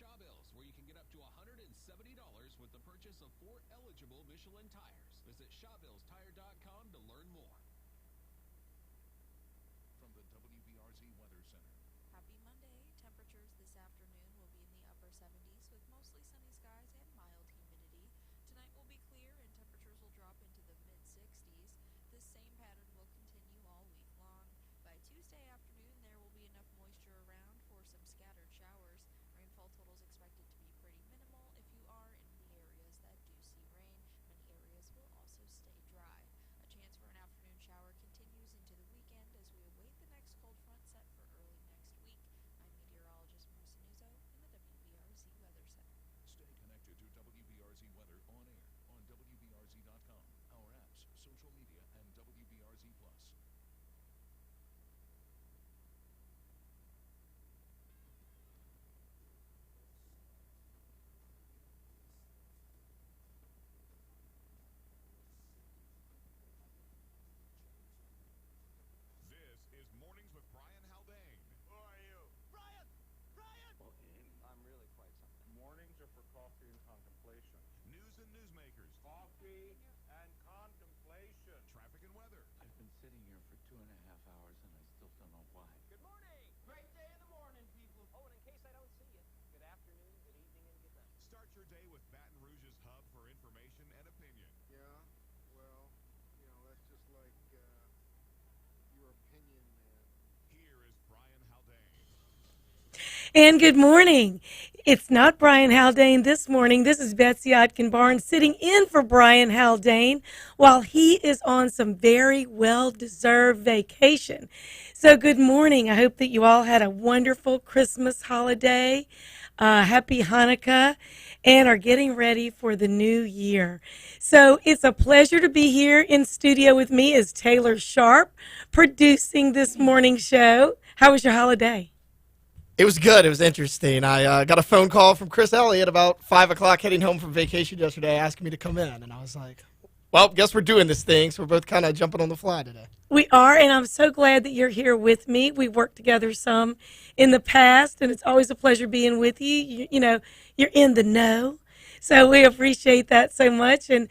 Shawbills, where you can get up to $170 with the purchase of 4 eligible Michelin tires. Visit ShawbillsTire.com to learn more. From the WBRZ Weather Center. Happy Monday. Temperatures this afternoon will be in the upper 70s with mostly sunny skies and mild humidity. Tonight will be clear and temperatures will drop into the mid-60s. This same pattern will continue all week long. By Tuesday afternoon, there will be enough moisture around for some scattered showers. Rainfall totals expected to be pretty minimal if you are in the areas that do see rain. Many areas will also stay dry. A chance for an afternoon shower continues into the weekend as we await the next cold front set for early next week. I'm meteorologist Marissa Nuzzo in the WBRZ Weather Center. Stay connected to WBRZ Weather on air, on WBRZ.com, our apps, social media, and WBRZ Plus. This is Mornings with Brian Haldane. Who are you? Brian! Brian! Well, I'm really quite something. Mornings are for coffee and contemplation. News and newsmakers. Coffee and contemplation. Traffic and weather. I've been sitting here for 2.5 hours and I still don't know why. Good morning! Great day in the morning, people. Oh, and in case I don't see you, good afternoon, good evening, and good night. Start your day with Baton Rouge's hub for information and opinion. Yeah, well, that's just like your opinion, man. Here is Brian Haldane. And good morning. It's not Brian Haldane this morning. This is Betsy Barnes sitting in for Brian Haldane while he is on some very well-deserved vacation. So good morning. I hope that you all had a wonderful Christmas holiday. Happy Hanukkah, and are getting ready for the new year. So it's a pleasure to be here in studio with me is Taylor Sharp producing this morning's show. How was your holiday? It was good. It was interesting. I got a phone call from Chris Elliott about 5 o'clock heading home from vacation yesterday asking me to come in. And I was like, well, guess we're doing this thing. So we're both kind of jumping on the fly today. We are, and I'm so glad that you're here with me. We worked together some in the past, and it's always a pleasure being with you. You're in the know. So we appreciate that so much. And,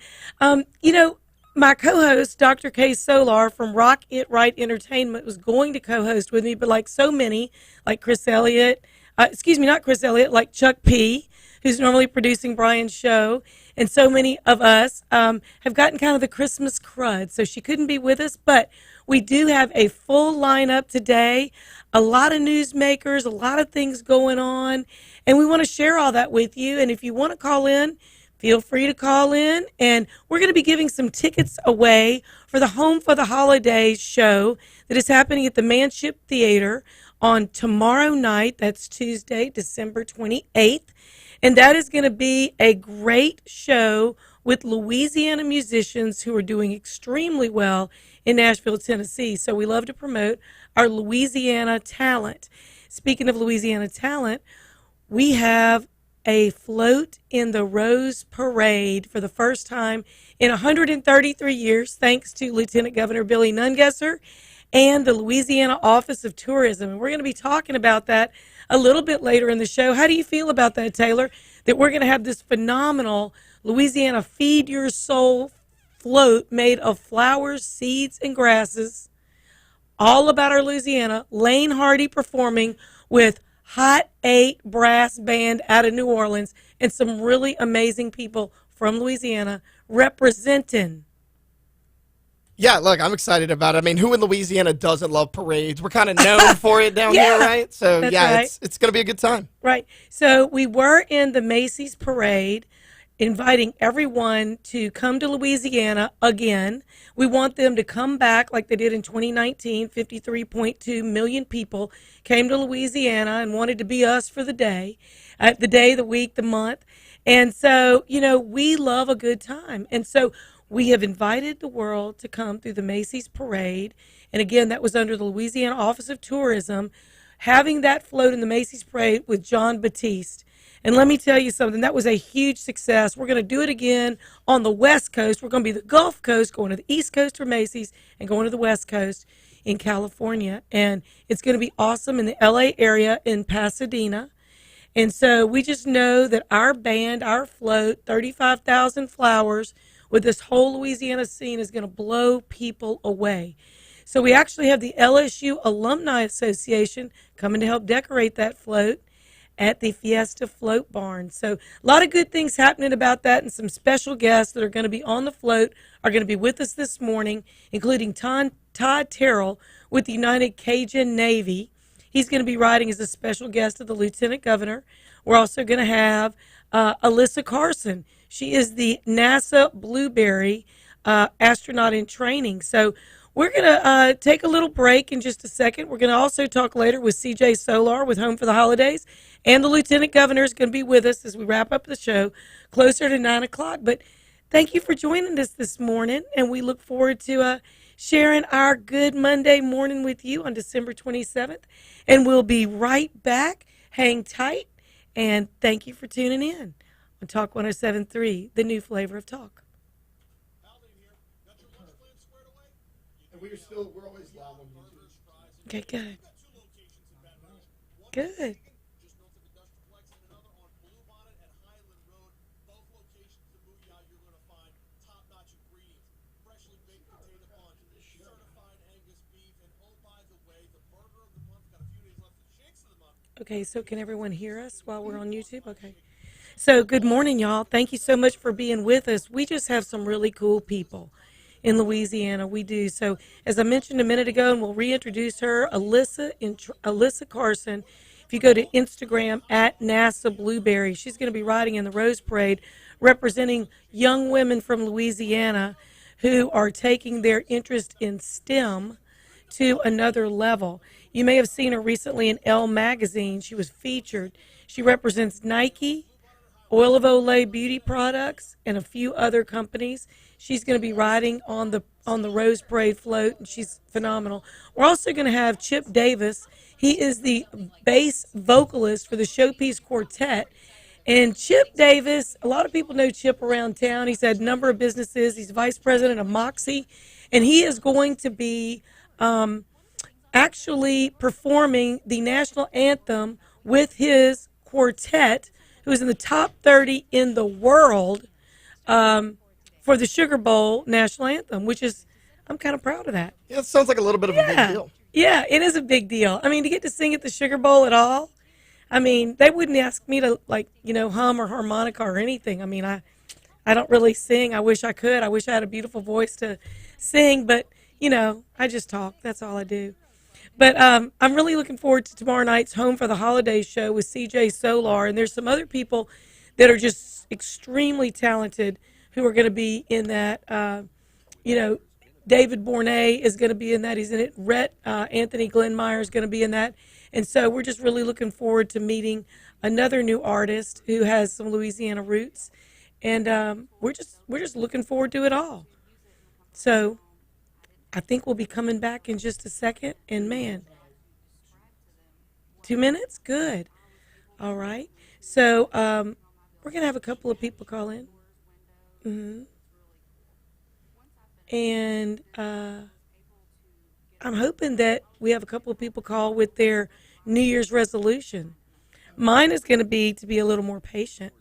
my co-host, Dr. K. Solar from Rock It Right Entertainment, was going to co-host with me, but like so many, like Chris Elliott, not Chris Elliott, like Chuck P., who's normally producing Brian's show, and so many of us have gotten kind of the Christmas crud, so she couldn't be with us, but we do have a full lineup today, a lot of newsmakers, a lot of things going on, and we want to share all that with you, and if you want to call in, feel free to call in, and we're going to be giving some tickets away for the Home for the Holidays show that is happening at the Manship Theater on tomorrow night. That's Tuesday, December 28th, and that is going to be a great show with Louisiana musicians who are doing extremely well in Nashville, Tennessee. So we love to promote our Louisiana talent. Speaking of Louisiana talent, we have a float in the Rose Parade for the first time in 133 years, thanks to Lieutenant Governor Billy Nungesser and the Louisiana Office of Tourism. And we're going to be talking about that a little bit later in the show. How do you feel about that, Taylor, that we're going to have this phenomenal Louisiana Feed Your Soul float made of flowers, seeds, and grasses, all about our Louisiana, Lane Hardy performing with Hot 8 brass band out of New Orleans, and some really amazing people from Louisiana representing. Yeah, look, I'm excited about it. I mean, who in Louisiana doesn't love parades? We're kind of known for it down here, right? So, right. It's going to be a good time. Right. So we were in the Macy's parade, inviting everyone to come to Louisiana again. We want them to come back like they did in 2019. 53.2 million people came to Louisiana and wanted to be us for the day, the week, the month. And so, we love a good time. And so we have invited the world to come through the Macy's parade. And again, that was under the Louisiana Office of Tourism, having that float in the Macy's parade with John Batiste. And let me tell you something, that was a huge success. We're going to do it again on the West Coast. We're going to be the Gulf Coast, going to the East Coast for Macy's, and going to the West Coast in California. And it's going to be awesome in the LA area in Pasadena. And so we just know that our band, our float, 35,000 flowers with this whole Louisiana scene is going to blow people away. So we actually have the LSU Alumni Association coming to help decorate that float at the Fiesta Float Barn. So a lot of good things happening about that, and some special guests that are going to be on the float are going to be with us this morning, including Todd Terrell with the United Cajun Navy. He's going to be riding as a special guest of the Lieutenant Governor. We're also going to have Alyssa Carson. She is the NASA Blueberry astronaut in training. So we're going to take a little break in just a second. We're going to also talk later with CJ Solar with Home for the Holidays. And the Lieutenant Governor is going to be with us as we wrap up the show closer to 9 o'clock. But thank you for joining us this morning, and we look forward to sharing our good Monday morning with you on December 27th. And we'll be right back. Hang tight, and thank you for tuning in on Talk 107.3, the new flavor of talk. We're always live on YouTube. Okay, good. Good. Okay, so can everyone hear us while we're on YouTube? Okay. So good morning, y'all. Thank you so much for being with us. We just have some really cool people in Louisiana. We do. So as I mentioned a minute ago, and we'll reintroduce her, Alyssa Carson. If you go to Instagram at NASA Blueberry, she's going to be riding in the Rose Parade representing young women from Louisiana who are taking their interest in STEM to another level. You may have seen her recently in Elle magazine. She was featured. She represents Nike, Oil of Olay beauty products, and a few other companies. She's going to be riding on the Rose Parade float, and she's phenomenal. We're also going to have Chip Davis. He is the bass vocalist for the Showpiece Quartet. And Chip Davis, a lot of people know Chip around town. He's had a number of businesses. He's vice president of Moxie, and he is going to be actually performing the national anthem with his quartet, who is in the top 30 in the world for the Sugar Bowl national anthem, which is, I'm kind of proud of that. Yeah, it sounds like a little bit of a big deal. Yeah, it is a big deal. I mean, to get to sing at the Sugar Bowl at all, I mean, they wouldn't ask me to, hum or harmonica or anything. I mean, I don't really sing. I wish I could. I wish I had a beautiful voice to sing, but, I just talk. That's all I do. But I'm really looking forward to tomorrow night's Home for the Holidays show with CJ Solar. And there's some other people that are just extremely talented who are going to be in that. David Bourne is going to be in that. He's in it. Rhett Anthony Glenmeyer is going to be in that. And so we're just really looking forward to meeting another new artist who has some Louisiana roots. And we're just looking forward to it all. So I think we'll be coming back in just a second. And, man, 2 minutes? Good. All right. So we're going to have a couple of people call in. Mm-hmm. And I'm hoping that we have a couple of people call with their New Year's resolution. Mine is going to be a little more patient.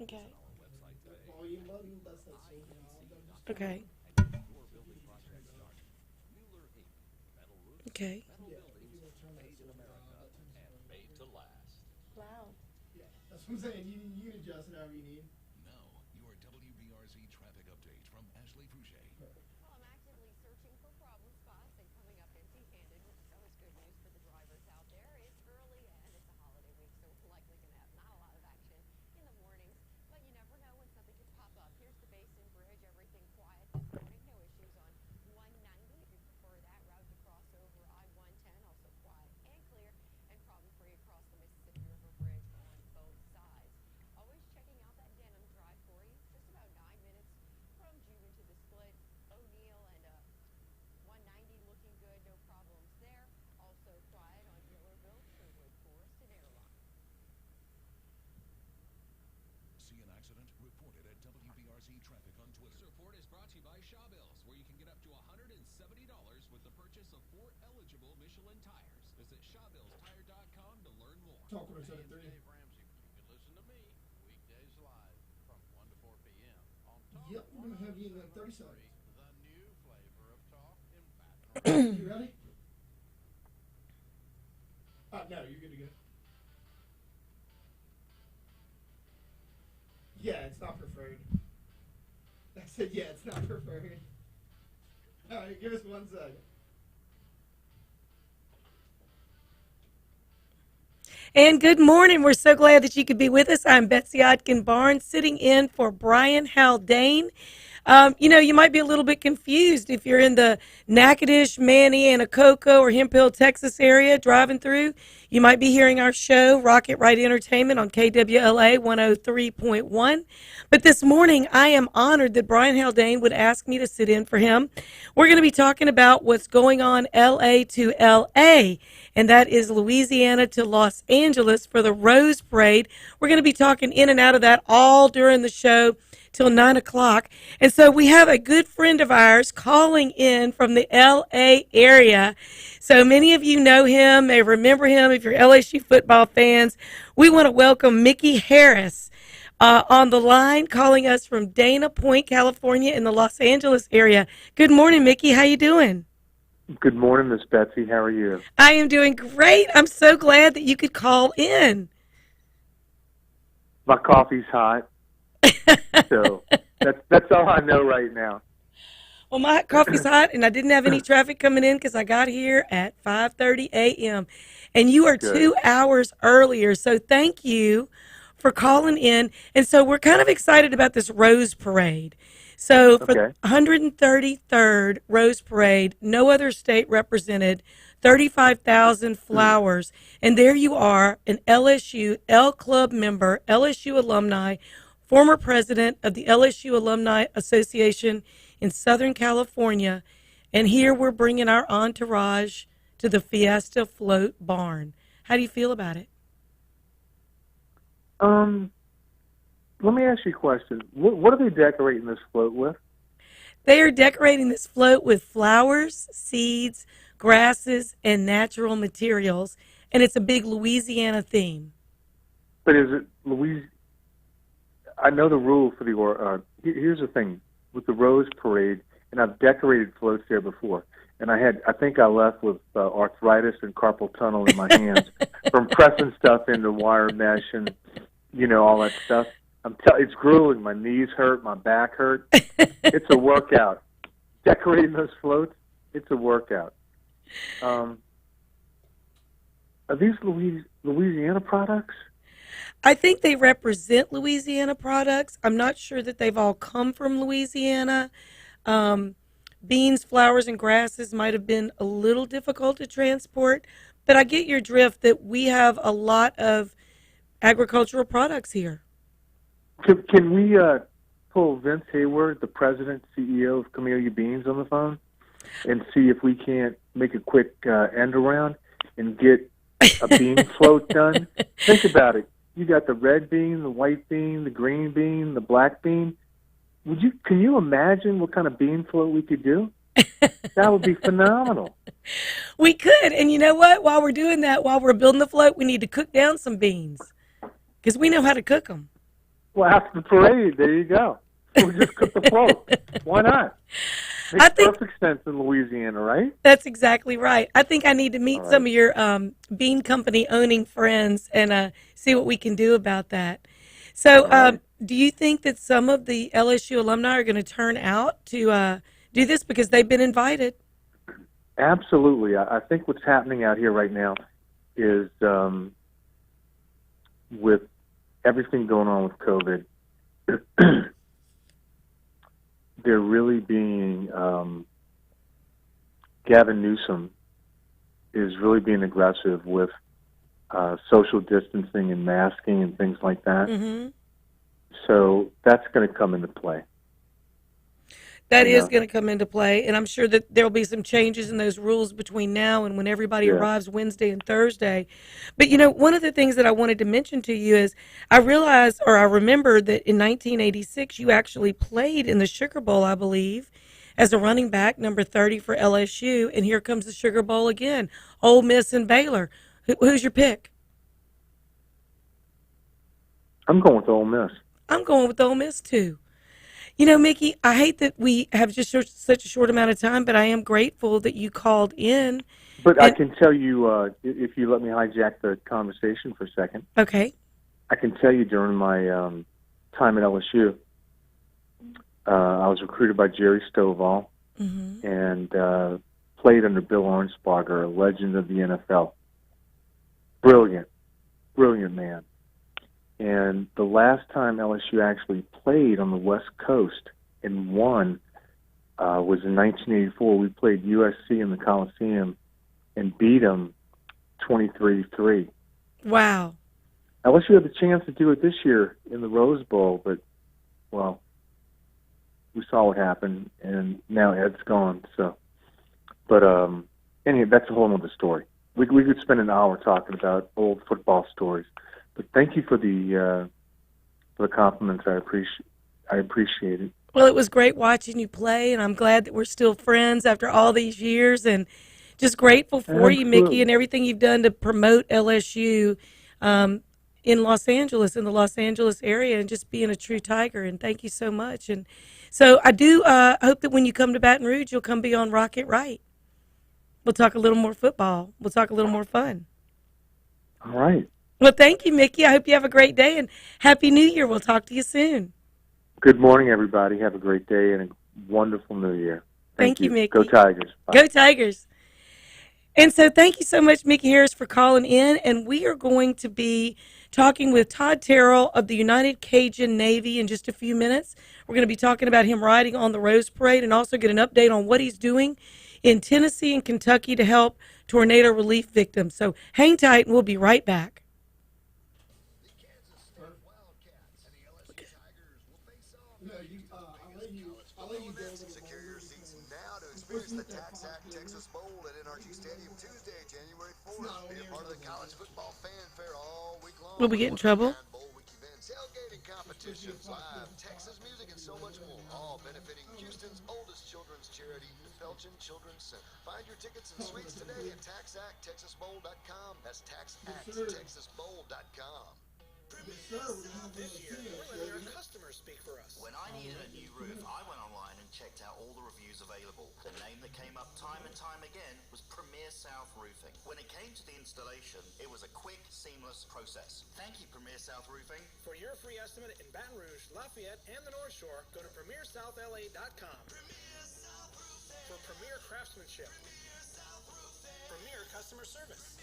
Okay. Okay. Okay. Wow. That's what I'm saying. You can adjust it however you need. Now, your WBRZ traffic update from Ashley Fouché. Well, I'm actively searching for problem spots and coming up empty-handed, which is always good news for the drivers out there. It's early and it's a holiday week, so we're likely going to have not a lot of action in the mornings, but you never know when something could pop up. Here's the Basin Bridge, everything quiet this morning, no issues on 190 if you prefer that route to cross over I-110, also quiet and clear and problem-free across the Mississippi River Bridge on both sides. Always checking out that Denham Drive for you, just about 9 minutes from June to the split. O'Neill and 190 looking good, no problems there. Also quiet on Millerville, Sherwood Forest, and Airlock. See an accident? Report it at WBRZ Traffic on Twitter. This report is brought to you by Shawbills, where you can get up to $170 with the purchase of 4 eligible Michelin tires. Visit ShawBillsTire.com. Talk 107.3. Yep, we're going to have you in 30 seconds. You ready? No, you're good to go. Yeah, it's not preferred. I said, yeah, it's not preferred. All right, give us 1 second. And good morning. We're so glad that you could be with us. I'm Betsy Barnes, sitting in for Brian Haldane. You might be a little bit confused if you're in the Natchitoches, Manny, Anacoco, or Hemp Hill, Texas area driving through. You might be hearing our show, Rocket Right Entertainment, on KWLA 103.1. But this morning, I am honored that Brian Haldane would ask me to sit in for him. We're going to be talking about what's going on LA to LA, and that is Louisiana to Los Angeles for the Rose Parade. We're going to be talking in and out of that all during the show till 9 o'clock. And so we have a good friend of ours calling in from the L.A. area. So many of you know him, may remember him if you're LSU football fans. We want to welcome Mickey Harris on the line, calling us from Dana Point, California in the Los Angeles area. Good morning, Mickey. How you doing? Good morning, Miss Betsy. How are you? I am doing great. I'm so glad that you could call in. My coffee's hot. So that's all I know right now. Well, my coffee's hot, and I didn't have any traffic coming in because I got here at 5:30 a.m. And you are Good. 2 hours earlier, so thank you for calling in. And so we're kind of excited about this Rose Parade. So for the 133rd Rose Parade, no other state represented, 35,000 flowers. And there you are, an LSU L Club member, LSU alumni, former president of the LSU Alumni Association in Southern California, and here we're bringing our entourage to the Fiesta Float Barn. How do you feel about it? Let me ask you a question. What are they decorating this float with? They are decorating this float with flowers, seeds, grasses, and natural materials, and it's a big Louisiana theme. But is it Louisiana? I know the rule for the here's the thing with the Rose Parade, and I've decorated floats there before, and I think I left with arthritis and carpal tunnel in my hands from pressing stuff into wire mesh and all that stuff. It's grueling. My knees hurt, my back hurt. It's a workout. Decorating those floats, it's a workout. Are these Louisiana products? I think they represent Louisiana products. I'm not sure that they've all come from Louisiana. Beans, flowers, and grasses might have been a little difficult to transport, but I get your drift that we have a lot of agricultural products here. Can we pull Vince Hayward, the president, CEO of Camellia Beans, on the phone and see if we can't make a quick end around and get a bean float done? Think about it. You got the red bean, the white bean, the green bean, the black bean. Can you imagine what kind of bean float we could do? That would be phenomenal. We could. And you know what? While we're doing that, while we're building the float, we need to cook down some beans because we know how to cook them. Well, after the parade, there you go. We'll just cook the float. Why not? Makes perfect sense in Louisiana, right? That's exactly right. I think I need to meet some of your bean company owning friends and see what we can do about that. So do you think that some of the LSU alumni are going to turn out to do this because they've been invited? Absolutely. I think what's happening out here right now is with everything going on with COVID, they're really being, Gavin Newsom is really being aggressive with social distancing and masking and things like that. Mm-hmm. So that's going to come into play. That is going to come into play, and I'm sure that there will be some changes in those rules between now and when everybody arrives Wednesday and Thursday. But, one of the things that I wanted to mention to you is I remember that in 1986 you actually played in the Sugar Bowl, I believe, as a running back, number 30 for LSU, and here comes the Sugar Bowl again, Ole Miss and Baylor. Who's your pick? I'm going with Ole Miss. I'm going with Ole Miss too. You know, Mickey, I hate that we have just such a short amount of time, but I am grateful that you called in. But I can tell you, if you let me hijack the conversation for a second. Okay. I can tell you during my time at LSU, I was recruited by Jerry Stovall and played under Bill Arnsparger, a legend of the NFL. Brilliant man. And the last time LSU actually played on the West Coast and won was in 1984. We played USC in the Coliseum and beat them 23-3. Wow. LSU had the chance to do it this year in the Rose Bowl, but, well, we saw what happened, and now Ed's gone. So, but anyway, that's a whole other story. We could spend an hour talking about old football stories. But thank you for the compliments. I appreciate it. Well, it was great watching you play, and I'm glad that we're still friends after all these years, and just grateful for you, Mickey, and everything you've done to promote LSU in Los Angeles, in the Los Angeles area, and just being a true Tiger. And thank you so much. And so I do hope that when you come to Baton Rouge, you'll come be on Rocket Right. We'll talk a little more football. We'll talk a little more fun. All right. Well, thank you, Mickey. I hope you have a great day, and Happy New Year. We'll talk to you soon. Good morning, everybody. Have a great day and a wonderful New Year. Thank you, Mickey. Go Tigers. Bye. Go Tigers. And so thank you so much, Mickey Harris, for calling in. And we are going to be talking with Todd Terrell of the United Cajun Navy in just a few minutes. We're going to be talking about him riding on the Rose Parade and also get an update on what he's doing in Tennessee and Kentucky to help tornado relief victims. So hang tight, and we'll be right back. The TaxAct Texas Bowl at NRG Stadium Tuesday, January 4th. Be a part of the college football fanfare all week long. Will we get in trouble? Bowl week events, tailgating competitions, live Texas music, and so much more. All benefiting Houston's oldest children's charity, the Felton Children's Center. Find your tickets and suites today at TaxActTexasBowl.com. That's TaxActTexasBowl.com. This year, we're letting our customers speak for us. When I needed a new roof, I went online and checked out all the reviews available. The name that came up time and time again was Premier South Roofing. When it came to the installation, it was a quick, seamless process. Thank you, Premier South Roofing. For your free estimate in Baton Rouge, Lafayette, and the North Shore, go to PremierSouthLA.com. Premier South Roofing. For premier craftsmanship. Premier South Roofing. Premier customer service.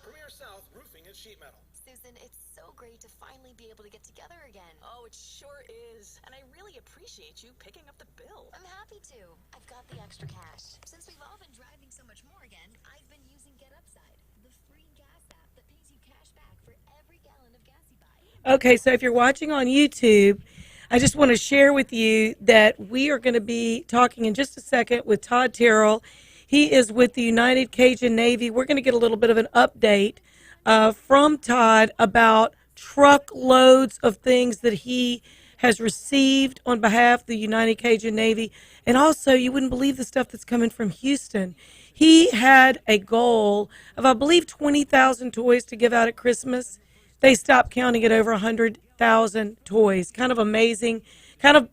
Premier South Roofing and Sheet Metal. Susan, it's so great to finally be able to get together again. Oh, it sure is. And I really appreciate you picking up the bill. I'm happy to. I've got the extra cash. Since we've all been driving so much more again, I've been using Get Upside, the free gas app that pays you cash back for every gallon of gas you buy. Okay, so if you're watching on YouTube, I just want to share with you that we are going to be talking in just a second with Todd Terrell. He is with the United Cajun Navy. We're going to get a little bit of an update from Todd about truckloads of things that he has received on behalf of the United Cajun Navy. And also, you wouldn't believe the stuff that's coming from Houston. He had a goal of, I believe, 20,000 toys to give out at Christmas. They stopped counting at over 100,000 toys. Kind of amazing, kind of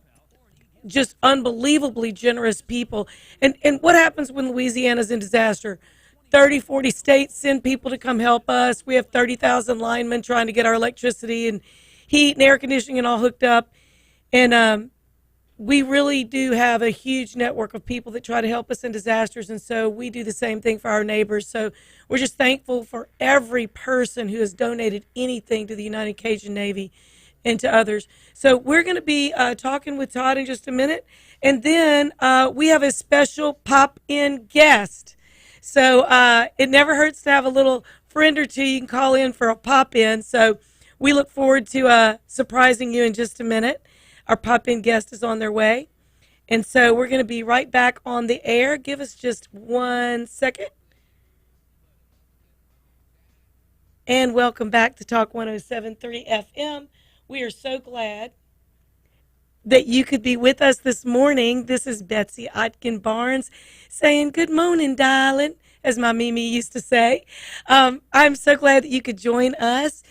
just unbelievably generous people. And what happens when Louisiana's in disaster? 30, 40 states send people to come help us. We have 30,000 linemen trying to get our electricity and heat and air conditioning and all hooked up. And we really do have a huge network of people that try to help us in disasters. And so we do the same thing for our neighbors. So we're just thankful for every person who has donated anything to the United Cajun Navy and to others. So we're going to be talking with Todd in just a minute. And then we have a special pop-in guest. So it never hurts to have a little friend or two you can call in for a pop-in. So we look forward to surprising you in just a minute. Our pop-in guest is on their way. And so we're going to be right back on the air. Give us just 1 second. And welcome back to Talk 107.3 FM. We are so glad that you could be with us this morning. This is Betsy Barnes saying, good morning, darling, as my Mimi used to say. I'm so glad that you could join us.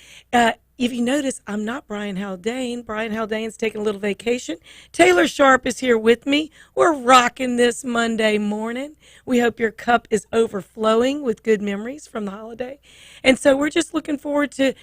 if you notice, I'm not Brian Haldane. Brian Haldane's taking a little vacation. Taylor Sharp is here with me. We're rocking this Monday morning. We hope your cup is overflowing with good memories from the holiday. And so we're just looking forward to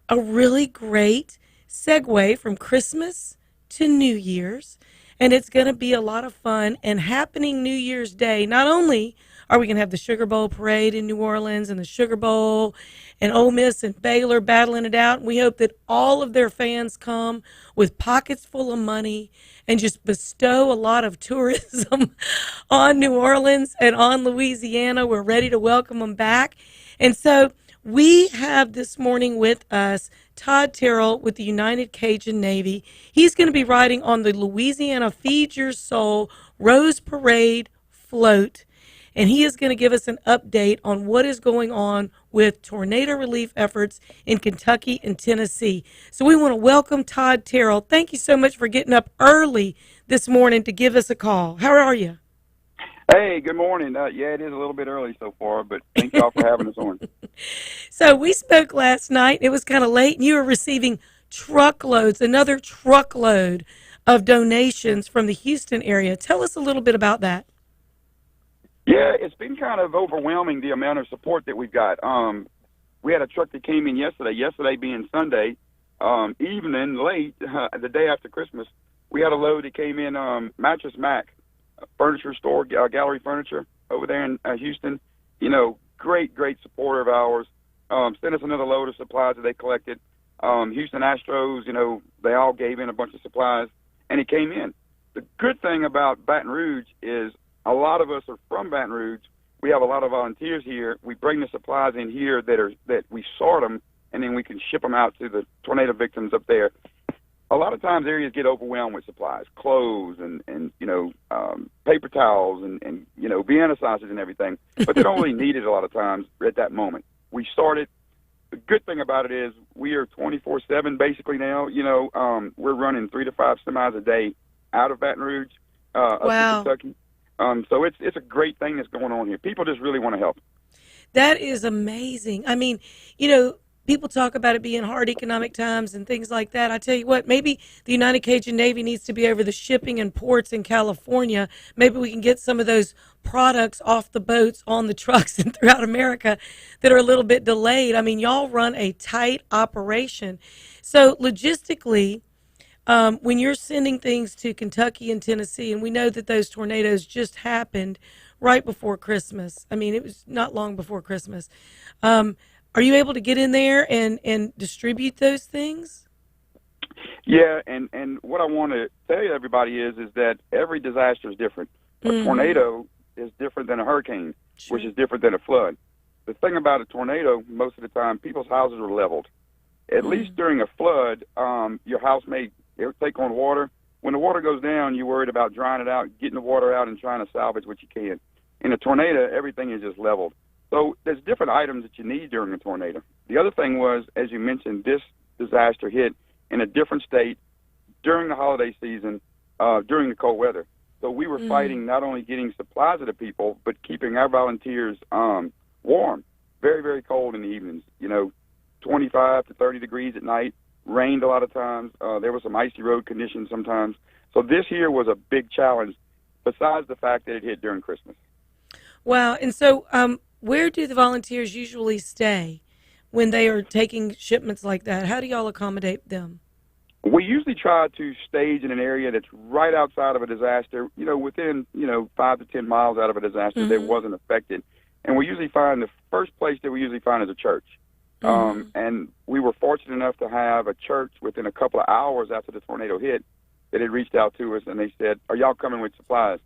a really great segue from Christmas to New Year's. And it's going to be a lot of fun and happening New Year's Day. Not only are we going to have the Sugar Bowl parade in New Orleans and the Sugar Bowl and Ole Miss and Baylor battling it out. We hope that all of their fans come with pockets full of money and just bestow a lot of tourism on New Orleans and on Louisiana. We're ready to welcome them back. And so we have this morning with us Todd Terrell with the United Cajun Navy. He's going to be riding on the Louisiana Feed Your Soul Rose Parade float. And he is going to give us an update on what is going on with tornado relief efforts in Kentucky and Tennessee. So we want to welcome Todd Terrell. Thank you so much for getting up early this morning to give us a call. How are you? Hey, good morning. Yeah, it is a little bit early so far, but thank y'all for having us on. So we spoke last night. It was kind of late, and you were receiving another truckload of donations from the Houston area. Tell us a little bit about that. Yeah, it's been kind of overwhelming, the amount of support that we've got. We had a truck that came in yesterday being Sunday, evening, late, the day after Christmas. We had a load that came in, Mattress Mac, furniture store, gallery furniture over there in Houston. You know, great supporter of ours. Sent us another load of supplies that they collected. Houston Astros, you know, they all gave in a bunch of supplies, and it came in. The good thing about Baton Rouge is a lot of us are from Baton Rouge. We have a lot of volunteers here. We bring the supplies in here that we sort them, and then we can ship them out to the tornado victims up there. A lot of times areas get overwhelmed with supplies, clothes and you know, paper towels and you know, Vienna sausage and everything, but they don't really need it a lot of times at that moment. We started. The good thing about it is we are 24/7 basically now. You know, we're running 3 to 5 semis a day out of Baton Rouge, up to Kentucky. So it's a great thing that's going on here. People just really want to help. That is amazing. I mean, you know, people talk about it being hard economic times and things like that. I tell you what, maybe the United Cajun Navy needs to be over the shipping and ports in California. Maybe we can get some of those products off the boats, on the trucks, and throughout America that are a little bit delayed. I mean, y'all run a tight operation. So logistically, when you're sending things to Kentucky and Tennessee, and we know that those tornadoes just happened right before Christmas. I mean, it was not long before Christmas. Are you able to get in there and distribute those things? Yeah, and what I want to tell you, everybody, is that every disaster is different. A tornado is different than a hurricane, which is different than a flood. The thing about a tornado, most of the time, people's houses are leveled. At least during a flood, your house may take on water. When the water goes down, you're worried about drying it out, getting the water out, and trying to salvage what you can. In a tornado, everything is just leveled. So there's different items that you need during a tornado. The other thing was, as you mentioned, this disaster hit in a different state during the holiday season, during the cold weather. So we were fighting not only getting supplies to the people, but keeping our volunteers warm. Very, very cold in the evenings. You know, 25 to 30 degrees at night. Rained a lot of times. There was some icy road conditions sometimes. So this year was a big challenge, besides the fact that it hit during Christmas. Wow. And so where do the volunteers usually stay when they are taking shipments like that? How do y'all accommodate them? We usually try to stage in an area that's right outside of a disaster, you know, within, 5 to 10 miles out of a disaster that wasn't affected. And we usually find the first place that we usually find is a church. And we were fortunate enough to have a church within a couple of hours after the tornado hit that had reached out to us, and they said, "Are y'all coming with supplies?"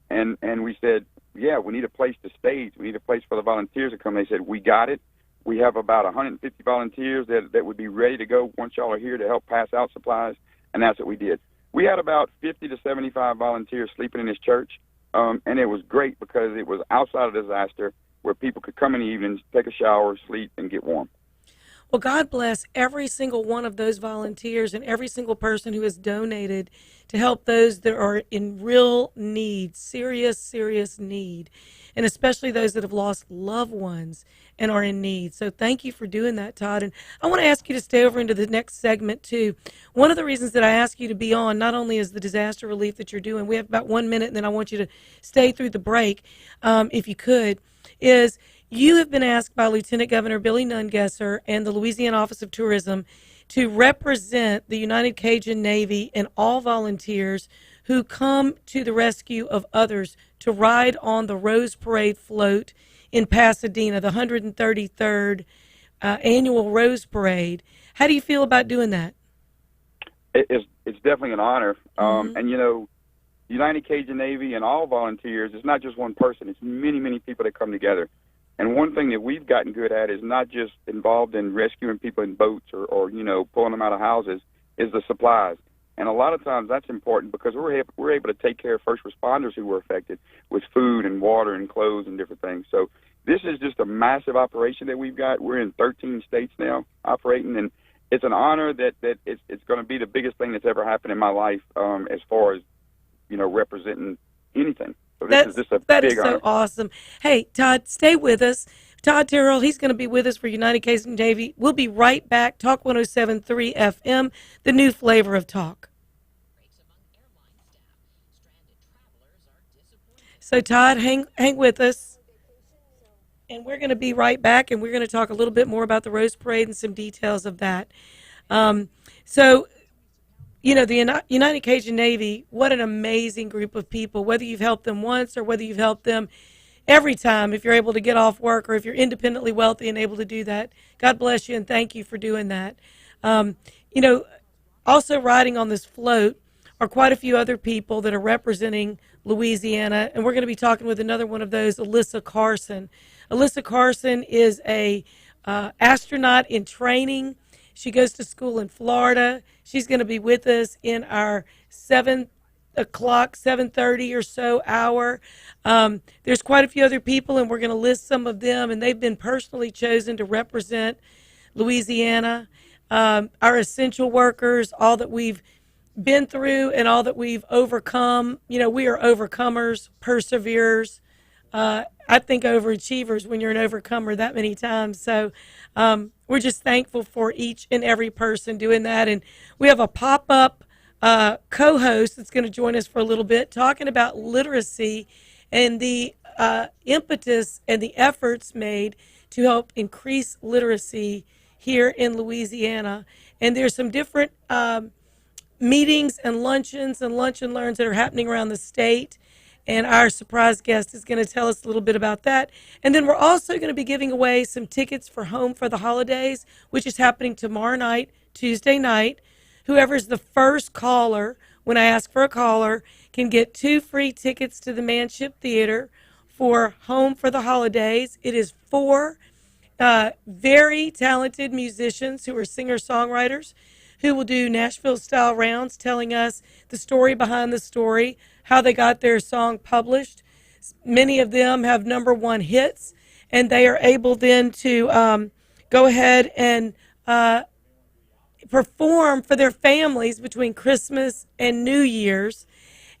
And we said, "Yeah, we need a place to stage. We need a place for the volunteers to come." They said, "We got it. We have about 150 volunteers that would be ready to go once y'all are here to help pass out supplies," and that's what we did. We had about 50 to 75 volunteers sleeping in this church, and it was great because it was outside of disaster where people could come in the evenings, take a shower, sleep, and get warm. Well, God bless every single one of those volunteers and every single person who has donated to help those that are in real need, serious, serious need, and especially those that have lost loved ones and are in need. So thank you for doing that, Todd. And I want to ask you to stay over into the next segment, too. One of the reasons that I ask you to be on, not only is the disaster relief that you're doing, we have about 1 minute, and then I want you to stay through the break, if you could, is you have been asked by Lieutenant Governor Billy Nungesser and the Louisiana Office of Tourism to represent the United Cajun Navy and all volunteers who come to the rescue of others to ride on the Rose Parade float in Pasadena, the 133rd annual Rose Parade. How do you feel about doing that? It's definitely an honor. And, you know, United Cajun Navy and all volunteers, it's not just one person. It's many, many people that come together. And one thing that we've gotten good at is not just involved in rescuing people in boats or you know, pulling them out of houses, is the supplies. And a lot of times that's important because we're able to take care of first responders who were affected with food and water and clothes and different things. So this is just a massive operation that we've got. We're in 13 states now operating, and it's an honor that it's going to be the biggest thing that's ever happened in my life as far as, you know, representing anything. So this is just a big honor. So awesome. Hey, Todd, stay with us. Todd Terrell, he's going to be with us for United Cajun Navy. We'll be right back. Talk 107.3 FM, the new flavor of talk. So, Todd, hang with us. And we're going to be right back, and we're going to talk a little bit more about the Rose Parade and some details of that. So, you know, the United Cajun Navy, what an amazing group of people, whether you've helped them once or whether you've helped them every time, if you're able to get off work or if you're independently wealthy and able to do that. God bless you, and thank you for doing that. You know, also riding on this float are quite a few other people that are representing Louisiana, and we're going to be talking with another one of those, Alyssa Carson. Alyssa Carson is a astronaut in training. She goes to school in Florida. She's going to be with us in our 7 o'clock, 7:30 or so hour. There's quite a few other people, and we're going to list some of them, and they've been personally chosen to represent Louisiana. Our essential workers, all that we've been through and all that we've overcome. You know, we are overcomers, perseverers. I think overachievers when you're an overcomer that many times. So we're just thankful for each and every person doing that. And we have a pop-up co-host that's going to join us for a little bit talking about literacy and the impetus and the efforts made to help increase literacy here in Louisiana. And there's some different meetings and luncheons and lunch and learns that are happening around the state. And our surprise guest is going to tell us a little bit about that. And then we're also going to be giving away some tickets for Home for the Holidays, which is happening tomorrow night, Tuesday night. Whoever's the first caller, when I ask for a caller, can get 2 free tickets to the Manship Theater for Home for the Holidays. It is 4 very talented musicians who are singer-songwriters who will do Nashville-style rounds telling us the story behind the story, how they got their song published. Many of them have #1 hits, and they are able then to go ahead and perform for their families between Christmas and New Year's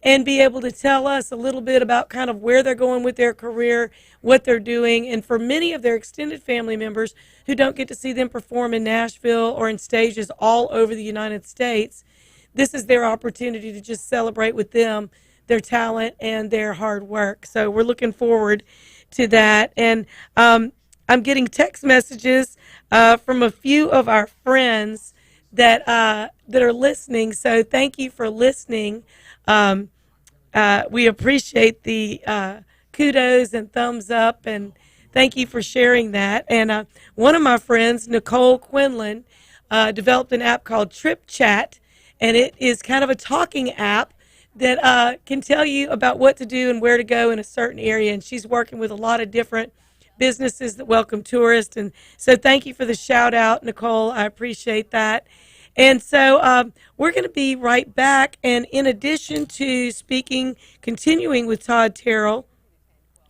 and be able to tell us a little bit about kind of where they're going with their career, what they're doing. And for many of their extended family members who don't get to see them perform in Nashville or in stages all over the United States, this is their opportunity to just celebrate with them their talent and their hard work. So we're looking forward to that. And I'm getting text messages from a few of our friends that are listening. So thank you for listening. We appreciate the kudos and thumbs up, and thank you for sharing that. And one of my friends, Nicole Quinlan, developed an app called Trip Chat, and it is kind of a talking app that can tell you about what to do and where to go in a certain area. And she's working with a lot of different businesses that welcome tourists. And so thank you for the shout out, Nicole. I appreciate that. And so we're going to be right back. And in addition to continuing with Todd Terrell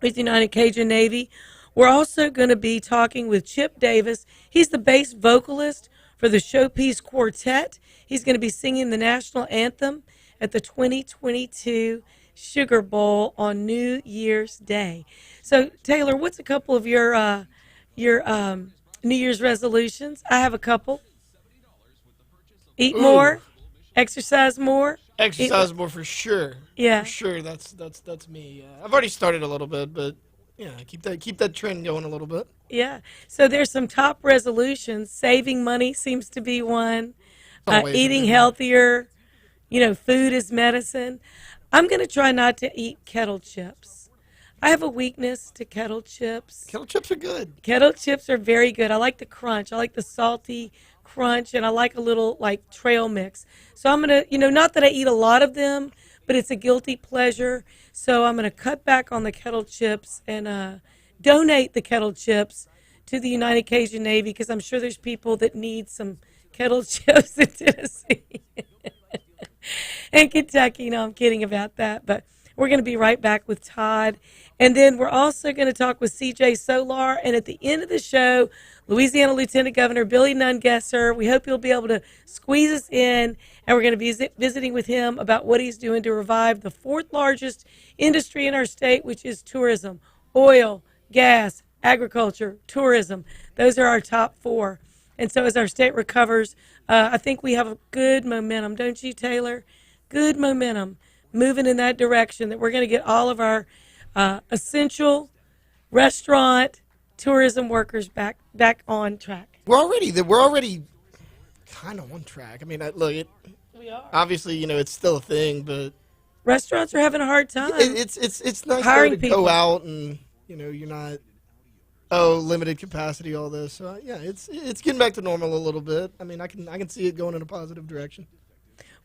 with United Cajun Navy, We're also going to be talking with Chip Davis. He's the bass vocalist for the Showpiece Quartet. He's going to be singing the national anthem at the 2022 Sugar Bowl on New Year's Day. So, Taylor, what's a couple of your New Year's resolutions? I have a couple. Eat more, exercise more. Exercise more for sure. Yeah, for sure. That's me. I've already started a little bit, but yeah, keep that trend going a little bit. Yeah. So there's some top resolutions. Saving money seems to be one. Eating healthier. Food is medicine. I'm going to try not to eat kettle chips. I have a weakness to kettle chips. Kettle chips are good. Kettle chips are very good. I like the crunch. I like the salty crunch, and I like a little like trail mix. So I'm going to, not that I eat a lot of them, but it's a guilty pleasure. So I'm going to cut back on the kettle chips and donate the kettle chips to the United Cajun Navy, because I'm sure there's people that need some kettle chips in Tennessee and Kentucky. No, I'm kidding about that, but we're going to be right back with Todd. And then we're also going to talk with CJ Solar. And at the end of the show, Louisiana Lieutenant Governor Billy Nungesser. We hope you'll be able to squeeze us in. And we're going to be visiting with him about what he's doing to revive the fourth largest industry in our state, which is tourism, oil, gas, agriculture, tourism. Those are our top four. And so as our state recovers, I think we have a good momentum, don't you, Taylor? Good momentum moving in that direction, that we're going to get all of our essential restaurant tourism workers back on track. We're already kind of on track. I mean, we are. Obviously, it's still a thing, but restaurants are having a hard time. It's nice hiring to people. Go out and you're not limited capacity, all this. So yeah, it's getting back to normal a little bit. I mean, I can see it going in a positive direction.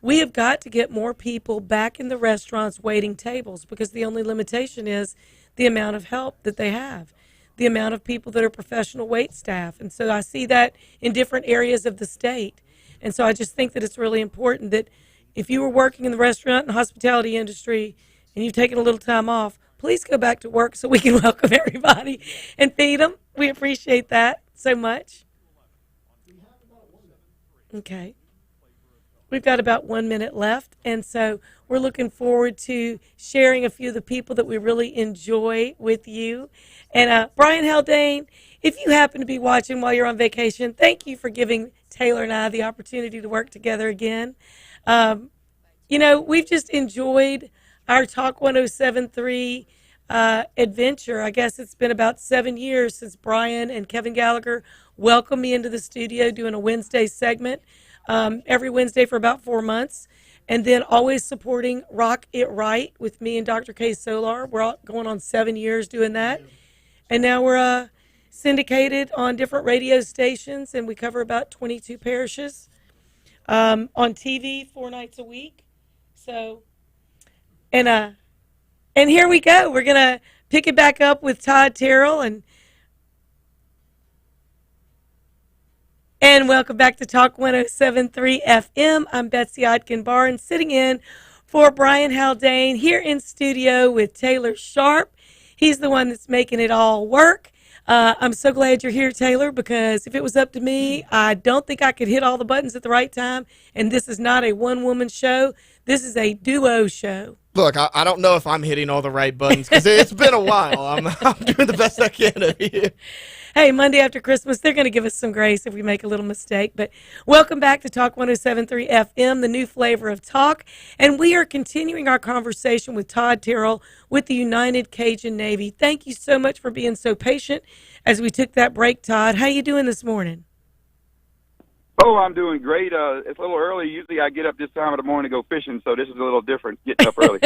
We have got to get more people back in the restaurants waiting tables, because the only limitation is the amount of help that they have, the amount of people that are professional wait staff. And so I see that in different areas of the state. And so I just think that it's really important that if you were working in the restaurant and hospitality industry and you've taken a little time off, please go back to work so we can welcome everybody and feed them. We appreciate that so much. Okay. We've got about 1 minute left, and so we're looking forward to sharing a few of the people that we really enjoy with you. And Brian Haldane, if you happen to be watching while you're on vacation, thank you for giving Taylor and I the opportunity to work together again. We've just enjoyed our Talk 107.3 adventure. I guess it's been about 7 years since Brian and Kevin Gallagher welcomed me into the studio doing a Wednesday segment. Every Wednesday for about 4 months, and then always supporting Rock It Right with me and Dr. K. Solar. We're all going on 7 years doing that, and now we're syndicated on different radio stations, and we cover about 22 parishes on TV 4 nights a week. So, and here we go. We're gonna pick it back up with Todd Terrell and welcome back to Talk 107.3 FM. I'm Betsy Barnes, sitting in for Brian Haldane here in studio with Taylor Sharp. He's the one that's making it all work. I'm so glad you're here, Taylor, because if it was up to me, I don't think I could hit all the buttons at the right time. And this is not a one-woman show. This is a duo show. Look, I don't know if I'm hitting all the right buttons, because it's been a while. I'm doing the best I can over here. Hey, Monday after Christmas, they're going to give us some grace if we make a little mistake. But welcome back to Talk 107.3 FM, the new flavor of talk. And we are continuing our conversation with Todd Terrell with the United Cajun Navy. Thank you so much for being so patient as we took that break, Todd. How you doing this morning? Oh, I'm doing great. It's a little early. Usually I get up this time of the morning to go fishing, so this is a little different, getting up early.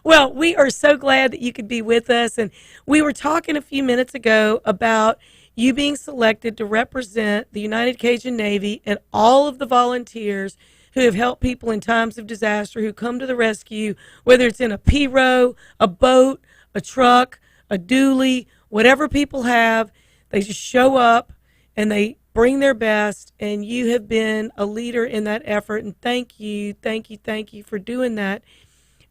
Well, we are so glad that you could be with us. And we were talking a few minutes ago about you being selected to represent the United Cajun Navy and all of the volunteers who have helped people in times of disaster, who come to the rescue, whether it's in a pirogue, a boat, a truck, a dually, whatever people have. They just show up and they bring their best, and you have been a leader in that effort. And thank you for doing that.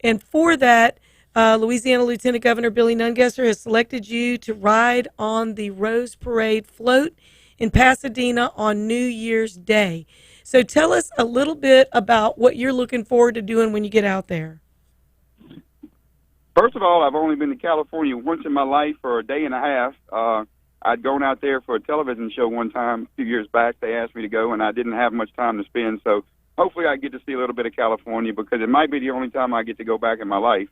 And for that, Louisiana Lieutenant Governor Billy Nungesser has selected you to ride on the Rose Parade float in Pasadena on New Year's Day. So tell us a little bit about what you're looking forward to doing when you get out there. First of all, I've only been to California once in my life for a day and a half. I'd gone out there for a television show one time a few years back. They asked me to go, and I didn't have much time to spend. So hopefully I get to see a little bit of California because it might be the only time I get to go back in my life.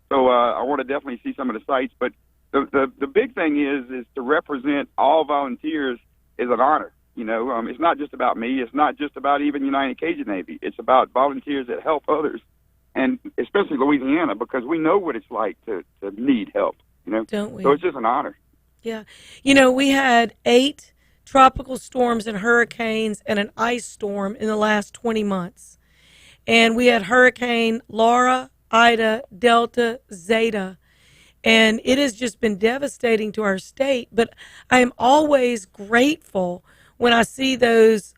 So I want to definitely see some of the sights. But the big thing is to represent all volunteers is an honor. You know, it's not just about me. It's not just about even United Cajun Navy. It's about volunteers that help others, and especially Louisiana, because we know what it's like to need help, you know. Don't we? So it's just an honor. Yeah. You know, we had 8 tropical storms and hurricanes and an ice storm in the last 20 months. And we had Hurricane Laura, Ida, Delta, Zeta, and it has just been devastating to our state. But I am always grateful when I see those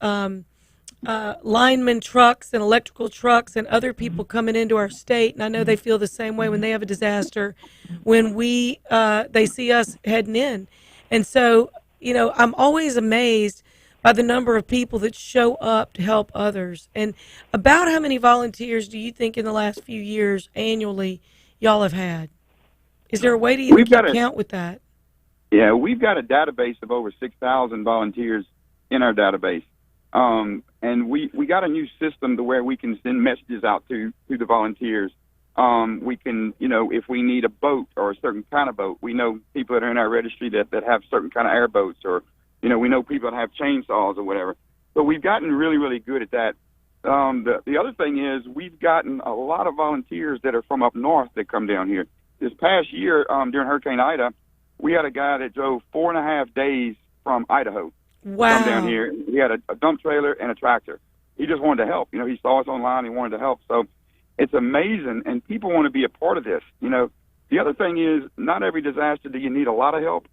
lineman trucks and electrical trucks and other people coming into our state, and I know they feel the same way when they have a disaster, when they see us heading in. And so, you know, I'm always amazed by the number of people that show up to help others. And about how many volunteers do you think in the last few years annually y'all have had? Is there a way to even keep count with that? Yeah, we've got a database of over 6,000 volunteers in our database. And we got a new system to where we can send messages out to the volunteers. We can, you know, if we need a boat or a certain kind of boat, we know people that are in our registry that have certain kind of airboats, or, you know, we know people that have chainsaws or whatever. So we've gotten really, really good at that. The other thing is we've gotten a lot of volunteers that are from up north that come down here. This past year, during Hurricane Ida, we had a guy that drove 4.5 days from Idaho. Wow. Come down here. He had a dump trailer and a tractor. He just wanted to help. You know, he saw us online. He wanted to help. So it's amazing, and people want to be a part of this. You know, the other thing is not every disaster do you need a lot of help.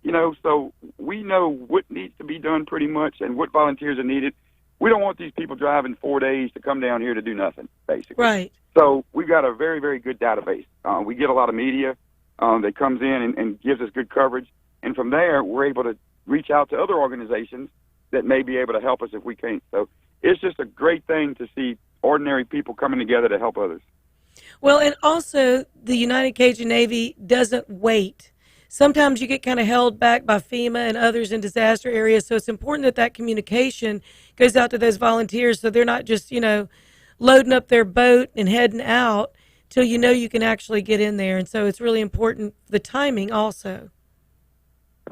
You know, so we know what needs to be done pretty much and what volunteers are needed. We don't want these people driving 4 days to come down here to do nothing, basically. Right. So we've got a very, very good database. We get a lot of media that comes in and gives us good coverage. And from there, we're able to reach out to other organizations that may be able to help us if we can't. So it's just a great thing to see ordinary people coming together to help others. Well, and also the United Cajun Navy doesn't wait. Sometimes you get kind of held back by FEMA and others in disaster areas, so it's important that that communication goes out to those volunteers so they're not just, you know, loading up their boat and heading out till you know you can actually get in there. And so it's really important, the timing also.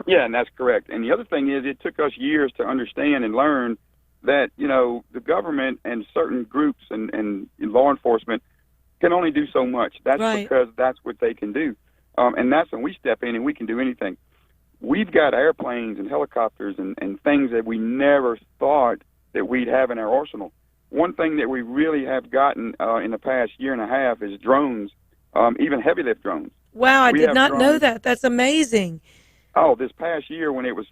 Yeah, and that's correct. And the other thing is it took us years to understand and learn that, you know, the government and certain groups and law enforcement can only do so much. That's right. Because that's what they can do. And that's when we step in and we can do anything. We've got airplanes and helicopters and things that we never thought that we'd have in our arsenal. One thing that we really have gotten in the past year and a half is drones, even heavy lift drones. Wow, I did not know that. That's amazing. Oh, this past year when it was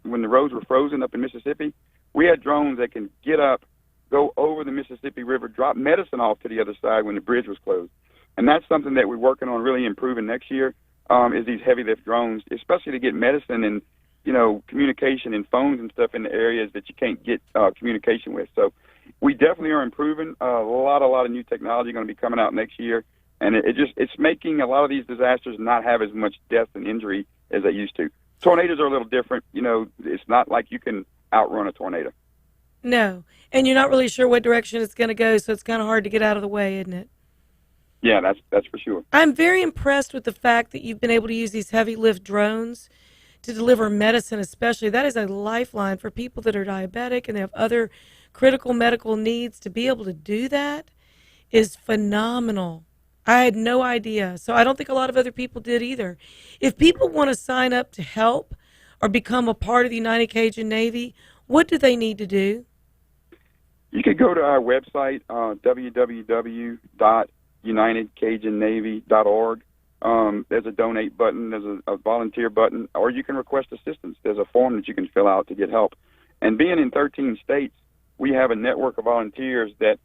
when the roads were frozen up in Mississippi, we had drones that can get up, go over the Mississippi River, drop medicine off to the other side when the bridge was closed. And that's something that we're working on really improving next year, is these heavy lift drones, especially to get medicine and, you know, communication and phones and stuff in the areas that you can't get communication with. So we definitely are improving. A lot of new technology going to be coming out next year. And it's making a lot of these disasters not have as much death and injury as they used to. Tornadoes are a little different. You know, it's not like you can outrun a tornado. No. And you're not really sure what direction it's going to go, so it's kind of hard to get out of the way, isn't it? Yeah, that's for sure. I'm very impressed with the fact that you've been able to use these heavy lift drones to deliver medicine, especially. That is a lifeline for people that are diabetic and they have other critical medical needs. To be able to do that is phenomenal. I had no idea. So I don't think a lot of other people did either. If people want to sign up to help or become a part of the United Cajun Navy, what do they need to do? You could go to our website, www.unitedcajunnavy.org. There's a donate button, there's a volunteer button, or you can request assistance. There's a form that you can fill out to get help. And being in 13 states, we have a network of volunteers that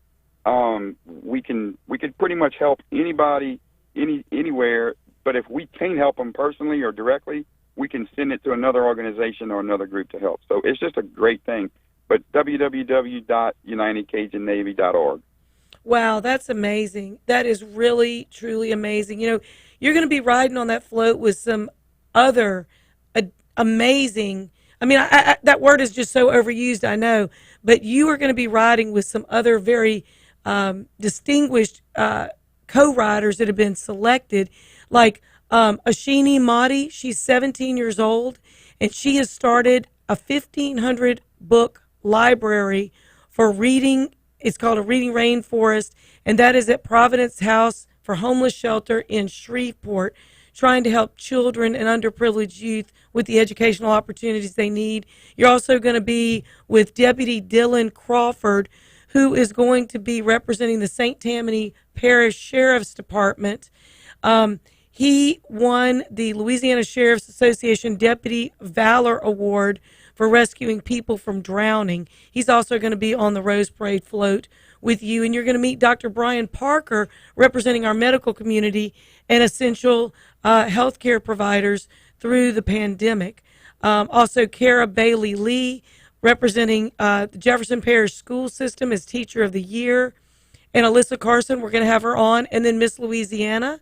we could pretty much help anybody anywhere. But if we can't help them personally or directly, we can send it to another organization or another group to help. So it's just a great thing. But www.unitedcajunnavy.org. Wow, that's amazing. That is really, truly amazing. You know, you're going to be riding on that float with some other amazing. I mean, that word is just so overused, I know, but you are going to be riding with some other very distinguished co-riders that have been selected, like Ashini Madi. She's 17 years old, and she has started a 1,500 book library for reading. It's called a Reading Rainforest, and that is at Providence House for Homeless Shelter in Shreveport, trying to help children and underprivileged youth with the educational opportunities they need. You're also going to be with Deputy Dylan Crawford, who is going to be representing the St. Tammany Parish Sheriff's Department. He won the Louisiana Sheriff's Association Deputy Valor Award for rescuing people from drowning. He's also going to be on the Rose Parade float with you, and you're going to meet Dr. Brian Parker, representing our medical community and essential healthcare providers through the pandemic. Also, Kara Bailey Lee, representing the Jefferson Parish School System as Teacher of the Year, and Alyssa Carson, we're going to have her on, and then Miss Louisiana,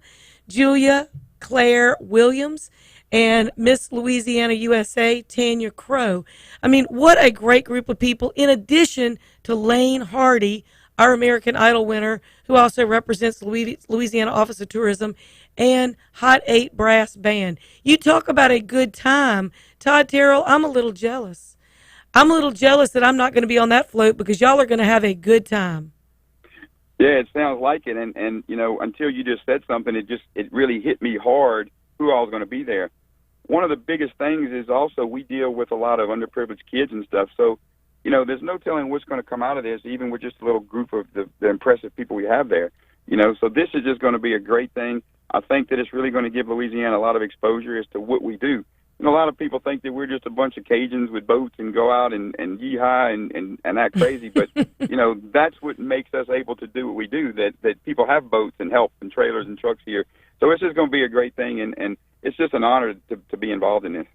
Julia Claire Williams, and Miss Louisiana USA, Tanya Crow. I mean, what a great group of people, in addition to Lane Hardy, our American Idol winner, who also represents Louisiana Office of Tourism, and Hot 8 Brass Band. You talk about a good time. Todd Terrell, I'm a little jealous. I'm a little jealous that I'm not going to be on that float, because y'all are going to have a good time. Yeah, it sounds like it. And you know, until you just said something, it really hit me hard who all is going to be there. One of the biggest things is also we deal with a lot of underprivileged kids and stuff. So, you know, there's no telling what's going to come out of this, even with just a little group of the impressive people we have there. You know, so this is just going to be a great thing. I think that it's really going to give Louisiana a lot of exposure as to what we do. And a lot of people think that we're just a bunch of Cajuns with boats and go out and yee-haw and act crazy. But, you know, that's what makes us able to do what we do, that people have boats and help and trailers and trucks here. So it's just going to be a great thing, and it's just an honor to be involved in this.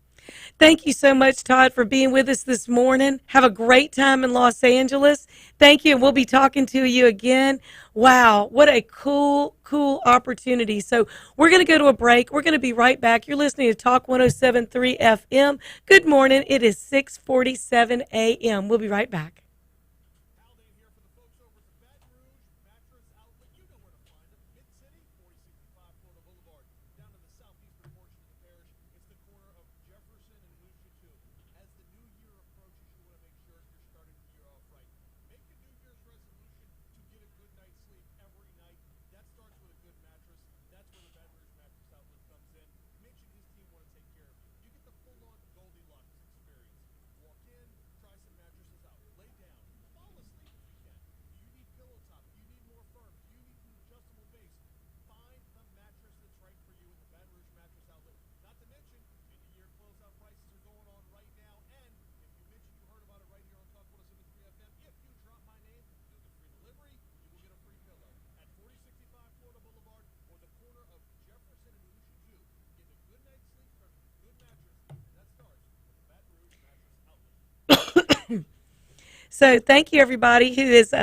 Thank you so much, Todd, for being with us this morning. Have a great time in Los Angeles. Thank you, and we'll be talking to you again. Wow, what a cool opportunity. So we're going to go to a break. We're going to be right back. You're listening to Talk 107.3 FM. Good morning. It is 6:47 a.m. We'll be right back. So thank you, everybody who is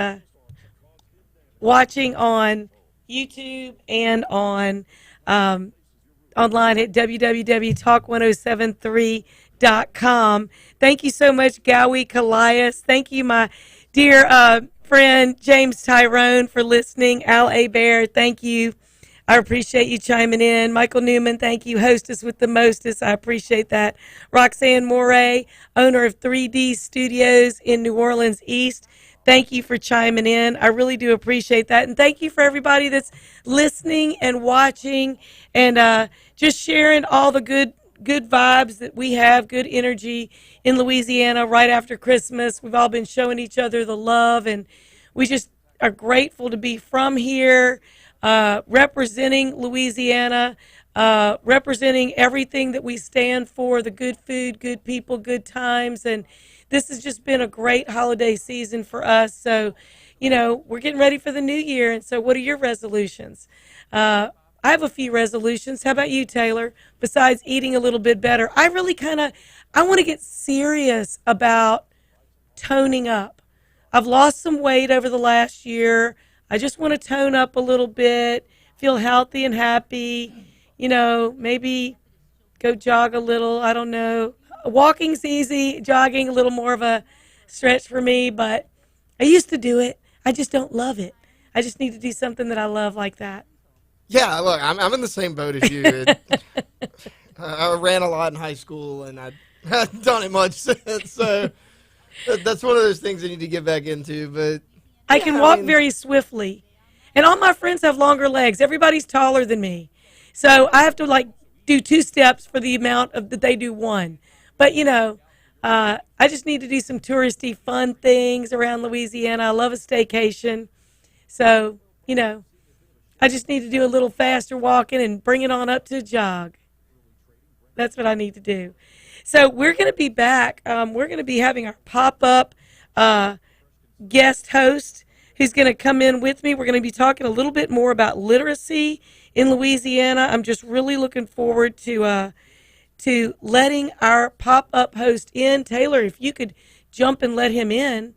watching on YouTube and on online at www.talk1073.com. Thank you so much, Gowie Calias. Thank you, my dear friend James Tyrone, for listening. Al Abair, thank you. I appreciate you chiming in. Michael Newman, thank you. Hostess with the mostest. I appreciate that. Roxanne Moray, owner of 3D Studios in New Orleans East. Thank you for chiming in. I really do appreciate that. And thank you for everybody that's listening and watching and just sharing all the good vibes that we have, good energy in Louisiana right after Christmas. We've all been showing each other the love, and we just are grateful to be from here. Representing Louisiana, representing everything that we stand for, the good food, good people, good times. And this has just been a great holiday season for us. So, you know, we're getting ready for the new year. And so what are your resolutions? I have a few resolutions. How about you, Taylor? Besides eating a little bit better, I really I want to get serious about toning up. I've lost some weight over the last year. I just want to tone up a little bit, feel healthy and happy. Maybe go jog a little. I don't know. Walking's easy. Jogging a little more of a stretch for me, but I used to do it. I just don't love it. I just need to do something that I love like that. Yeah, look, I'm in the same boat as you. I ran a lot in high school, and I haven't done it much since. So that's one of those things I need to get back into. But I can walk very swiftly, and all my friends have longer legs. Everybody's taller than me, so I have to do 2 steps for the amount that they do 1. But I just need to do some touristy fun things around Louisiana. I love a staycation, so I just need to do a little faster walking and bring it on up to a jog. That's what I need to do. So we're going to be back. We're going to be having our pop-up guest host who's going to come in with me. We're going to be talking a little bit more about literacy in Louisiana. I'm just really looking forward to letting our pop-up host in. Taylor, if you could jump and let him in.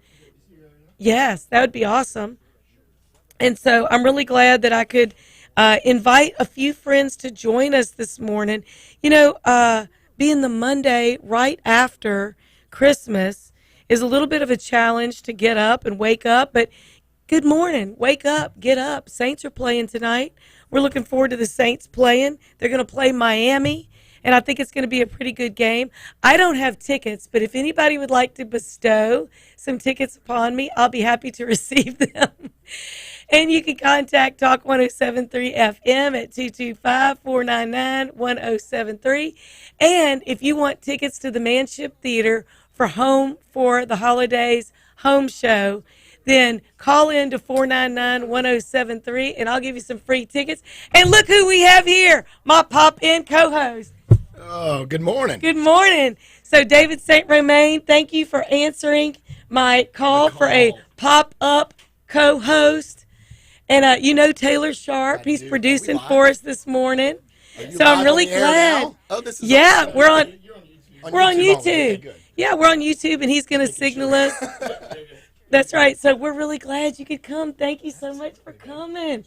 Yes, that would be awesome. And so I'm really glad that I could invite a few friends to join us this morning. Being the Monday right after Christmas is a little bit of a challenge to get up and wake up, but good morning. Wake up. Get up. Saints are playing tonight. We're looking forward to the Saints playing. They're going to play Miami, and I think it's going to be a pretty good game. I don't have tickets, but if anybody would like to bestow some tickets upon me, I'll be happy to receive them. And you can contact Talk 1073 FM at 225-499-1073. And if you want tickets to the Manship Theater for Home for the Holidays home show, then call in to 499-1073, and I'll give you some free tickets. And look who we have here, my pop-in co-host. Oh, good morning. Good morning. So, David St. Romain, thank you for answering my call for a pop-up co-host. And Taylor Sharp, he's producing for us this morning. So I'm really glad. Oh, this is awesome. We're on YouTube. Okay, yeah, we're on YouTube, and he's going to signal us. That's right. So we're really glad you could come. Thank you so much for coming.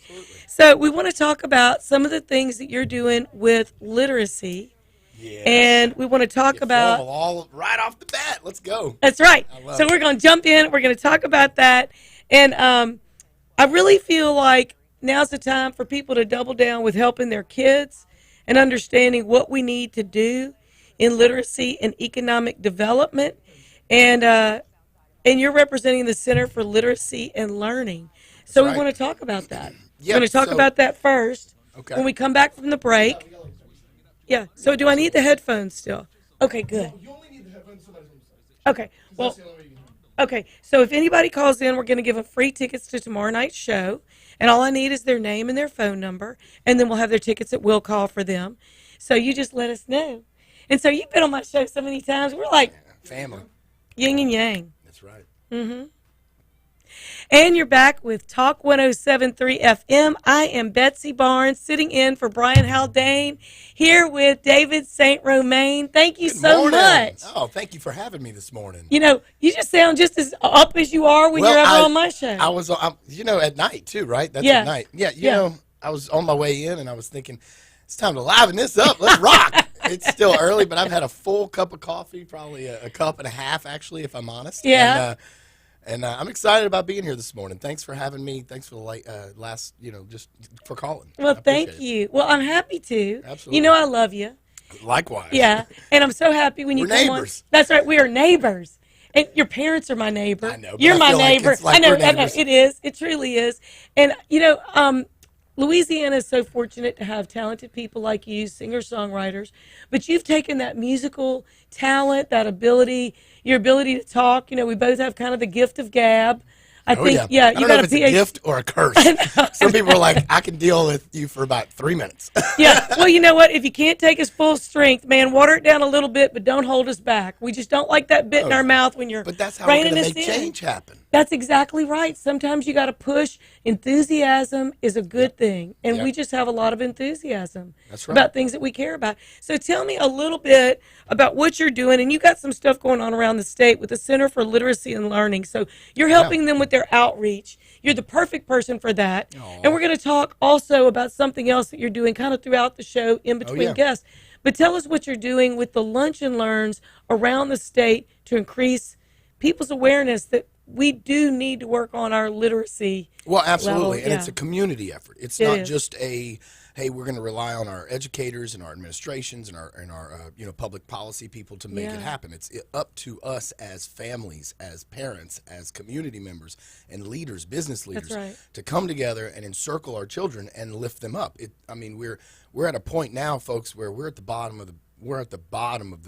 So we want to talk about some of the things that you're doing with literacy. Yes. And we want to talk about all right off the bat. Let's go. That's right. So we're going to jump in. We're going to talk about that. And I really feel like now's the time for people to double down with helping their kids and understanding what we need to do in literacy and economic development. And you're representing the Center for Literacy and Learning. So we want to talk about that. We're going to talk about that first when we come back from the break. Yeah. So do I need the headphones still? Okay, good. You only need the headphones. Okay. Well, okay, so if anybody calls in, we're going to give them free tickets to tomorrow night's show, and all I need is their name and their phone number, and then we'll have their tickets that we'll call for them. So you just let us know. And so you've been on my show so many times. We're like family. Yin and yang. That's right. Mm-hmm. And you're back with Talk 1073 FM. I am Betsy Barnes, sitting in for Brian Haldane, here with David St. Romain. Thank you so much. Oh, thank you for having me this morning. You just sound just as up as you are when you're ever on my show. I was, at night too, right? That's at night. Yeah, you know, I was on my way in and I was thinking, it's time to liven this up. Let's rock. It's still early, but I've had a full cup of coffee, probably a cup and a half, actually, if I'm honest. Yeah. And I'm excited about being here this morning. Thanks for having me. Thanks for the just for calling. Well, thank you. Well, I'm happy to. Absolutely. I love you. Likewise. Yeah, and I'm so happy when you come neighbors. on. That's right. We are neighbors. And your parents are my neighbor. I know. You're my neighbor. I know. It is. It truly is. And, Louisiana is so fortunate to have talented people like you, singer-songwriters, but you've taken that musical talent, that ability, your ability to talk. We both have kind of the gift of gab. I think, you got a PhD. A gift or a curse. Some people are like, I can deal with you for about 3 minutes. Yeah. Well, you know what? If you can't take us full strength, man, water it down a little bit, but don't hold us back. We just don't like that bit in our mouth when you're But that's how we're reining going to us make in. change happen. That's exactly right. Sometimes you got to push. Enthusiasm is a good thing, and we just have a lot of enthusiasm about things that we care about. So tell me a little bit about what you're doing, and you got some stuff going on around the state with the Center for Literacy and Learning. So you're helping them with their outreach. You're the perfect person for that. And we're going to talk also about something else that you're doing kind of throughout the show in between guests. But tell us what you're doing with the Lunch and Learns around the state to increase people's awareness that we do need to work on our literacy. Well, absolutely. level. And it's a community effort. It's not just a, hey, we're going to rely on our educators and our administrations and our public policy people to make it happen. It's up to us as families, as parents, as community members and leaders, business leaders, to come together and encircle our children and lift them up. We're at a point now, folks, where we're at the bottom of the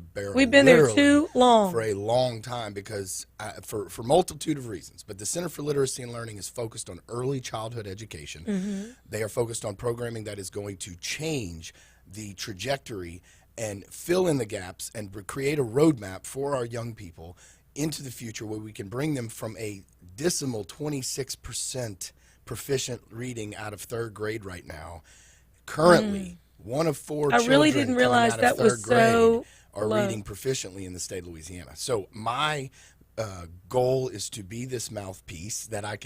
barrel. We've been there too long. For a long time because for multitude of reasons. But the Center for Literacy and Learning is focused on early childhood education. Mm-hmm. They are focused on programming that is going to change the trajectory and fill in the gaps and create a roadmap for our young people into the future where we can bring them from a dismal 26% proficient reading out of third grade right now. Currently, one of four children really didn't realize coming out of that was third grade so are low. reading proficiently in the state of Louisiana. So my goal is to be this mouthpiece that I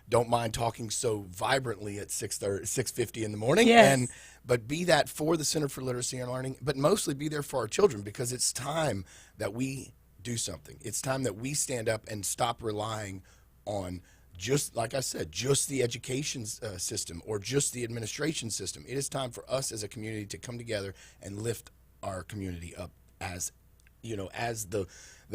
don't mind talking so vibrantly at 6:50 in the morning, but be that for the Center for Literacy and Learning, but mostly be there for our children because it's time that we do something. It's time that we stand up and stop relying on, just like I said, just the education system or just the administration system. It is time for us as a community to come together and lift our community up as the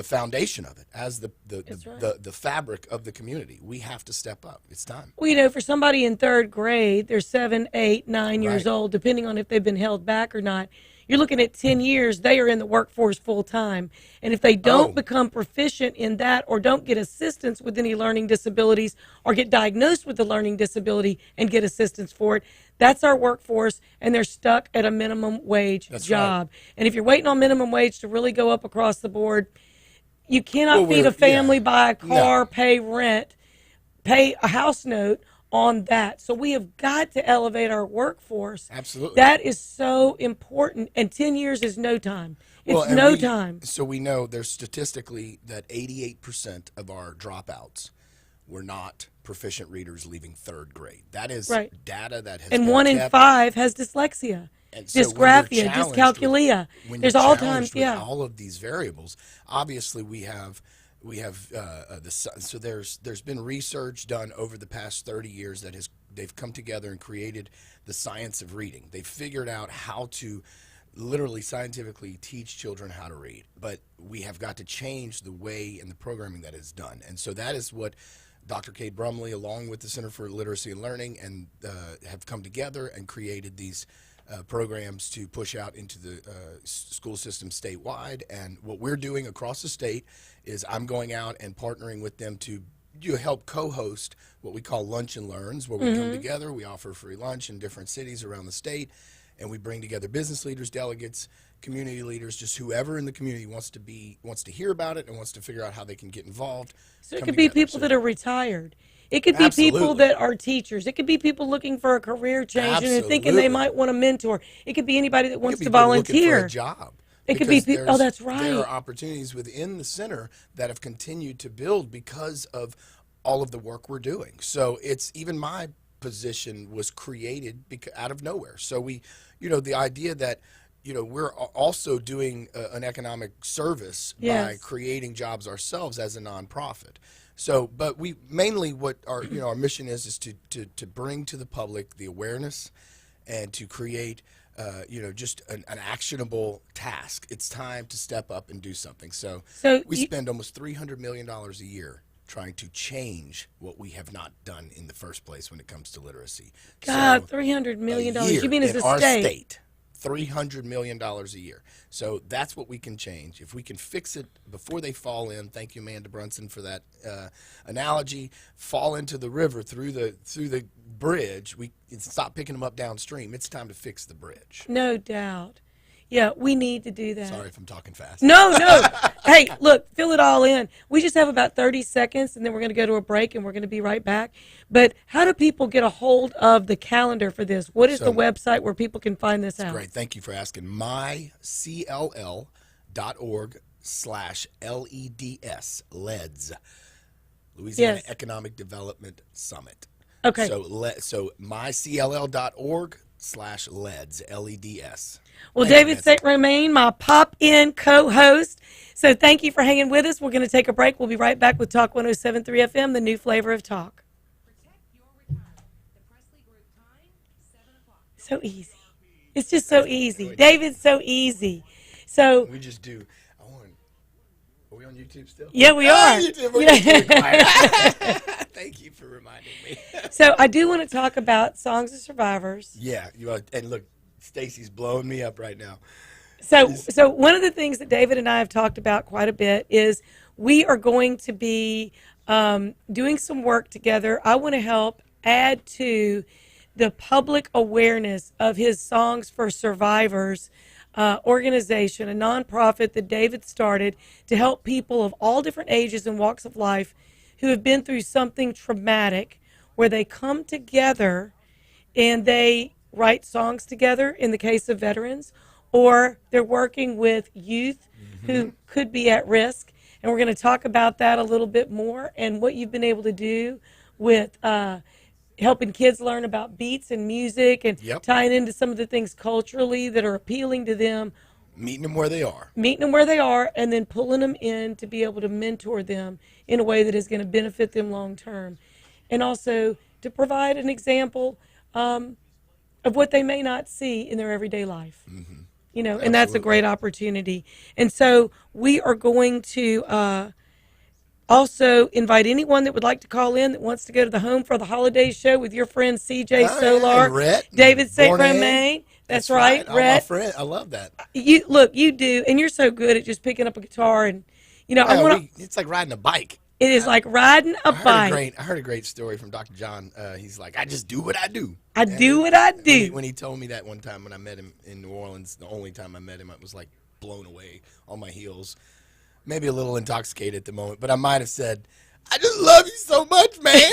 foundation of it, as the fabric of the community. We have to step up. It's time. Well, for somebody in third grade, they're 7, 8, 9 years old, depending on if they've been held back or not. You're looking at 10 years, they are in the workforce full time. And if they don't become proficient in that or don't get assistance with any learning disabilities or get diagnosed with a learning disability and get assistance for it, that's our workforce, and they're stuck at a minimum wage job. And if you're waiting on minimum wage to really go up across the board, you cannot feed a family, buy a car, pay rent, pay a house note on that. So we have got to elevate our workforce. Absolutely. That is so important. And 10 years is no time. It's no time. So we know there's statistically that 88% of our dropouts were not proficient readers leaving third grade. That is data that has and been 1 in kept. 5 has dyslexia, dysgraphia, dyscalculia. There's all times, all of these variables. Obviously, we have so there's been research done over the past 30 years that they've come together and created the science of reading. They've figured out how to literally scientifically teach children how to read, but we have got to change the way and the programming that is done. And so that is what Dr. Cade Brumley, along with the Center for Literacy and Learning, and have come together and created these programs to push out into the school system statewide. And what we're doing across the state is I'm going out and partnering with them to help co-host what we call Lunch and Learns, where we come together, we offer free lunch in different cities around the state, and we bring together business leaders, delegates, community leaders, just whoever in the community wants to hear about it and wants to figure out how they can get involved. So it could be people that are retired. It could be people that are teachers. It could be people looking for a career change and thinking they might want a mentor. It could be anybody that wants to volunteer. Looking for a job. It could be people. Oh, that's right. There are opportunities within the center that have continued to build because of all of the work we're doing. So it's even my position was created out of nowhere. So we, the idea that, we're also doing an economic service by creating jobs ourselves as a nonprofit. So, but we mainly what our our mission is to bring to the public the awareness and to create just an actionable task. It's time to step up and do something. So we spend almost $300 million a year trying to change what we have not done in the first place when it comes to literacy. God, $300 million. You mean as a state? $300 million a year. So that's what we can change. If we can fix it before they fall in, thank you, Amanda Brunson, for that analogy, fall into the river through the bridge, we stop picking them up downstream. It's time to fix the bridge. No doubt. Yeah, we need to do that. Sorry if I'm talking fast. No. Hey, look, fill it all in. We just have about 30 seconds, and then we're going to go to a break, and we're going to be right back. But how do people get a hold of the calendar for this? What is the website where people can find this out? Great. Thank you for asking. mycll.org/LEDS, LEDS, Louisiana Economic Development Summit. Okay. So mycll.org/LEDS, LEDS. Well, David St. Romain, my pop-in co-host. So thank you for hanging with us. We're going to take a break. We'll be right back with Talk 107.3 FM, the new flavor of talk. So easy. It's just so easy. David's so easy. So we just do. Are we on YouTube still? Yeah, we are. Thank you for reminding me. So I do want to talk about Songs of Survivors. Yeah, and look, Stacy's blowing me up right now. So one of the things that David and I have talked about quite a bit is we are going to be doing some work together. I want to help add to the public awareness of his Songs for Survivors organization, a nonprofit that David started to help people of all different ages and walks of life who have been through something traumatic, where they come together and they write songs together in the case of veterans, or they're working with youth who could be at risk. And we're going to talk about that a little bit more and what you've been able to do with helping kids learn about beats and music and tying into some of the things culturally that are appealing to them. Meeting them where they are. And then pulling them in to be able to mentor them in a way that is going to benefit them long term. And also to provide an example of what they may not see in their everyday life. You know, and that's a great opportunity. And so we are going to also invite anyone that would like to call in that wants to go to the Home for the Holidays show with your friend CJ Solar, Rhett, David St. Bourne. Romain. That's right, All Rhett. my friend. I love that. You do, and you're so good at just picking up a guitar and, you know, it's like riding a bike. It is like riding a bike. I heard a great story from Dr. John. He's like, I just do what I do. Do what I do. When he told me that one time when I met him in New Orleans, the only time I met him, I was like blown away on my heels. Maybe a little intoxicated at the moment, but I might have said, I just love you so much, man.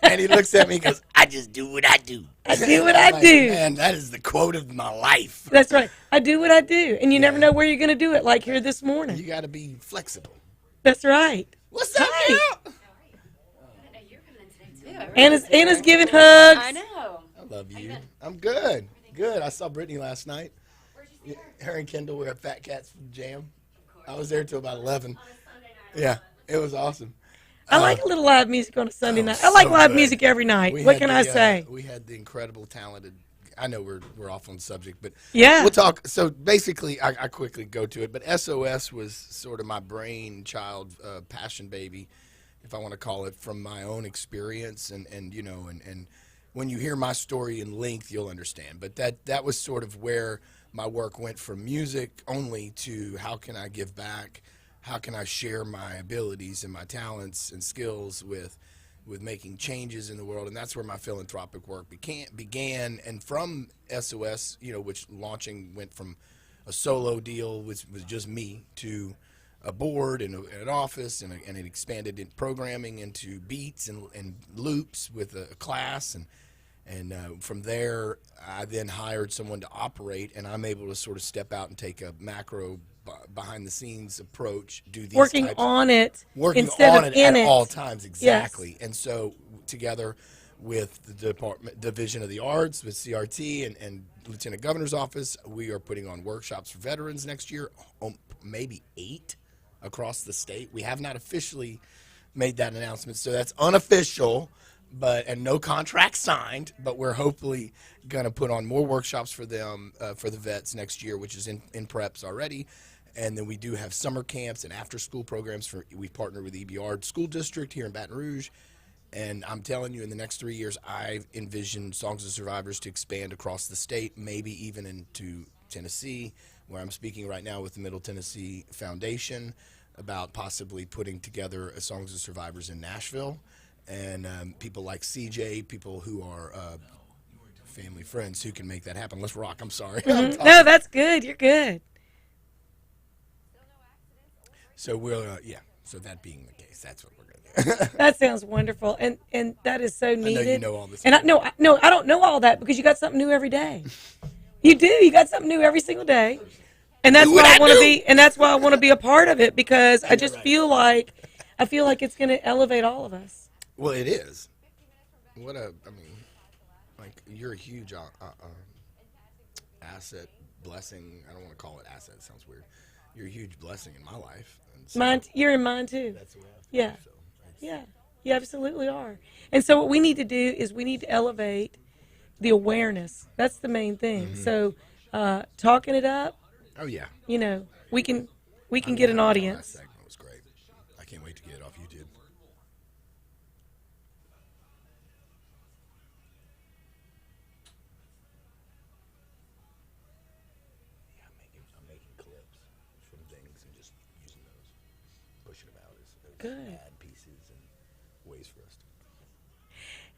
And he looks at me and goes, I just do what I do. I do what I do. Man, that is the quote of my life. That's right. I do what I do. And you never know where you're going to do it, like here this morning. You got to be flexible. That's right. What's up, girl? Anna's giving hugs. I know. I love you. I'm good. Good. I saw Brittany last night. Her and Kendall were at Fat Cats Jam. I was there till about 11. Yeah, it was awesome. I like a little live music on a Sunday night. I like live music every night. What can I say? We had the incredible, talented. I know we're off on the subject, but yeah, we'll talk. So basically, I quickly go to it. But SOS was sort of my brainchild, passion baby, if I want to call it, from my own experience, and you know, and when you hear my story in length, you'll understand. But that was sort of where my work went from music only to how can I give back. How can I share my abilities and my talents and skills with making changes in the world? And that's where my philanthropic work began. And from SOS, you know, which launching went from a solo deal with just me to a board and an office, and it expanded in programming into beats and loops with a class. And from there, I then hired someone to operate, and I'm able to sort of step out and take a macro behind the scenes approach, do these working on it instead of in it at all times. Exactly. Yes. And so together with the Division of the Arts, with CRT and Lieutenant Governor's Office, we are putting on workshops for veterans next year, maybe 8 across the state. We have not officially made that announcement, so that's unofficial, and no contract signed, but we're hopefully going to put on more workshops for them, for the vets next year, which is in preps already. And then we do have summer camps and after-school programs. We've partnered with EBR School District here in Baton Rouge. And I'm telling you, in the next 3 years, I envision Songs of Survivors to expand across the state, maybe even into Tennessee, where I'm speaking right now with the Middle Tennessee Foundation about possibly putting together a Songs of Survivors in Nashville. And people like CJ, people who are family, friends who can make that happen. Let's rock. I'm sorry. Mm-hmm. No, that's good. You're good. So we'll, So that being the case, that's what we're going to do. That sounds wonderful, and that is so needed. I know you know all this. And I don't know all that because you got something new every day. You do. You got something new every single day, and that's why I want to be. And that's why I want to be a part of it because I just feel like it's going to elevate all of us. Well, it is. You're a huge asset, blessing. I don't want to call it asset. It sounds weird. You're a huge blessing in my life. So you're in mine too. That's the way I feel, yeah. So yeah. You absolutely are. And so what we need to do is we need to elevate the awareness. That's the main thing. Mm-hmm. So talking it up. Oh yeah. We can get an audience. That segment was great. I can't wait to get it off YouTube. Yeah, I'm making clips from things and just using those, pushing them out as Good. ad pieces and ways for us to.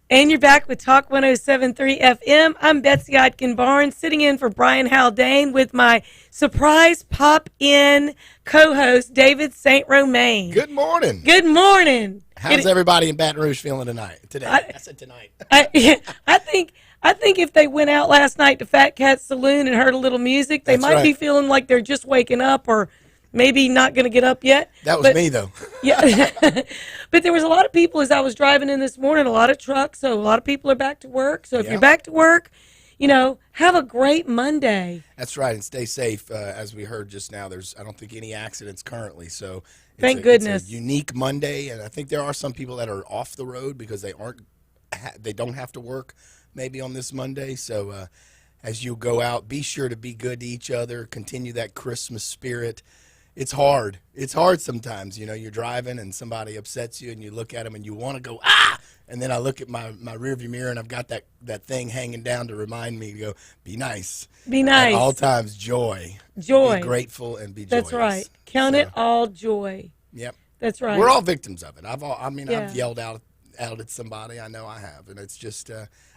And you're back with Talk 107.3 FM. I'm Betsy Barnes, sitting in for Brian Haldane with my surprise pop-in co-host, David St. Romain. Good morning. Good morning. How's everybody in Baton Rouge feeling today? I said tonight. I think if they went out last night to Fat Cat's Saloon and heard a little music, they might be feeling like they're just waking up or maybe not going to get up yet. That was me, though. Yeah. But there was a lot of people as I was driving in this morning, a lot of trucks, so a lot of people are back to work. So if you're back to work, have a great Monday. That's right, and stay safe. As we heard just now, I don't think any accidents currently, so thank goodness. It's a unique Monday, and I think there are some people that are off the road because they don't have to work maybe on this Monday. So as you go out, be sure to be good to each other, continue that Christmas spirit. It's hard. It's hard sometimes. You're driving and somebody upsets you and you look at them and you want to go, ah! And then I look at my rearview mirror and I've got that thing hanging down to remind me to go, be nice. Be nice. At all times, joy. Joy. Be grateful and be joyous. That's right. Count it all joy. Yep. That's right. We're all victims of it. I've yelled out at somebody. I know I have. And it's just,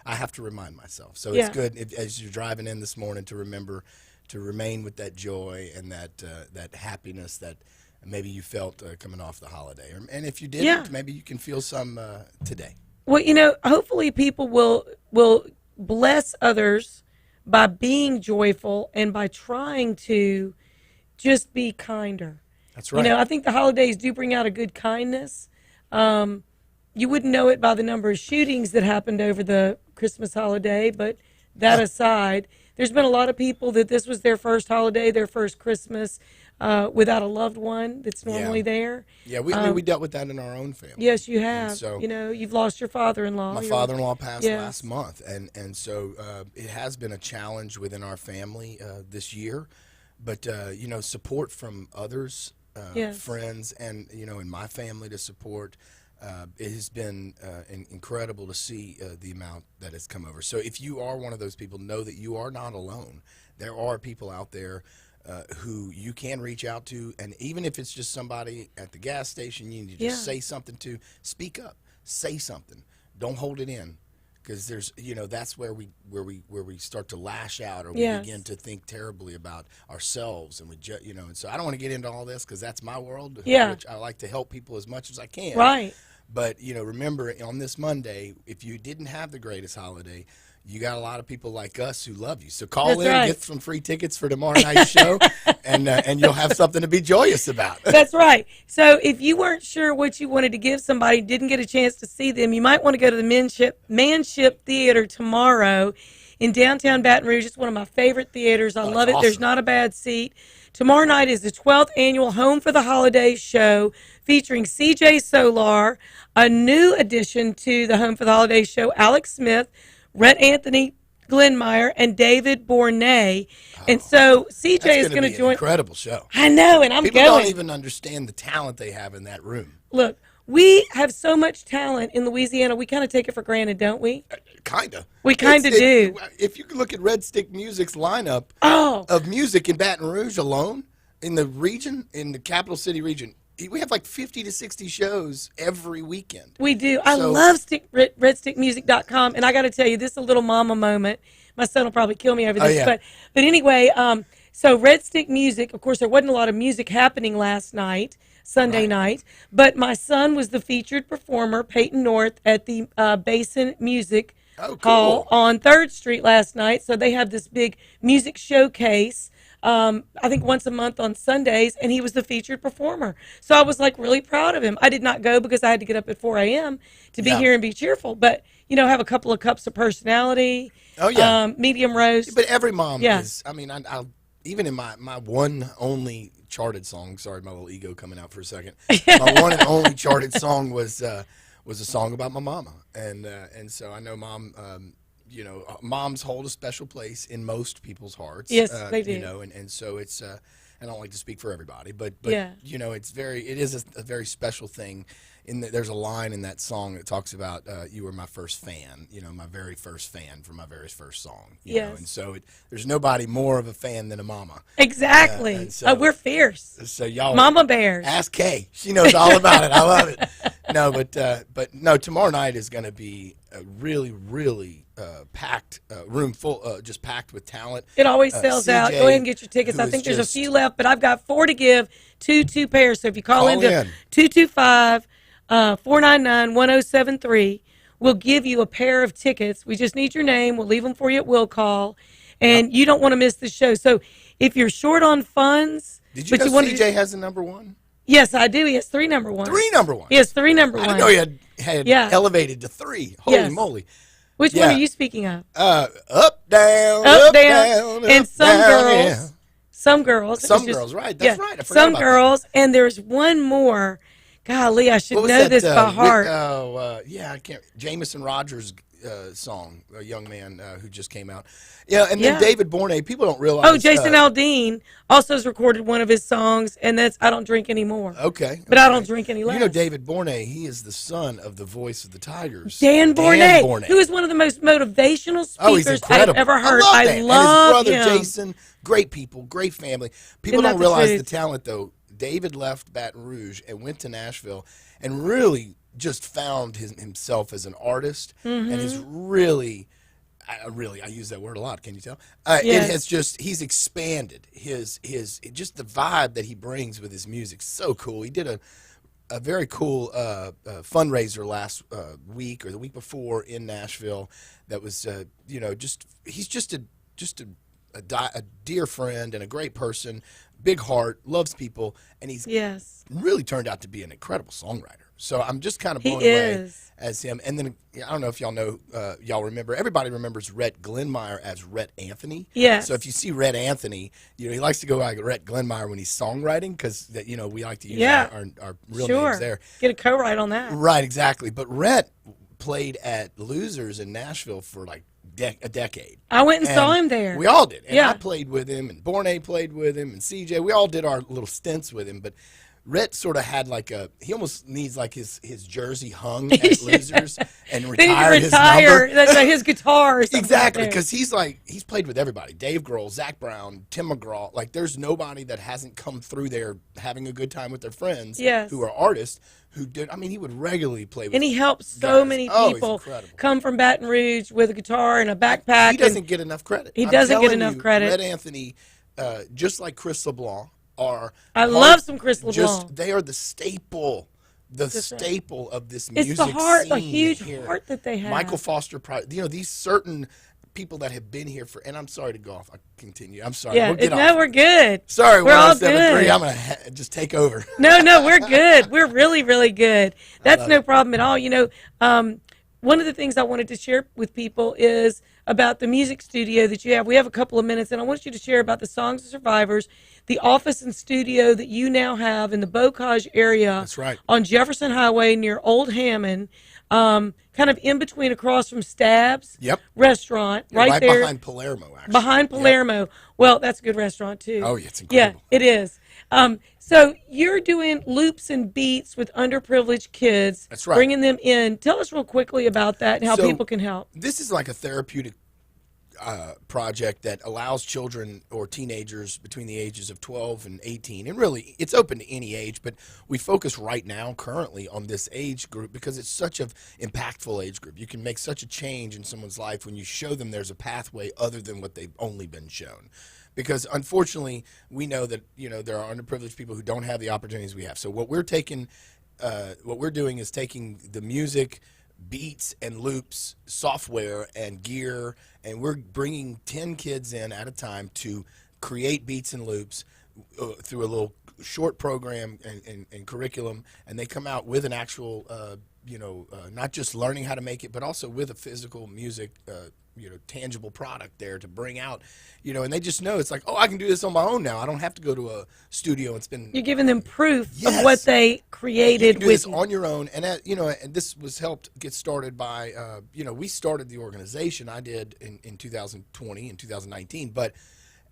I have to remind myself. So it's good as you're driving in this morning to remember to remain with that joy and that happiness that maybe you felt coming off the holiday. And if you didn't, maybe you can feel some today. Well, hopefully people will bless others by being joyful and by trying to just be kinder. That's right. I think the holidays do bring out a good kindness. You wouldn't know it by the number of shootings that happened over the Christmas holiday, but that aside, there's been a lot of people that this was their first holiday, their first Christmas without a loved one that's normally there. Yeah, we dealt with that in our own family. Yes, you have. So, you've lost your father-in-law. My father-in-law passed last month, and so it has been a challenge within our family this year. But, support from others, friends, and, in my family to support. It has been incredible to see the amount that has come over. So if you are one of those people, know that you are not alone. There are people out there who you can reach out to, and even if it's just somebody at the gas station, you need to just say something to. Speak up, say something. Don't hold it in, because there's that's where we start to lash out, or we begin to think terribly about ourselves, and and so I don't want to get into all this because that's my world. Which I like to help people as much as I can. Right. But, remember, on this Monday, if you didn't have the greatest holiday, you got a lot of people like us who love you. So call get some free tickets for tomorrow night's show, and you'll have something to be joyous about. That's right. So if you weren't sure what you wanted to give somebody, didn't get a chance to see them, you might want to go to the Manship Theater tomorrow in downtown Baton Rouge. It's one of my favorite theaters. I love it. Awesome. There's not a bad seat. Tomorrow night is the 12th annual Home for the Holidays show featuring CJ Solar, a new addition to the Home for the Holidays show, Alex Smith, Rhett Anthony Glenmeyer, and David Bourne. And so CJ is going to join. An incredible show. I know, and People don't even understand the talent they have in that room. Look, we have so much talent in Louisiana, we kind of take it for granted, don't we? Kind of. We kind of do. If you look at Red Stick Music's lineup of music in Baton Rouge alone, in the region, in the capital city region, we have like 50 to 60 shows every weekend. We do. I love redstickmusic.com, and I got to tell you, this is a little mama moment. My son will probably kill me over this, but anyway, so Red Stick Music, of course, there wasn't a lot of music happening last night, Sunday night, but my son was the featured performer, Peyton North, at the Basin Music Hall on 3rd Street last night. So they have this big music showcase, I think once a month on Sundays, and he was the featured performer. So I was like really proud of him. I did not go because I had to get up at 4 a.m. to be here and be cheerful, but have a couple of cups of personality. Oh yeah, medium roast. But every mom is. I mean, I'll even in my one only charted song. Sorry, my little ego coming out for a second. My one and only charted song was a song about my mama, and so I know moms hold a special place in most people's hearts. Yes, they do. And so it's. I don't like to speak for everybody, but it is a very special thing. There's a line in that song that talks about you were my first fan, my very first fan for my very first song. You know? And so there's nobody more of a fan than a mama. Exactly. So, we're fierce. So y'all, mama bears. Ask Kay. She knows all about it. I love it. No, but no. Tomorrow night is going to be a really, really packed room full, just packed with talent. It always sells out. Go ahead and get your tickets. I think there's a few left, but I've got 4 to give, two pairs. So if you call in to 225-499-1073, we'll give you a pair of tickets. We just need your name. We'll leave them for you at will call, and you don't want to miss the show. So if you're short on funds, did you know CJ has a number one? Yes, I do. He has 3 number ones. 3 number ones. He has 3 number ones. I didn't know he had elevated to 3. Holy moly! Which one are you speaking of? Up, down, and some girls. Some girls. Some girls, right? That's right. I forgot some about girls, and there's one more. Golly, I should know this by heart. I can't. Jameson Rogers' song, a young man who just came out. Yeah, and then David Bourne. People don't realize. Oh, Jason Aldean also has recorded one of his songs, and that's "I Don't Drink Anymore." Okay, but I don't drink any less. You know, David Bourne. He is the son of the voice of the Tigers, Dan Bourne, who is one of the most motivational speakers I've ever heard. I love and his brother him. Jason. Great people, great family. People don't realize the talent though. David left Baton Rouge and went to Nashville and really just found himself as an artist and is really, I use that word a lot. Can you tell? It has he's expanded his just the vibe that he brings with his music. So cool. He did a very cool fundraiser last week or the week before in Nashville. That was he's just a dear friend and a great person. Big heart, loves people, and he's really turned out to be an incredible songwriter. So I'm just kind of blown away as him. And then I don't know if y'all know, y'all remember. Everybody remembers Rhett Glenmeyer as Rhett Anthony. Yeah. So if you see Rhett Anthony, he likes to go like Rhett Glenmeyer when he's songwriting because we like to use our real names there. Get a co-write on that. Right, exactly. But Rhett played at Losers in Nashville for like a decade. I went and saw him there. We all did. And I played with him, and Bourne played with him, and CJ. We all did our little stints with him. But Rhett sort of had he almost needs like his jersey hung at Losers and retire his number. That's like his guitar or something. Exactly, because he's played with everybody. Dave Grohl, Zach Brown, Tim McGraw. Like there's nobody that hasn't come through there having a good time with their friends who are artists. Who did? I mean, he would regularly play with. And he helps so many people come from Baton Rouge with a guitar and a backpack. He doesn't get enough credit. He doesn't get enough credit. Rhett Anthony, just like Chris LeBlanc, are. I love some Chris LeBlanc. They are the staple. Staple of this music scene. It's the heart, a huge here. heart that they have. Michael Foster, these certain people that have been here for, and I'm sorry to go off. I continue. I'm sorry. Yeah, we're good. Sorry, we're all good. I'm gonna just take over. No, we're good. We're really, really good. That's no problem at all. One of the things I wanted to share with people is about the music studio that you have. We have a couple of minutes, and I want you to share about the Songs of Survivors, the office and studio that you now have in the Bocage area. That's right. On Jefferson Highway near Old Hammond, kind of in between across from Stab's restaurant. Right there. Behind Palermo, actually. Behind Palermo. Yep. Well, that's a good restaurant, too. Oh, yeah, it's incredible. Yeah, it is. So you're doing loops and beats with underprivileged kids. That's right. Bringing them in. Tell us real quickly about that and how people can help. This is like a therapeutic project that allows children or teenagers between the ages of 12 and 18, and really it's open to any age, but we focus right now currently on this age group because it's such an impactful age group. You can make such a change in someone's life when you show them there's a pathway other than what they've only been shown. Because unfortunately, we know that there are underprivileged people who don't have the opportunities we have. So what we're doing is taking the music, beats and loops, software and gear, and we're bringing 10 kids in at a time to create beats and loops through a little short program and curriculum, and they come out with an actual, not just learning how to make it, but also with a physical music, tangible product there to bring out, and they just know it's like, oh, I can do this on my own now. I don't have to go to a studio and spend. You're giving them proof of what they created. You can do this on your own, and and this was helped get started by, we started the organization. I did in 2020 and 2019, but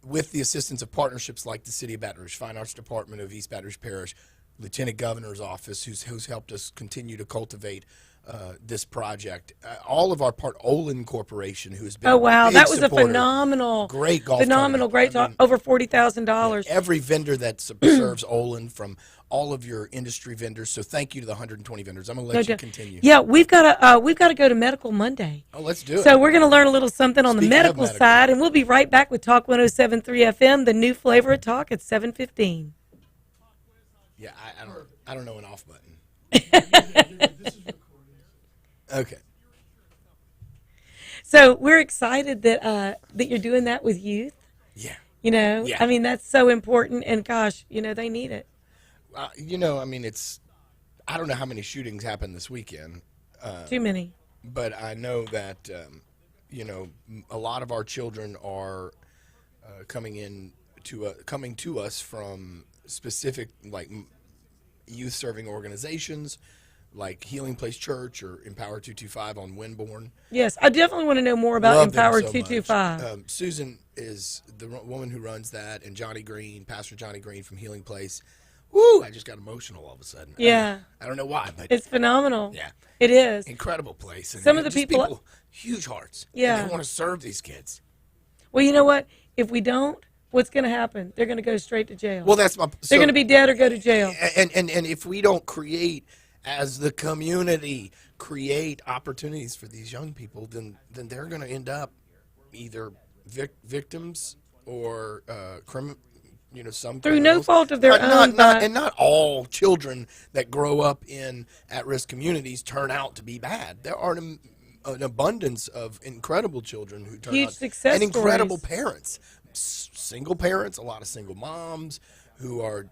with the assistance of partnerships like the City of Baton Rouge, Fine Arts Department of East Baton Rouge Parish, Lieutenant Governor's Office, who's helped us continue to cultivate this project. All of our Olin Corporation, who's been a big that was supporter. A phenomenal Great talk, over $40,000. Every vendor that serves Olin, from all of your industry vendors. So thank you to the 120 vendors. I'm gonna let you continue. Yeah, we've got to go to Medical Monday. Oh, let's do it. So we're gonna learn a little something on the medical side, and we'll be right back with Talk 107.3 FM, the new flavor of talk at 7:15. Yeah, I don't know an off button. Okay. So we're excited that you're doing that with youth. Yeah. I mean, that's so important, and gosh, they need it. I don't know how many shootings happened this weekend. Too many. But I know that, a lot of our children are coming to us from specific, like, youth-serving organizations, like Healing Place Church or Empower 225 on Bourne. Yes, I definitely want to know more about Empower 225. Susan is the woman who runs that, and Johnny Green, Pastor Johnny Green from Healing Place. Woo! I just got emotional all of a sudden. Yeah. I don't know why, but it's phenomenal. Yeah. It is. Incredible place. And some of the people, huge hearts. Yeah. And they want to serve these kids. Well, you know what? If we don't, what's going to happen? They're going to go straight to jail. Well, they're going to be dead or go to jail. And if we don't create, as the community, create opportunities for these young people, then they're going to end up either victims or some through no fault of their own. And not all children that grow up in at-risk communities turn out to be bad. There are an abundance of incredible children who turn huge out success and incredible stories. Parents, single parents, a lot of single moms who are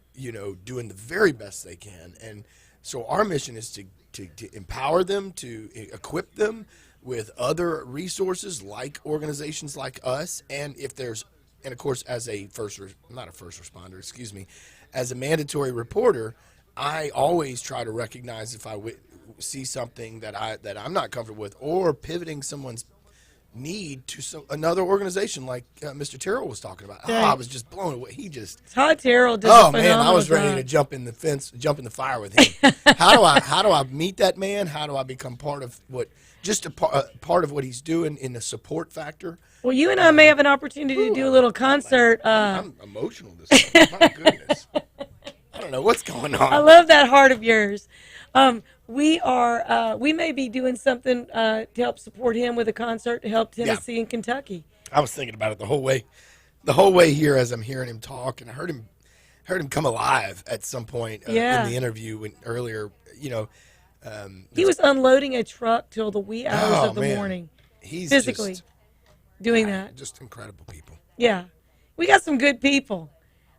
doing the very best they can. And so our mission is to empower them, to equip them with other resources like organizations like us, and of course, as a as a mandatory reporter, I always try to recognize if I see something that I'm not comfortable with, or pivoting someone's need to another organization like Mr. Terrell was talking about. Right. I was just blown away. Todd Terrell did Oh man, I was ready to jump in the fire with him. How do I meet that man? How do I become part of part of what he's doing in the support factor? Well, you and I may have an opportunity to do a little concert. I'm emotional this time. My goodness. I don't know what's going on. I love that heart of yours. We may be doing something to help support him with a concert to help Tennessee and Kentucky. I was thinking about it the whole way here as I'm hearing him talk, and I heard him come alive at some point in the interview earlier. He was unloading a truck till the wee hours of the morning. He's physically doing that. Just incredible people. Yeah, we got some good people.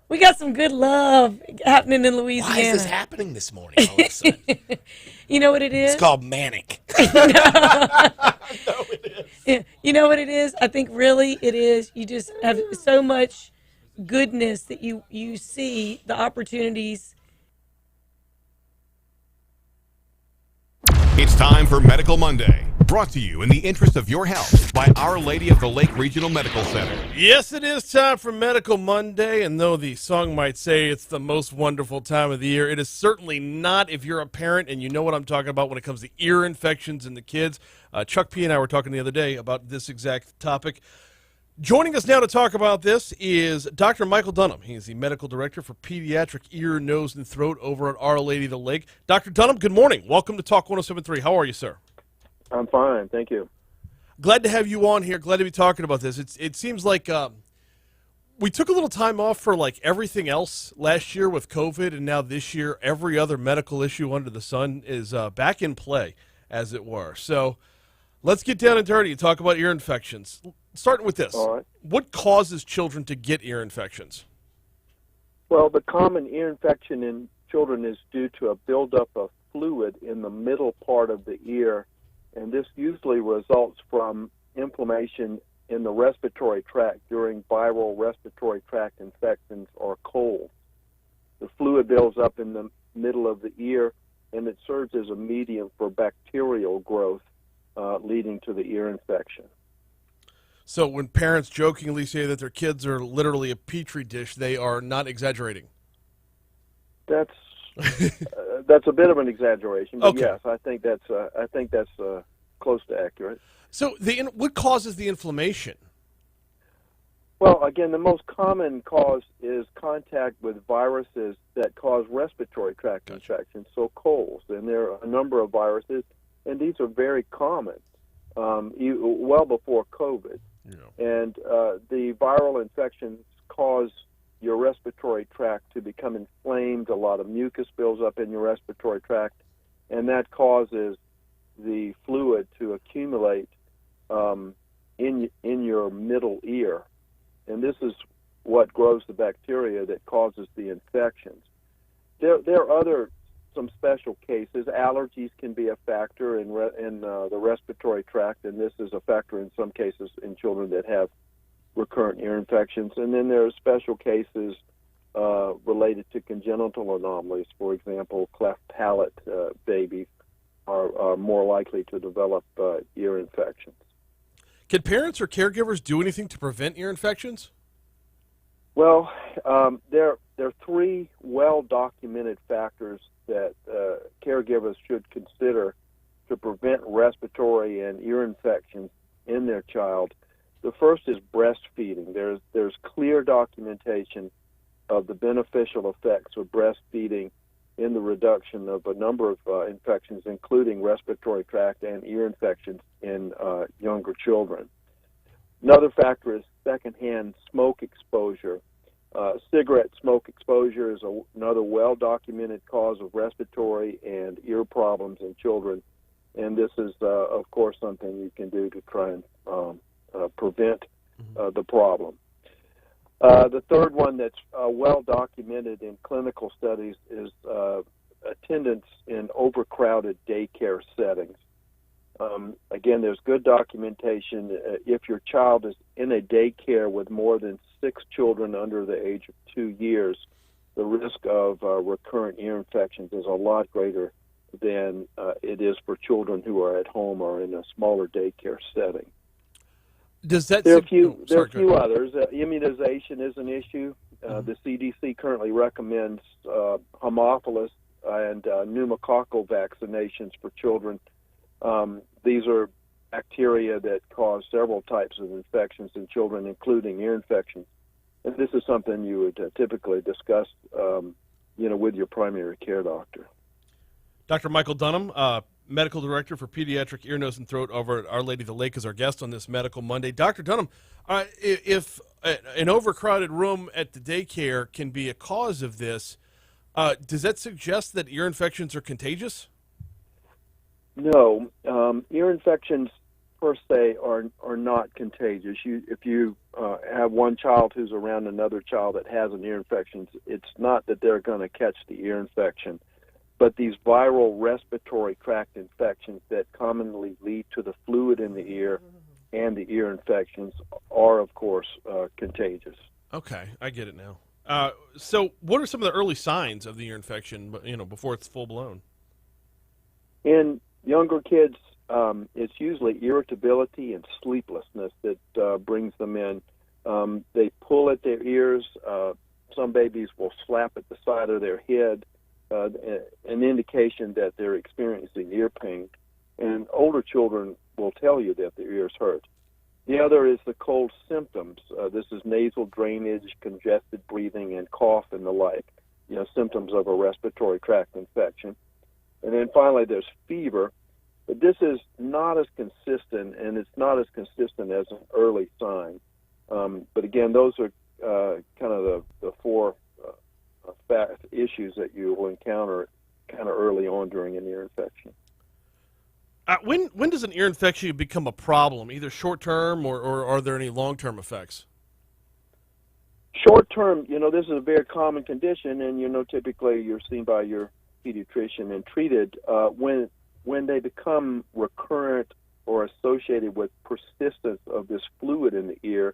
We got some good love happening in Louisiana. Why is this happening this morning all of a sudden? You know what it is? It's called manic. You know what it is? I think really it is. You just have so much goodness that you see the opportunities. It's time for Medical Monday, brought to you in the interest of your health by Our Lady of the Lake Regional Medical Center. Yes, it is time for Medical Monday, and though the song might say it's the most wonderful time of the year, it is certainly not if you're a parent and you know what I'm talking about when it comes to ear infections in the kids. Chuck P. and I were talking the other day about this exact topic. Joining us now to talk about this is Dr. Michael Dunham. He's the medical director for pediatric ear, nose, and throat over at Our Lady of the Lake. Dr. Dunham, good morning. Welcome to Talk 107.3. How are you, sir? I'm fine, thank you. Glad to have you on here. Glad to be talking about this. It seems like we took a little time off for like everything else last year with COVID, and now this year every other medical issue under the sun is back in play, as it were. So let's get down and dirty and talk about ear infections. Starting with this, All right. What causes children to get ear infections? Well, the common ear infection in children is due to a buildup of fluid in the middle part of the ear, and this usually results from inflammation in the respiratory tract during viral respiratory tract infections or colds. The fluid builds up in the middle of the ear, and it serves as a medium for bacterial growth, leading to the ear infection. So when parents jokingly say that their kids are literally a petri dish, they are not exaggerating. That's a bit of an exaggeration, but Okay. yes, I think that's close to accurate. So what causes the inflammation? Well, again, the most common cause is contact with viruses that cause respiratory tract infections, so colds, and there are a number of viruses, and these are very common, well before COVID. And the viral infections cause your respiratory tract to become inflamed. A lot of mucus builds up in your respiratory tract, and that causes the fluid to accumulate in your middle ear. And this is what grows the bacteria that causes the infections. There are some special cases. Allergies can be a factor in the respiratory tract, and this is a factor in some cases in children that have recurrent ear infections. And then there are special cases related to congenital anomalies. For example, cleft palate babies are more likely to develop ear infections. Can parents or caregivers do anything to prevent ear infections? Well, there are three well-documented factors that caregivers should consider to prevent respiratory and ear infections in their child. The first is breastfeeding. There's clear documentation of the beneficial effects of breastfeeding in the reduction of a number of infections, including respiratory tract and ear infections in younger children. Another factor is secondhand smoke exposure. Cigarette smoke exposure is another well-documented cause of respiratory and ear problems in children, and this is, of course, something you can do to try and prevent the problem. The third one that's well-documented in clinical studies is attendance in overcrowded daycare settings. Again, there's good documentation. If your child is in a daycare with more than 6 children under the age of 2 years, the risk of recurrent ear infections is a lot greater than it is for children who are at home or in a smaller daycare setting. Does that there are a few others. Immunization is an issue. The CDC currently recommends Haemophilus and pneumococcal vaccinations for children. These are bacteria that cause several types of infections in children, including ear infections. And this is something you would typically discuss, with your primary care doctor. Dr. Michael Dunham, Medical Director for Pediatric Ear, Nose, and Throat over at Our Lady of the Lake, is our guest on this Medical Monday. Dr. Dunham, if an overcrowded room at the daycare can be a cause of this, does that suggest that ear infections are contagious? No. Ear infections per se are not contagious. If you have one child who's around another child that has an ear infection, it's not that they're going to catch the ear infection. But these viral respiratory tract infections that commonly lead to the fluid in the ear and the ear infections are, of course, contagious. Okay, I get it now. So what are some of the early signs of the ear infection, before it's full-blown? In younger kids, it's usually irritability and sleeplessness that brings them in. They pull at their ears. Some babies will slap at the side of their head, an indication that they're experiencing ear pain. And older children will tell you that their ears hurt. The other is the cold symptoms. This is nasal drainage, congested breathing, and cough and the like, symptoms of a respiratory tract infection. And then finally, there's fever. But this is not as consistent, and it's not as consistent as an early sign. But again, those are kind of the four issues that you will encounter kind of early on during an ear infection. When does an ear infection become a problem, either short-term or are there any long-term effects? Short-term, this is a very common condition, and, typically you're seen by your pediatrician and treated. When they become recurrent or associated with persistence of this fluid in the ear,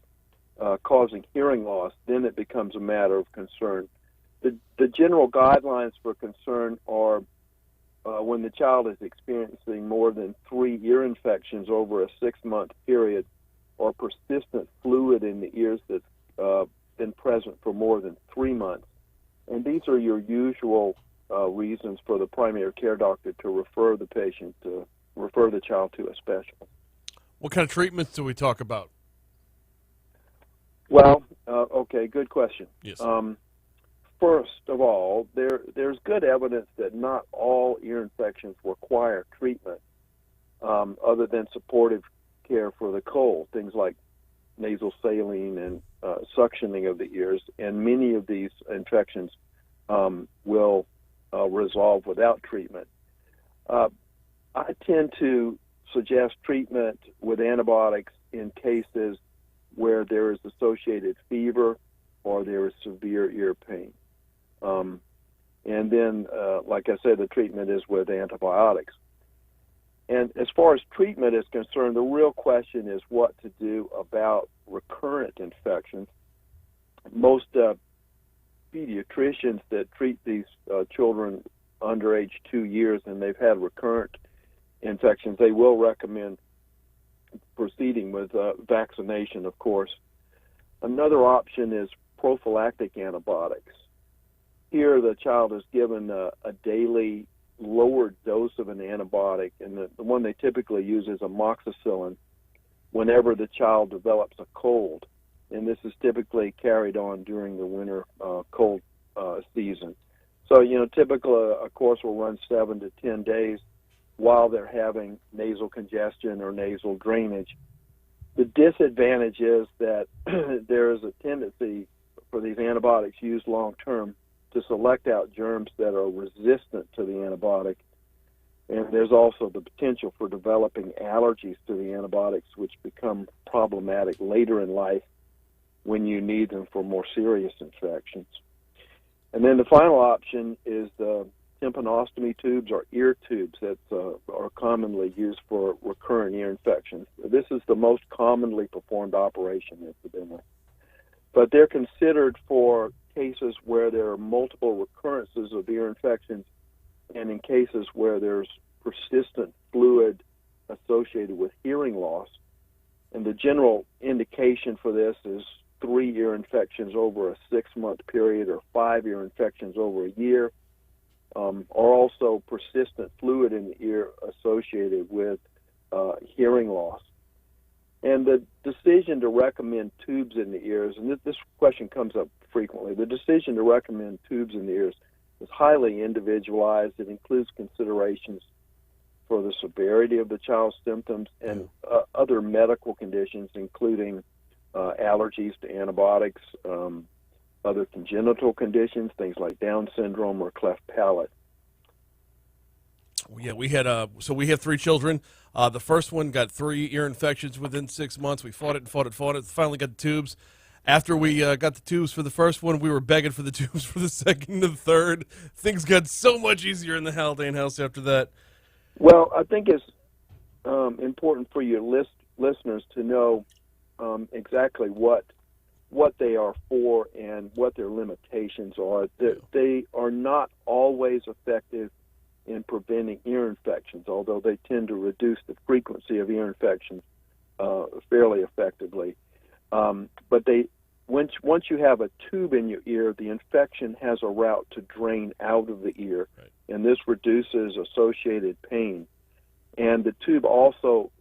causing hearing loss, then it becomes a matter of concern. The general guidelines for concern are when the child is experiencing more than 3 ear infections over a 6-month period, or persistent fluid in the ears that's been present for more than 3 months. And these are your usual reasons for the primary care doctor to refer the child to a specialist. What kind of treatments do we talk about? Well, okay, good question. Yes. First of all, there's good evidence that not all ear infections require treatment other than supportive care for the cold, things like nasal saline and suctioning of the ears, and many of these infections will resolve without treatment. I tend to suggest treatment with antibiotics in cases where there is associated fever or there is severe ear pain. And then, like I said, the treatment is with antibiotics. And as far as treatment is concerned, the real question is what to do about recurrent infections. Most pediatricians that treat these children under age 2 years and they've had recurrent infections, they will recommend proceeding with vaccination, of course. Another option is prophylactic antibiotics. Here, the child is given a daily lower dose of an antibiotic, and the one they typically use is amoxicillin whenever the child develops a cold. And this is typically carried on during the winter cold season. So, typically a course will run 7 to 10 days while they're having nasal congestion or nasal drainage. The disadvantage is that there is a tendency for these antibiotics used long-term to select out germs that are resistant to the antibiotic. And there's also the potential for developing allergies to the antibiotics, which become problematic later in life when you need them for more serious infections. And then the final option is the tympanostomy tubes or ear tubes that are commonly used for recurrent ear infections. This is the most commonly performed operation, incidentally. But they're considered for cases where there are multiple recurrences of ear infections and in cases where there's persistent fluid associated with hearing loss. And the general indication for this is 3 ear infections over a 6-month period or 5 ear infections over a year, or also persistent fluid in the ear associated with hearing loss. And the decision to recommend tubes in the ears, and this question comes up frequently, the decision to recommend tubes in the ears is highly individualized. It includes considerations for the severity of the child's symptoms and other medical conditions, including allergies to antibiotics, other congenital conditions, things like Down syndrome or cleft palate. Yeah, we had we have 3 children. The first one got 3 ear infections within 6 months. We fought it. Finally got the tubes. After we got the tubes for the first one, we were begging for the tubes for the second and the third. Things got so much easier in the Haldane house after that. Well, I think it's important for your listeners to know exactly what they are for and what their limitations are. They are not always effective in preventing ear infections, although they tend to reduce the frequency of ear infections fairly effectively. But once you have a tube in your ear, the infection has a route to drain out of the ear, and this reduces associated pain. And the tube also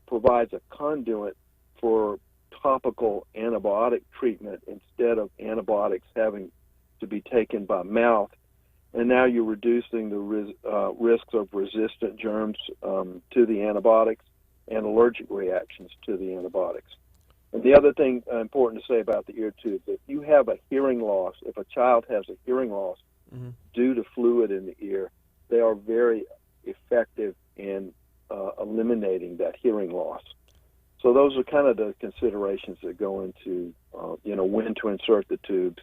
provides a conduit for topical antibiotic treatment instead of antibiotics having to be taken by mouth. And now you're reducing the risks of resistant germs to the antibiotics and allergic reactions to the antibiotics. And the other thing important to say about the ear tube, if you have a hearing loss, if a child has a hearing loss due to fluid in the ear, they are very effective in eliminating that hearing loss. So those are kind of the considerations that go into, when to insert the tubes,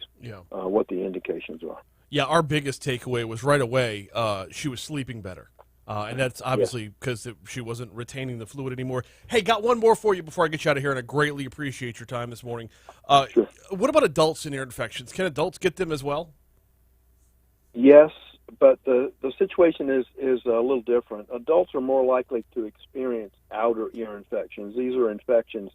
what the indications are. Yeah, our biggest takeaway was right away she was sleeping better. And that's obviously because she wasn't retaining the fluid anymore. Hey, got one more for you before I get you out of here, and I greatly appreciate your time this morning. Sure. What about adults and ear infections? Can adults get them as well? Yes, but the situation is a little different. Adults are more likely to experience outer ear infections. These are infections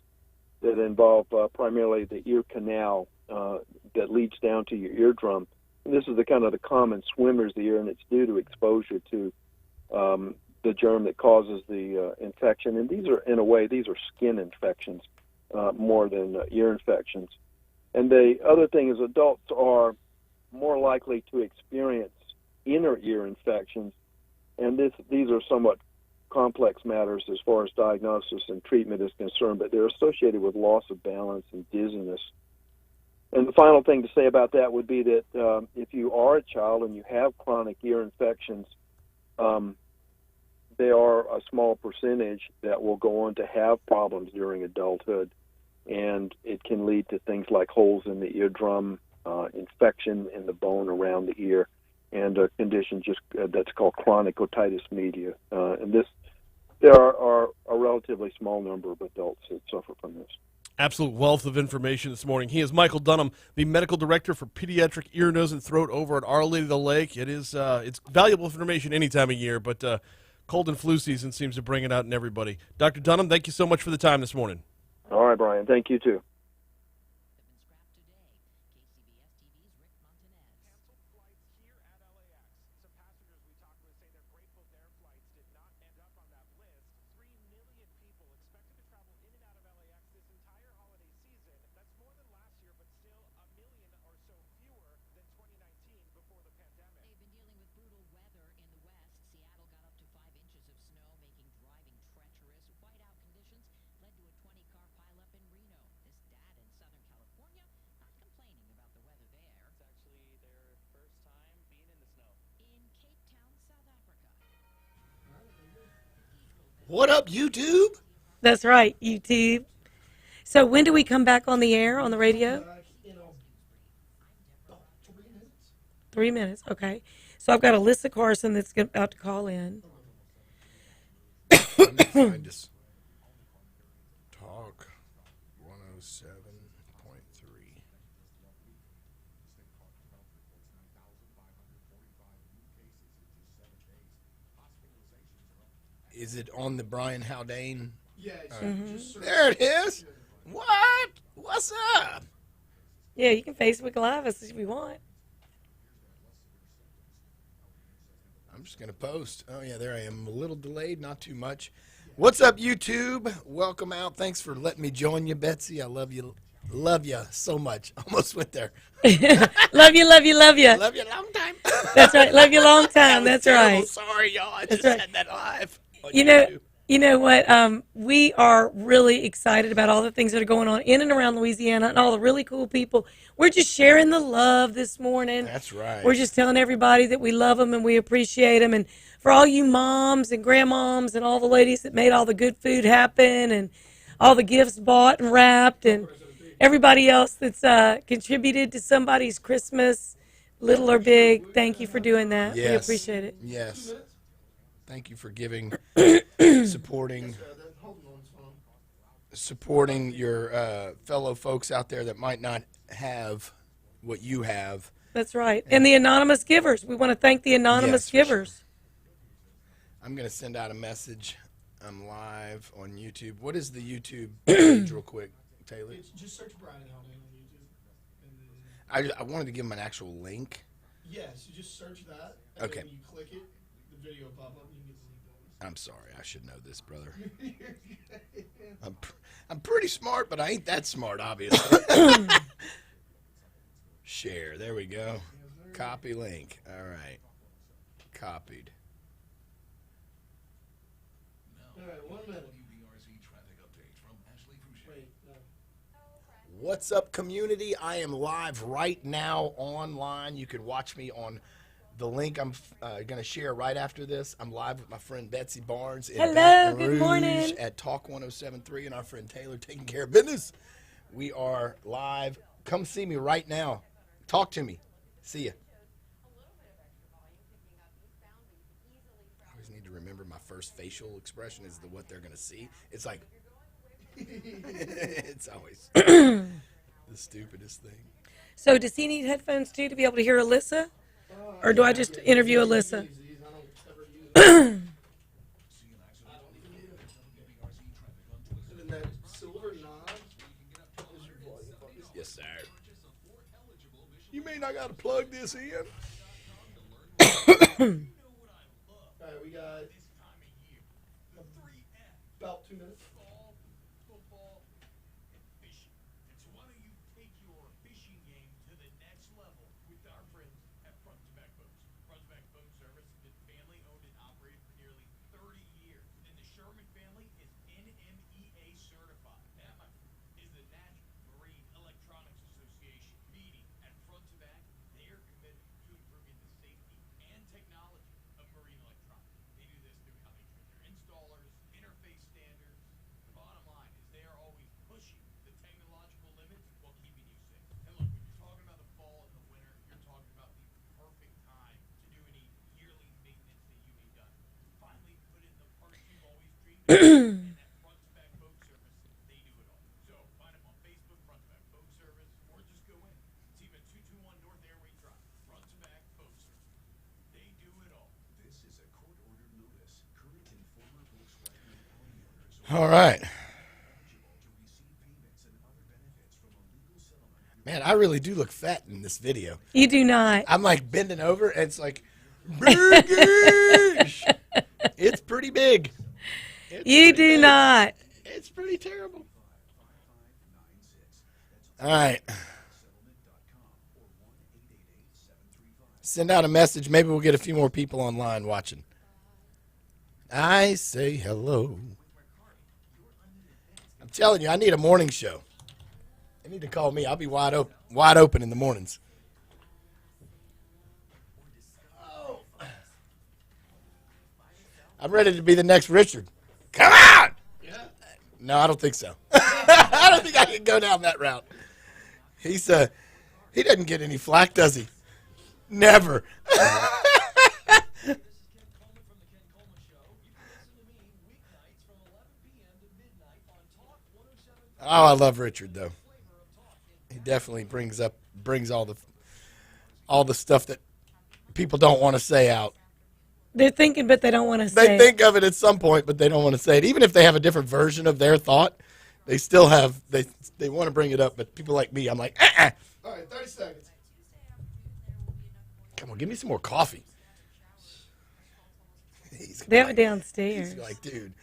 that involve primarily the ear canal that leads down to your eardrum. And this is the common swimmer's ear, and it's due to exposure to the germ that causes the infection. And these are skin infections more than ear infections. And the other thing is adults are more likely to experience inner ear infections, and these are somewhat complex matters as far as diagnosis and treatment is concerned, but they're associated with loss of balance and dizziness. And the final thing to say about that would be that if you are a child and you have chronic ear infections, there are a small percentage that will go on to have problems during adulthood, and it can lead to things like holes in the eardrum, infection in the bone around the ear, and a condition that's called chronic otitis media. There are a relatively small number of adults that suffer from this. Absolute wealth of information this morning. He is Michael Dunham, the medical director for pediatric ear, nose, and throat over at Our Lady of the Lake. It's valuable information any time of year, but cold and flu season seems to bring it out in everybody. Dr. Dunham, thank you so much for the time this morning. All right, Brian. Thank you, too. What up, YouTube? That's right, YouTube. So when do we come back on the air, on the radio? 3 minutes, okay. So I've got Alyssa Carson that's about to call in. Let me find this. Talk 107.3. Is it on the Brian Haldane? Yeah. There it is. What? What's up? Yeah, you can Facebook Live us if you want. I'm just going to post. Oh, yeah, there I am. A little delayed, not too much. What's up, YouTube? Welcome out. Thanks for letting me join you, Betsy. I love you. Love you so much. Almost went there. Love you, love you, love you. Love you a long time. That's right. Love you a long time. That's terrible. right. Sorry, y'all. I That's just right. had that live. You know what? We are really excited about all the things that are going on in and around Louisiana and all the really cool people. We're just sharing the love this morning. That's right. We're just telling everybody that we love them and we appreciate them. And for all you moms and grandmoms and all the ladies that made all the good food happen and all the gifts bought and wrapped and everybody else that's contributed to somebody's Christmas, little or big, thank you for doing that. Yes. We appreciate it. Yes. Thank you for giving, supporting your fellow folks out there that might not have what you have. That's right. And the anonymous givers. We want to thank the anonymous givers. Sure. I'm going to send out a message. I'm live on YouTube. What is the YouTube page real quick, Taylor? Just search Brian Haldane on YouTube. I wanted to give him an actual link. Yes, you just search that. And Okay. When you click it, the video will pop up and you can get the link I'm sorry. I should know this, brother. I'm pretty smart, but I ain't that smart, obviously. Share. There we go. Copy link. All right. Copied. All right, 1 minute. What's up, community? I am live right now online. You can watch me on the link I'm going to share right after this. I'm live with my friend Betsy Barnes in Baton Rouge good morning. at Talk 107.3 and our friend Taylor taking care of business. We are live. Come see me right now. Talk to me. See ya. I always need to remember my first facial expression is what they're going to see. It's like, it's always the stupidest thing. So does he need headphones too to be able to hear Alyssa? Or do I just interview Alyssa? Yes, sir. You mean I got to plug this in? All right, we got about 2 minutes. All right. Man, I really do look fat in this video. You do not. I'm like bending over, and it's like, big-ish. It's pretty big. You do not. It's pretty terrible. All right. Send out a message. Maybe we'll get a few more people online watching. I say hello. I'm telling you, I need a morning show. They need to call me. I'll be wide open in the mornings. Oh. I'm ready to be the next Richard. Come on! Yeah. No, I don't think so. I don't think I can go down that route. He doesn't get any flack, does he? Never. Oh, I love Richard though. He definitely brings all the stuff that people don't want to say out. They're thinking, but they don't want to say They think of it at some point, but they don't want to say it. Even if they have a different version of their thought, they still have they want to bring it up. But people like me, I'm like, All right, 30 seconds. Come on, give me some more coffee. They have it downstairs. He's like, dude,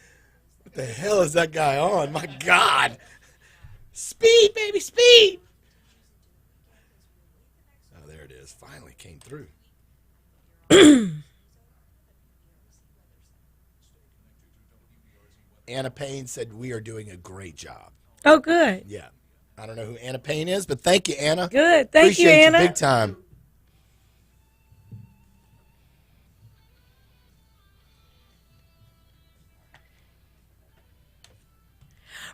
what the hell is that guy on? My God. Speed, baby, speed. Oh, there it is. Finally came through. Anna Payne said we are doing a great job. Oh, good. Yeah. I don't know who Anna Payne is, but thank you, Anna. Good. Thank you, Appreciate Anna. You big time.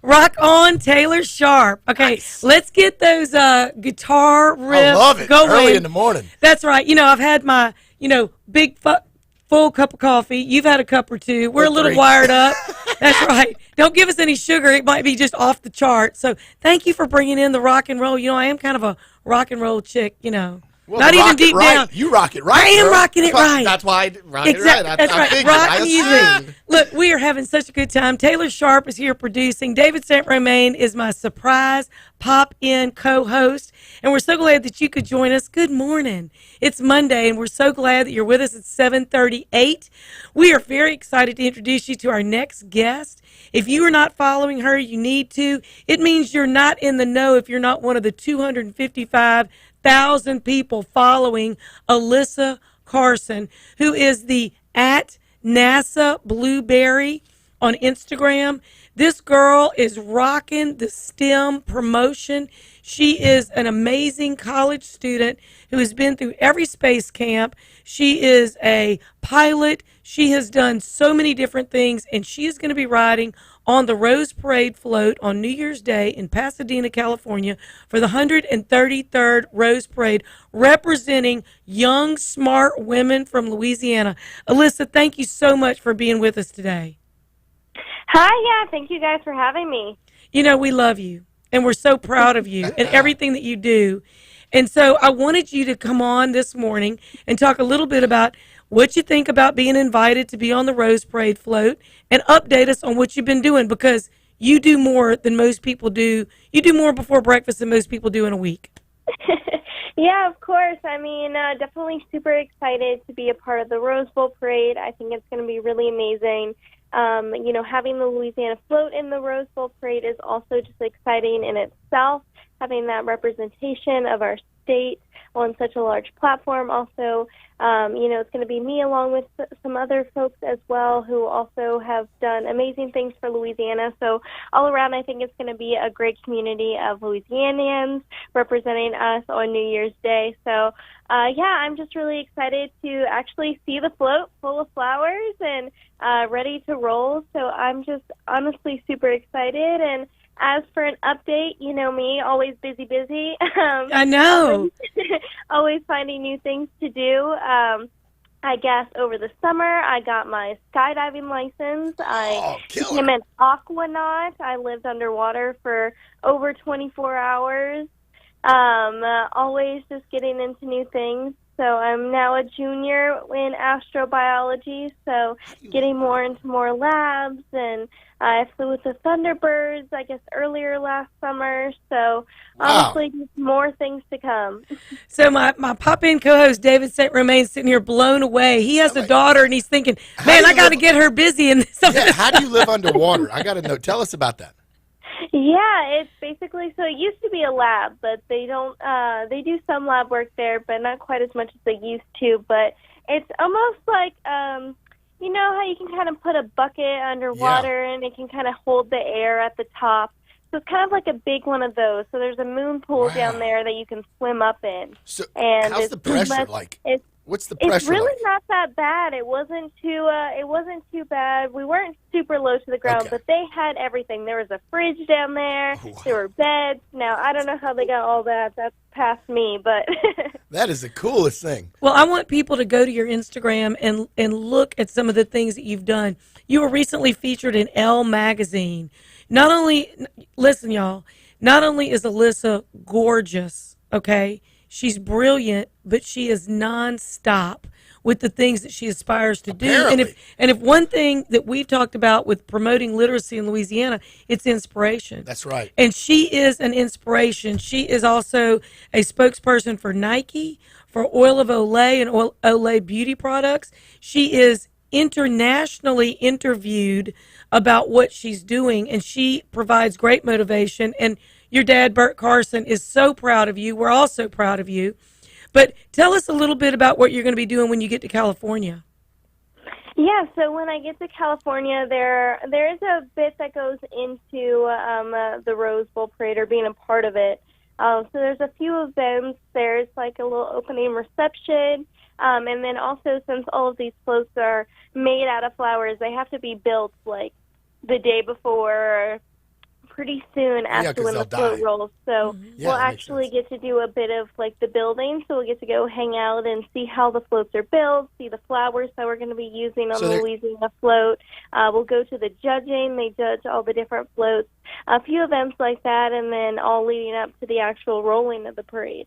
Rock on, Taylor Sharp. Okay, nice. Let's get those guitar riffs I love it. going. Early in the morning. That's right. You know, I've had my, big full cup of coffee. You've had a cup or two. We're a little wired up. That's right. Don't give us any sugar. It might be just off the chart. So thank you for bringing in the rock and roll. I am kind of a rock and roll chick, Well, Not the even rock it deep right. down. You rock it right. I am girl. rocking it right. That's why I rock it right. That's I right. figured. Rock I music. assumed. Look, we are having such a good time. Taylor Sharp is here producing. David St. Romain is my surprise pop-in co-host. And we're so glad that you could join us. Good morning. It's Monday, and we're so glad that you're with us at 7:38. We are very excited to introduce you to our next guest. If you are not following her, you need to. It means you're not in the know if you're not one of the 255,000 people following Alyssa Carson, who is the at NASA Blueberry on Instagram. This girl is rocking the STEM promotion. She is an amazing college student who has been through every space camp. She is a pilot. She has done so many different things, and she is going to be riding on the Rose Parade float on New Year's Day in Pasadena, California for the 133rd Rose Parade, representing young, smart women from Louisiana. Alyssa, thank you so much for being with us today. Hi, yeah, thank you guys for having me. You know, we love you, and we're so proud of you and everything that you do. And so I wanted you to come on this morning and talk a little bit about what you think about being invited to be on the Rose Parade float and update us on what you've been doing, because you do more than most people do. You do more before breakfast than most people do in a week. Yeah, of course. I mean, definitely super excited to be a part of the Rose Bowl Parade. I think it's going to be really amazing. You know, having the Louisiana float in the Rose Bowl Parade is also just exciting in itself. Having that representation of our state on such a large platform also, you know, it's going to be me along with some other folks as well who also have done amazing things for Louisiana. So all around, I think it's going to be a great community of Louisianians representing us on New Year's Day. So, yeah, I'm just really excited to actually see the float full of flowers and ready to roll. So I'm just honestly super excited. And as for an update, you know me, always busy. I know. Always finding new things to do. I guess over the summer, I got my skydiving license. I became an aquanaut. I lived underwater for over 24 hours. Always just getting into new things. So I'm now a junior in astrobiology, so getting more into more labs, and I flew with the Thunderbirds, I guess, earlier last summer. So honestly, just more things to come. So my pop-in co-host, David St. Romain, sitting here blown away. He has a daughter, and he's thinking, man, I got to get her busy. And yeah, how do you live underwater? I got to know. Tell us about that. Yeah, it's basically, so it used to be a lab, but they don't, they do some lab work there, but not quite as much as they used to. But it's almost like, you know how you can kind of put a bucket underwater and it can kind of hold the air at the top. So it's kind of like a big one of those. So there's a moon pool down there that you can swim up in. So and how's the pressure like? What's the pressure It's really like? not that bad. It wasn't too bad. We weren't super low to the ground, but they had everything. There was a fridge down there. There were beds. Now, I don't know how they got all that. That's past me, but That is the coolest thing. Well, I want people to go to your Instagram and look at some of the things that you've done. You were recently featured in Elle magazine. Not only, listen, y'all, not only is Alyssa gorgeous, okay? She's brilliant, but she is nonstop with the things that she aspires to do. And if one thing that we've talked about with promoting literacy in Louisiana, it's inspiration. That's right. And she is an inspiration. She is also a spokesperson for Nike, for Oil of Olay and Olay beauty products. She is internationally interviewed about what she's doing, and she provides great motivation. And your dad, Bert Carson, is so proud of you. We're all so proud of you. But tell us a little bit about what you're going to be doing when you get to California. yeah, so when I get to California, there is a bit that goes into the Rose Bowl Parade or being a part of it. So there's a few events. There's like a little opening reception. And then also, since all of these floats are made out of flowers, they have to be built like the day before or pretty soon after when the float rolls. So we'll actually get to do a bit of like the building. So we'll get to go hang out and see how the floats are built, see the flowers that we're going to be using on the Louisiana float. We'll go to the judging. They judge all the different floats. A few events like that, and then all leading up to the actual rolling of the parade.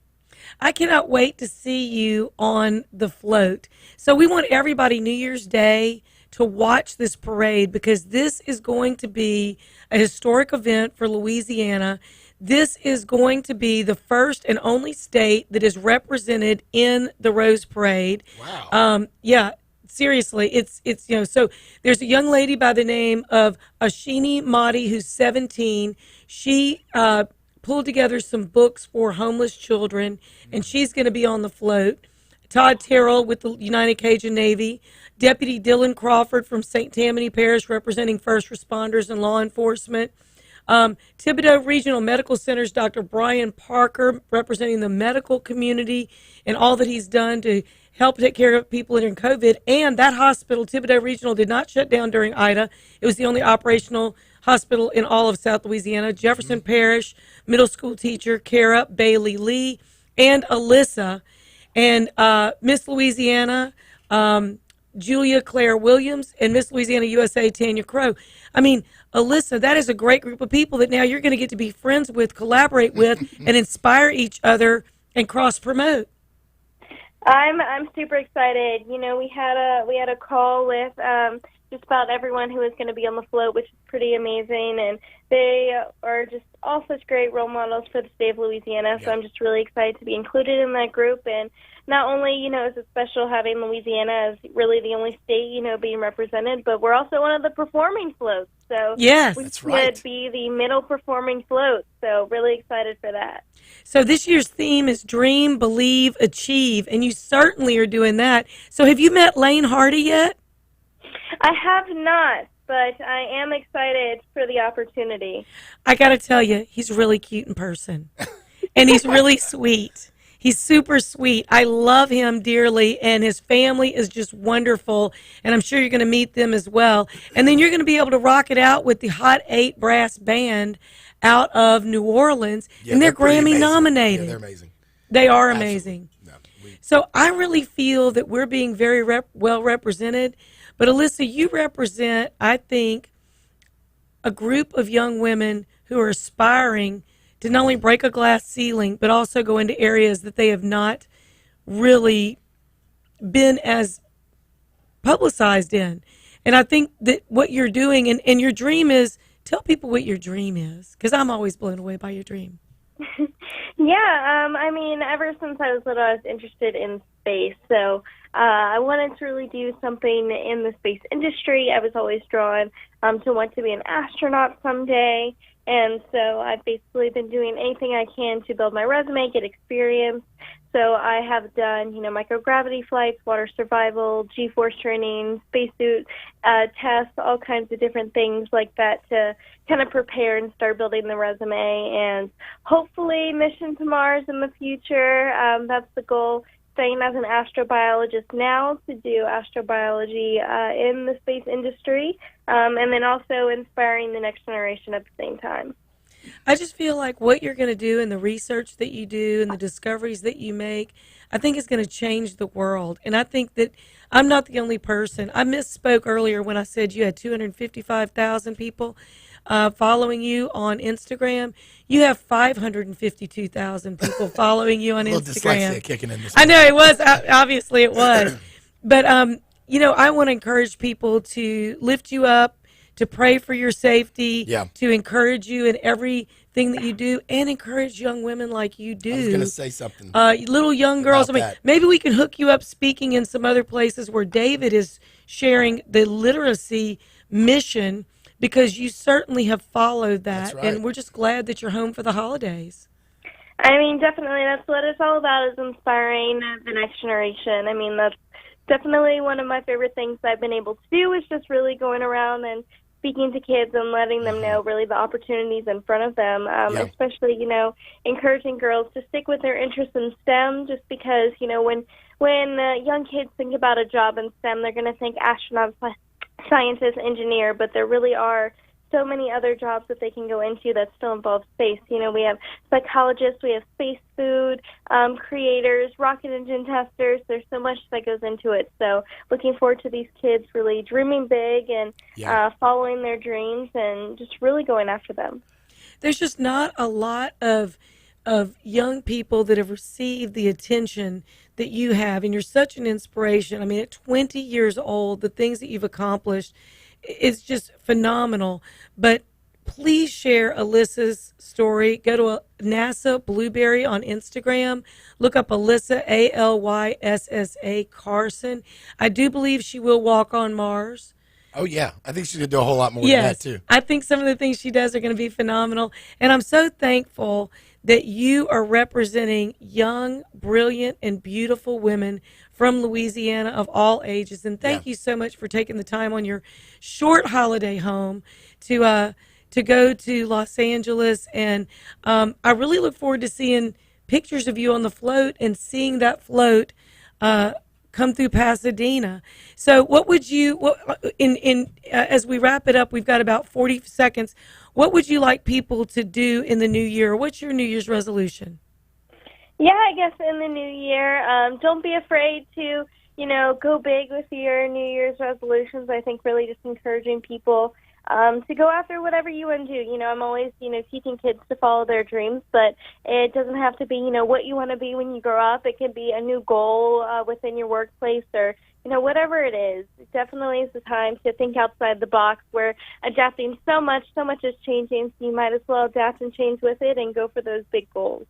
I cannot wait to see you on the float. So we want everybody New Year's Day to watch this parade because this is going to be a historic event for Louisiana. This is going to be the first and only state that is represented in the Rose Parade. Wow. Yeah. Seriously, it's so there's a young lady by the name of Ashini Mahdi who's 17. She pulled together some books for homeless children, and she's going to be on the float. Todd Terrell with the United Cajun Navy, Deputy Dylan Crawford from St. Tammany Parish representing first responders and law enforcement, Thibodeau Regional Medical Center's Dr. Brian Parker representing the medical community and all that he's done to help take care of people during COVID. And that hospital, Thibodeau Regional, did not shut down during Ida. It was the only operational hospital in all of South Louisiana. Jefferson Parish middle school teacher Kara Bailey Lee and Alyssa and Miss Louisiana Julia Claire Williams and Miss Louisiana USA Tanya Crow. I mean, Alyssa, that is a great group of people that now you're going to get to be friends with, collaborate with, and inspire each other and cross promote. I'm super excited. You know, we had a call with just about everyone who is going to be on the float, which is pretty amazing, and they are just all such great role models for the state of Louisiana. So I'm just really excited to be included in that group. And not only, you know, is it special having Louisiana as really the only state, you know, being represented, but we're also one of the performing floats. So yes, we could be the middle performing float. So really excited for that. So this year's theme is Dream, Believe, Achieve, and you certainly are doing that. So have you met Lane Hardy yet? I have not, but I am excited for the opportunity. I got to tell you, he's really cute in person, and he's really sweet. He's super sweet. I love him dearly, and his family is just wonderful, and I'm sure you're going to meet them as well. And then you're going to be able to rock it out with the Hot 8 brass band out of New Orleans, and they're Grammy nominated. Yeah, they're amazing. They are amazing. So I really feel that we're being very well represented. But Alyssa, you represent, I think, a group of young women who are aspiring to not only break a glass ceiling, but also go into areas that they have not really been as publicized in. And I think that what you're doing, and your dream is, tell people what your dream is, because I'm always blown away by your dream. Yeah, I mean, ever since I was little, I was interested in space. So I wanted to really do something in the space industry. I was always drawn to want to be an astronaut someday. And so I've basically been doing anything I can to build my resume, get experience. So I have done, you know, microgravity flights, water survival, G-force training, spacesuit tests, all kinds of different things like that to kind of prepare and start building the resume. And hopefully mission to Mars in the future. That's the goal. Staying as an astrobiologist now to do astrobiology in the space industry, and then also inspiring the next generation at the same time. I just feel like what you're going to do and the research that you do and the discoveries that you make, I think is going to change the world. And I think that I'm not the only person. I misspoke earlier when I said you had 255,000 people following you on Instagram. You have 552,000 people following you on Instagram. A little dyslexia kicking in this I know it was. Obviously it was. But, you know, I want to encourage people to lift you up, to pray for your safety, to encourage you in everything that you do, and encourage young women like you do. I was going to say something. Little young girls. I mean, maybe we can hook you up speaking in some other places where David is sharing the literacy mission, because you certainly have followed that. That's right. And we're just glad that you're home for the holidays. I mean, definitely, that's what it's all about, is inspiring the next generation. I mean, that's definitely one of my favorite things I've been able to do, is just really going around and speaking to kids and letting them know really the opportunities in front of them, especially, you know, encouraging girls to stick with their interest in STEM, just because, you know, when young kids think about a job in STEM, they're going to think astronaut, scientist, engineer, but there really are so many other jobs that they can go into that still involve space. You know, we have psychologists, we have space food creators, rocket engine testers. There's so much that goes into it. So looking forward to these kids really dreaming big and following their dreams and just really going after them. There's just not a lot of of young people that have received the attention that you have, and you're such an inspiration. I mean, at 20 years old, the things that you've accomplished is just phenomenal. But please share Alyssa's story. Go to NASA Blueberry on Instagram. Look up Alyssa, Alyssa Carson. I do believe she will walk on Mars. Oh, yeah. I think she's going to do a whole lot more than that, too. I think some of the things she does are going to be phenomenal. And I'm so thankful that you are representing young, brilliant, and beautiful women from Louisiana of all ages. And thank you so much for taking the time on your short holiday home to go to Los Angeles. And I really look forward to seeing pictures of you on the float and seeing that float come through Pasadena. So what would you, as we wrap it up, we've got about 40 seconds. What would you like people to do in the new year? What's your New Year's resolution? Yeah, I guess in the new year, don't be afraid to, go big with your New Year's resolutions. I think really just encouraging people to go after whatever you want to do. I'm always, teaching kids to follow their dreams, but it doesn't have to be, what you want to be when you grow up. It can be a new goal within your workplace or, whatever it is. It definitely is the time to think outside the box. We're adapting so much is changing, so you might as well adapt and change with it and go for those big goals.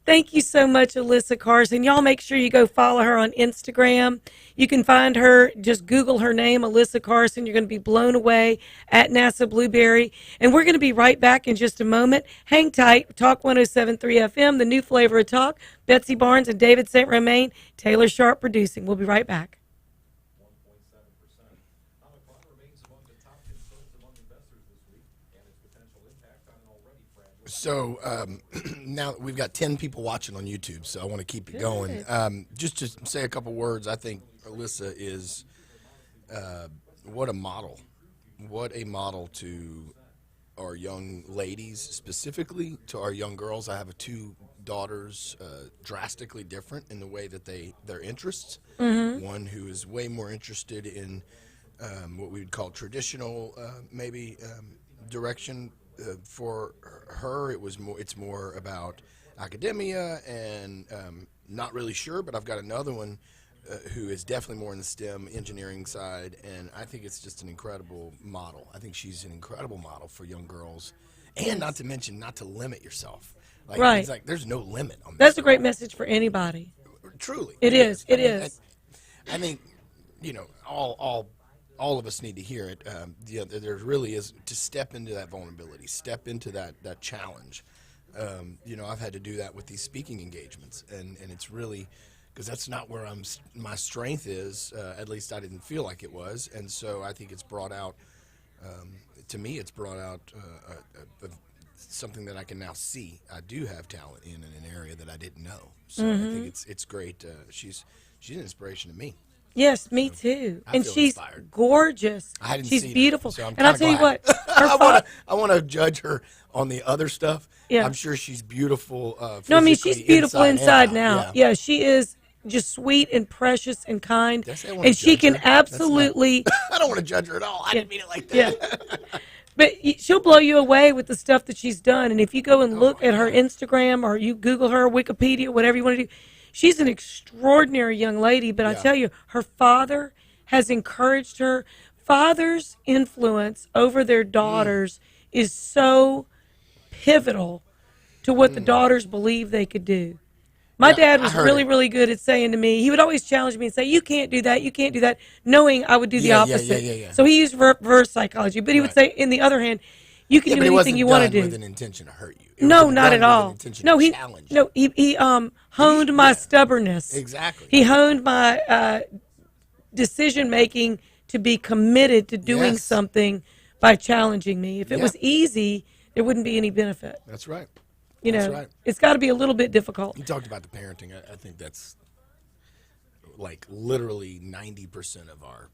Thank you so much, Alyssa Carson. Y'all make sure you go follow her on Instagram. You can find her, just Google her name, Alyssa Carson. You're going to be blown away at NASA Blueberry. And we're going to be right back in just a moment. Hang tight. Talk 107.3 FM, the new flavor of talk. Betsy Barnes and David St. Romain, Taylor Sharp producing. We'll be right back. So now we've got 10 people watching on YouTube, so I want to keep it going. Just to say a couple words, I think Alyssa is what a model. What a model to our young ladies, specifically to our young girls. I have two daughters, drastically different in the way that their interests. Mm-hmm. One who is way more interested in what we would call traditional, direction. For her, it's more about academia and not really sure, but I've got another one who is definitely more in the STEM engineering side, and I think it's just an incredible model. I think she's an incredible model for young girls, and not to mention not to limit yourself. Right. It's like there's no limit on this. That's a great message for anybody. Truly. It is. It is. I think, all of us need to hear it. There really is to step into that vulnerability, step into that challenge. I've had to do that with these speaking engagements, and it's really because that's not where my strength is. At least I didn't feel like it was, and so I think it's brought out. To me, it's brought out something that I can now see. I do have talent in an area that I didn't know. So I think it's great. She's an inspiration to me. Yes, me too. And she's inspired. Gorgeous. I hadn't she's seen beautiful. Her, so I'm and I'll tell you what, I want to judge her on the other stuff. Yeah. I'm sure she's beautiful. No, I mean she's beautiful inside now. Yeah, she is just sweet and precious and kind, and she can absolutely. I don't want to judge her at all. I didn't mean it like that. Yeah. But she'll blow you away with the stuff that she's done. And if you go and look at her Instagram or you Google her, Wikipedia, whatever you want to do, she's an extraordinary young lady. But I tell you, her father has encouraged her. Father's influence over their daughters is so pivotal to what the daughters believe they could do. My dad was really, really good at saying to me, he would always challenge me and say, you can't do that, you can't do that, knowing I would do the opposite. So he used reverse psychology. But he would say, in the other hand, you can do anything you want to do. With an intention to hurt you. No, not at all. No, he honed my stubbornness. Exactly. He honed my decision making to be committed to doing something by challenging me. If it was easy, there wouldn't be any benefit. That's right. It's got to be a little bit difficult. You talked about the parenting. I think that's like literally 90% of our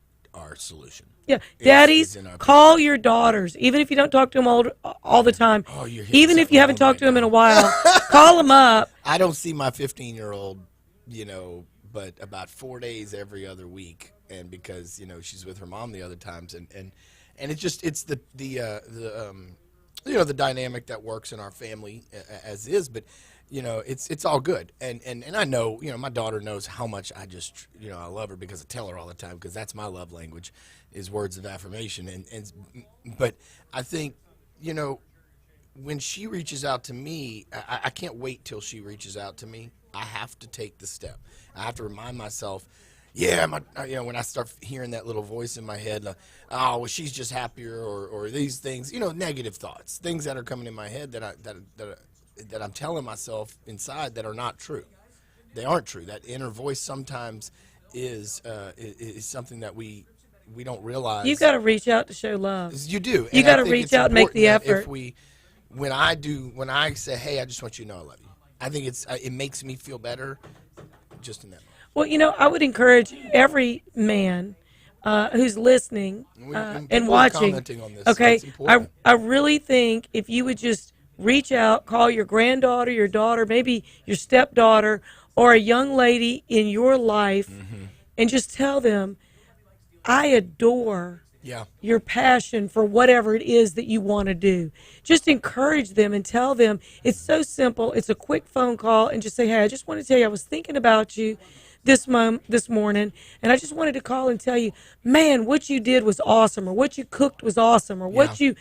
solution. Yeah, daddies, call your daughters, even if you don't talk to them all the time. Oh, even if you haven't talked to them in a while, call them up. I don't see my 15-year-old, but about 4 days every other week, and because she's with her mom the other times, and it's the dynamic that works in our family as is. But it's all good. And I know, my daughter knows how much I just, I love her because I tell her all the time, because that's my love language is words of affirmation. But I think, when she reaches out to me, I can't wait till she reaches out to me. I have to take the step. I have to remind myself, when I start hearing that little voice in my head, well, she's just happier, or these things, negative thoughts, things that are coming in my head that I'm telling myself inside that are not true. They aren't true. That inner voice sometimes is something that we don't realize. You've got to reach out to show love. You do. You got to reach out and make the effort. When I say, hey, I just want you to know I love you, I think it makes me feel better just in that moment. Well, I would encourage every man who's listening and watching. On this, okay, I really think if you would just reach out, call your granddaughter, your daughter, maybe your stepdaughter, or a young lady in your life, and just tell them, I adore your passion for whatever it is that you want to do. Just encourage them and tell them it's so simple. It's a quick phone call, and just say, hey, I just want to tell you I was thinking about you this morning, and I just wanted to call and tell you, man, what you did was awesome, or what you cooked was awesome, or what you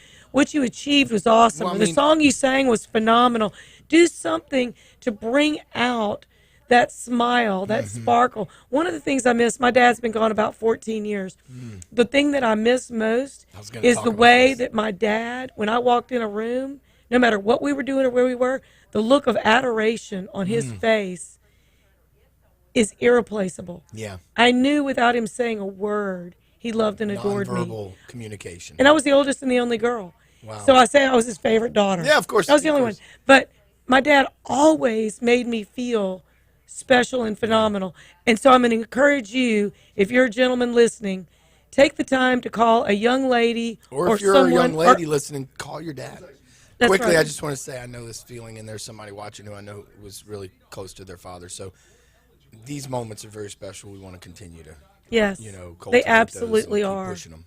achieved was awesome, or the song you sang was phenomenal. Do something to bring out that smile, that sparkle. One of the things I miss, my dad's been gone about 14 years. The thing that I miss most is the way that my dad, when I walked in a room, no matter what we were doing or where we were, the look of adoration on his face is irreplaceable. Yeah. I knew without him saying a word, he loved and adored me. Nonverbal communication. And I was the oldest and the only girl. Wow. So I say I was his favorite daughter. Yeah, of course. I was the only one. But my dad always made me feel special and phenomenal. And so I'm going to encourage you, if you're a gentleman listening, take the time to call a young lady or if you're someone, a young lady listening, call your dad. That's Quickly, right. I just want to say I know this feeling, and there's somebody watching who I know was really close to their father. So these moments are very special. We want to continue to, yes, cultivate they absolutely those and keep are. pushing them.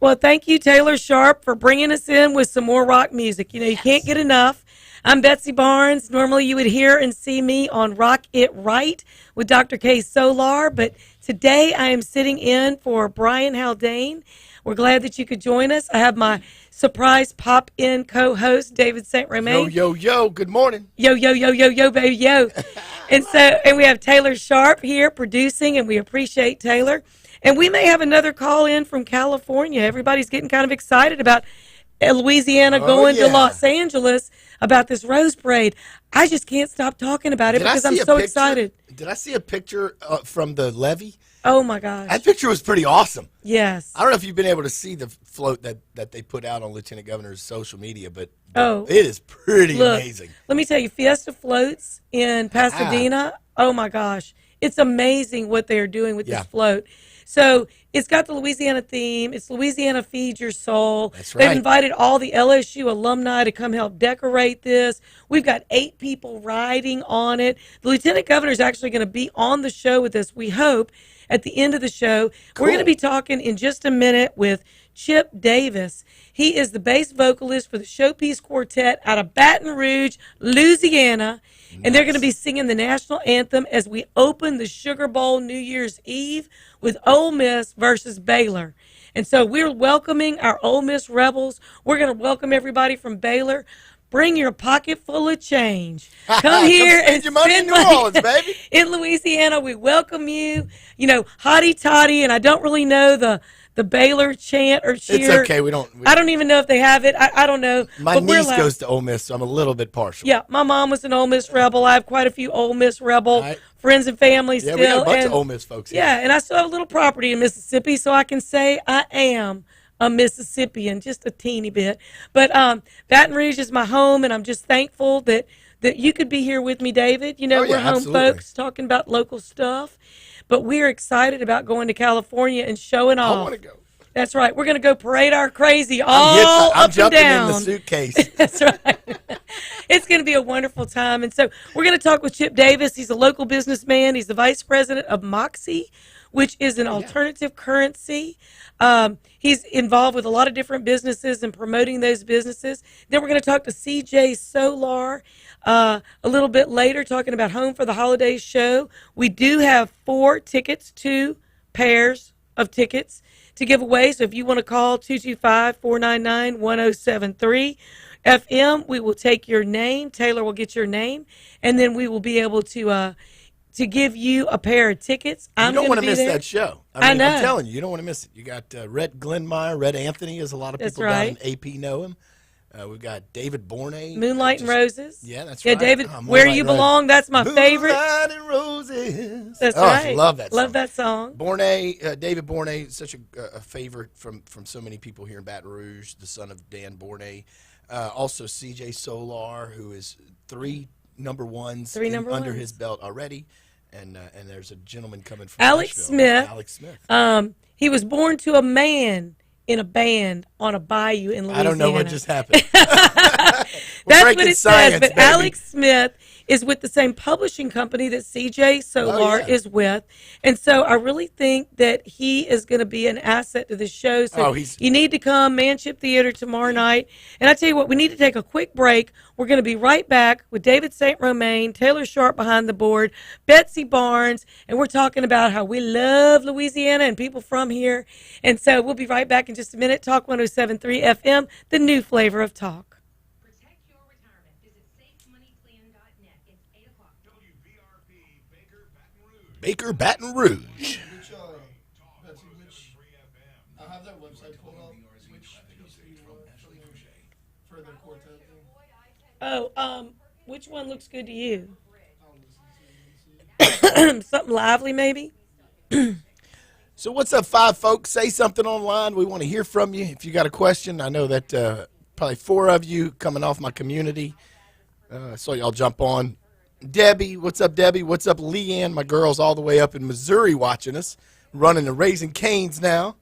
Well, thank you, Taylor Sharp, for bringing us in with some more rock music. You can't get enough. I'm Betsy Barnes. Normally you would hear and see me on Rock It Right with Dr. K. Solar, but today I am sitting in for Brian Haldane. We're glad that you could join us. I have my surprise pop-in co-host, David St. Romain. Yo, good morning. Yo, baby, yo. And we have Taylor Sharp here producing, and we appreciate Taylor. And we may have another call in from California. Everybody's getting kind of excited about Louisiana going to Los Angeles about this Rose Parade. I just can't stop talking about it because I'm so excited. Did I see a picture from the levee? Oh, my gosh. That picture was pretty awesome. Yes. I don't know if you've been able to see the float that they put out on Lieutenant Governor's social media, but it is pretty amazing. Let me tell you, Fiesta Floats in Pasadena, oh, my gosh. It's amazing what they're doing with this float. So it's got the Louisiana theme. It's Louisiana Feed Your Soul. That's right. They've invited all the LSU alumni to come help decorate this. We've got 8 people riding on it. The Lieutenant Governor is actually going to be on the show with us, we hope, at the end of the show. Cool. We're going to be talking in just a minute with Chip Davis. He is the bass vocalist for the Showpiece Quartet out of Baton Rouge, Louisiana. Nice. And they're going to be singing the national anthem as we open the Sugar Bowl New Year's Eve with Ole Miss versus Baylor. And so we're welcoming our Ole Miss Rebels. We're going to welcome everybody from Baylor. Bring your pocket full of change. Come here and spend your money in New Orleans, baby. In Louisiana, we welcome you. Hotty toddy, and I don't really know the Baylor chant or cheer. It's okay. I don't even know if they have it. I don't know. My niece goes to Ole Miss, so I'm a little bit partial. Yeah, my mom was an Ole Miss Rebel. I have quite a few Ole Miss Rebel friends and family still. Yeah, we got a bunch of Ole Miss folks here. Yeah, and I still have a little property in Mississippi, so I can say I am a Mississippian, just a teeny bit. But Baton Rouge is my home, and I'm just thankful that you could be here with me, David. We're home folks talking about local stuff. But we're excited about going to California and showing off. I want to go. That's right. We're going to go parade our crazy all I'm up and jumping down. in the suitcase. That's right. It's going to be a wonderful time. And so we're going to talk with Chip Davis. He's a local businessman. He's the vice president of Moxie, which is an alternative currency. He's involved with a lot of different businesses and promoting those businesses. Then we're going to talk to CJ Solar a little bit later, talking about Home for the Holidays show. We do have 4 tickets, 2 pairs of tickets to give away. So if you want to call 225-499-1073 FM, we will take your name. Taylor will get your name, and then we will be able to give you a pair of tickets. You don't want to miss there. that show. I know. I'm telling you, you don't want to miss it. You got Red Glenmeyer, Red Anthony, as a lot of people down in AP know him. We've got David Bourne. Moonlight and Roses. Yeah, that's right. Yeah, David, Where You Belong, that's my favorite. Moonlight and Roses. That's right. I love that song. Love that song. Bourne, David Bourne, such a favorite from so many people here in Baton Rouge, the son of Dan Bourne. Also CJ Solar, who is 3 number ones under his belt already. And there's a gentleman coming from Alex Smith. Alex Smith. He was born to a man in a band on a bayou in Louisiana. I don't know what just happened. That's what it science, says. But baby. Alex Smith is with the same publishing company that CJ Solar is with. And so I really think that he is going to be an asset to the show. So you need to come, Manship Theater tomorrow night. And I tell you what, we need to take a quick break. We're going to be right back with David St. Romain, Taylor Sharp behind the board, Betsy Barnes, and we're talking about how we love Louisiana and people from here. And so we'll be right back in just a minute. Talk 107.3 FM, the new flavor of talk. Baker, Baton Rouge. I have that website pulled up. For the quartet thing. Which one looks good to you? Something lively, maybe? So what's up, 5 folks? Say something online. We want to hear from you. If you got a question, I know that probably 4 of you coming off my community. So y'all jump on. Debbie, what's up, Debbie? What's up, Leanne? My girl's all the way up in Missouri watching us, running the Raising Cane's now.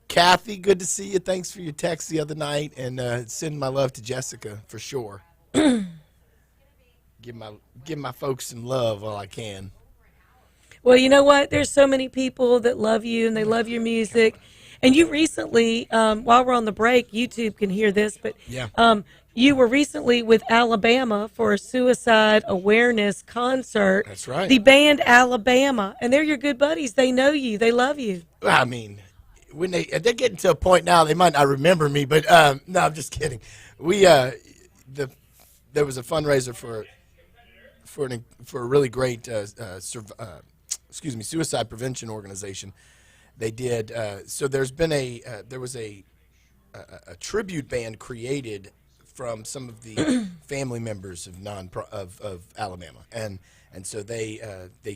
Kathy, good to see you. Thanks for your text the other night, and send my love to Jessica for sure. Give my folks some love while I can. Well, you know what? There's so many people that love you and they love your music. And you recently, while we're on the break, YouTube can hear this, but you were recently with Alabama for a suicide awareness concert. That's right. The band Alabama, and they're your good buddies. They know you. They love you. I mean, when they're getting to a point now, they might not remember me, but no, I'm just kidding. We there was a fundraiser for a really great suicide prevention organization. They did so. There's been there was a tribute band created from some of the family members of Alabama, and so they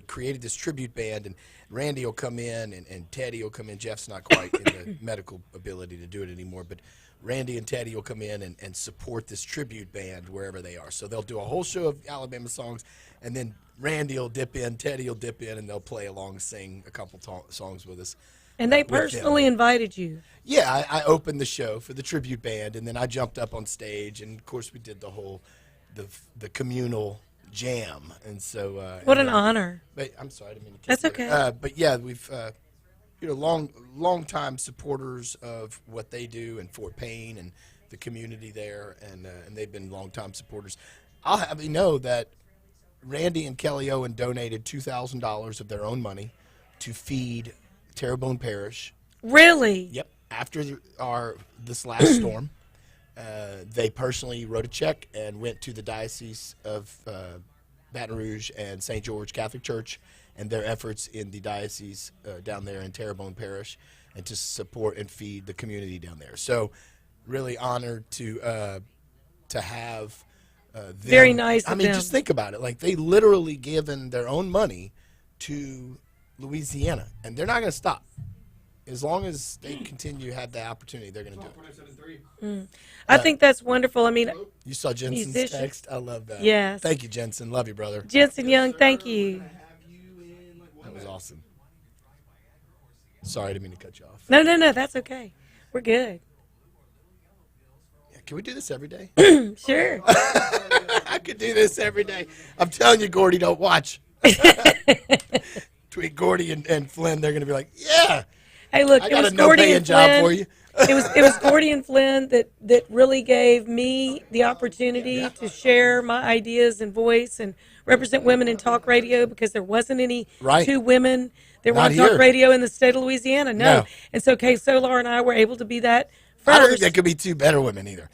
created this tribute band, and Randy will come in and Teddy will come in. Jeff's not quite in the medical ability to do it anymore, but Randy and Teddy will come in and support this tribute band wherever they are. So they'll do a whole show of Alabama songs, and then Randy will dip in, Teddy will dip in, and they'll play along, sing a couple songs with us. And they personally invited you. Yeah, I opened the show for the tribute band, and then I jumped up on stage, and of course we did the whole the communal jam, and so what an honor. But I'm sorry, I didn't mean to. That's okay. But yeah, we've long time supporters of what they do in Fort Payne and the community there, and they've been long time supporters. I'll have you know that Randy and Kelly Owen donated $2,000 of their own money to feed Terrebonne Parish. Really? Yep. After this last storm, they personally wrote a check and went to the Diocese of Baton Rouge and St. George Catholic Church and their efforts in the diocese down there in Terrebonne Parish, and to support and feed the community down there. So, really honored to have them. Very nice. I mean, just think about it. Like, they literally given their own money to Louisiana, and they're not going to stop. As long as they continue to have the opportunity, they're going to do it. I think that's wonderful. I mean, you saw Jensen's text? I love that. Yes. Thank you, Jensen. Love you, brother. Jensen Young, thank you. That was awesome. Sorry, I didn't mean to cut you off. No, that's okay. We're good. Yeah, can we do this every day? Sure. I could do this every day. I'm telling you, Gordy, don't watch. Between Gordy and Flynn, they're going to be like, yeah. Hey, look, I it got was a Gordy no-paying and job Flynn. for you. It was Gordy and Flynn that really gave me the opportunity to share my ideas and voice and represent women in talk radio, because there wasn't any two women that were on talk radio in the state of Louisiana. No. And so Kay Solar and I were able to be that first. I don't think there could be two better women either.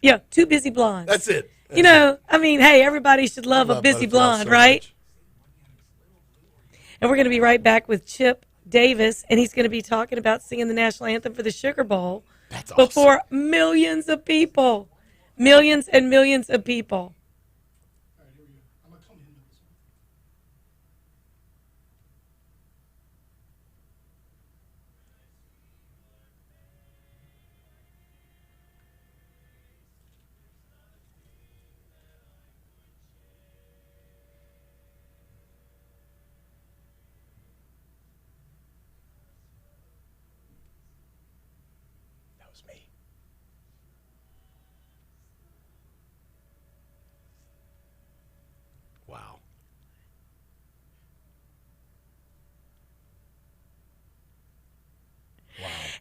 Yeah, two busy blondes. That's it. I mean, hey, everybody should love a busy blonde, right? And we're going to be right back with Chip Davis, and he's going to be talking about singing the national anthem for the Sugar Bowl before millions of people. Millions and millions of people. Wow.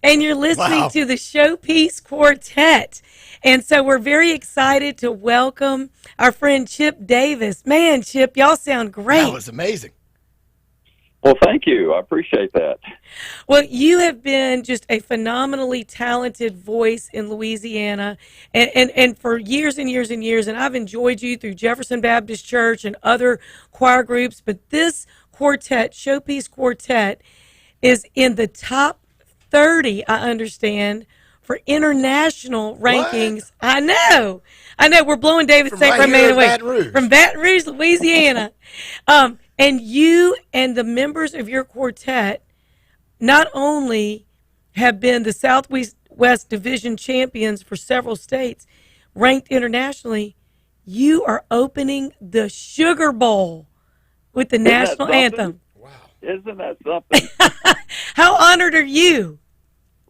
And you're listening to the Showpiece Quartet. And so we're very excited to welcome our friend Chip Davis. Man, Chip, y'all sound great. That was amazing. Well, thank you. I appreciate that. Well, you have been just a phenomenally talented voice in Louisiana and for years and years and years. And I've enjoyed you through Jefferson Baptist Church and other choir groups. But this quartet, Showpiece Quartet, is in the top 30, I understand, for international rankings. I know. We're blowing David St. Romain away. From Baton Rouge, Louisiana. And you and the members of your quartet not only have been the Southwest Division champions for several states, ranked internationally, you are opening the Sugar Bowl with the national anthem. Wow. Isn't that something? How honored are you?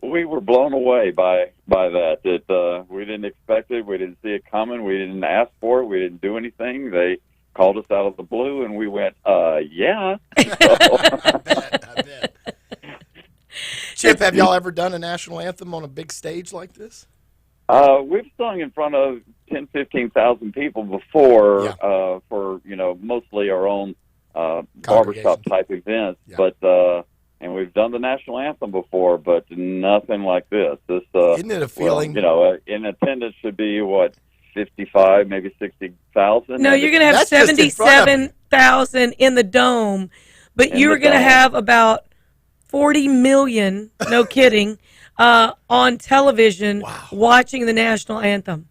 We were blown away by that. We didn't expect it. We didn't see it coming. We didn't ask for it. We didn't do anything. They called us out of the blue, and we went, yeah. I bet. Chip, have y'all ever done a national anthem on a big stage like this? We've sung in front of 10, 15,000 people before for, mostly our own barbershop type events. Yeah. But and we've done the national anthem before, but nothing like this. Isn't it a feeling? In attendance should be, 55, maybe 60,000? No, you're going to have 77,000 in the dome, but you're going to have about 40 million, no kidding, on television watching the national anthem.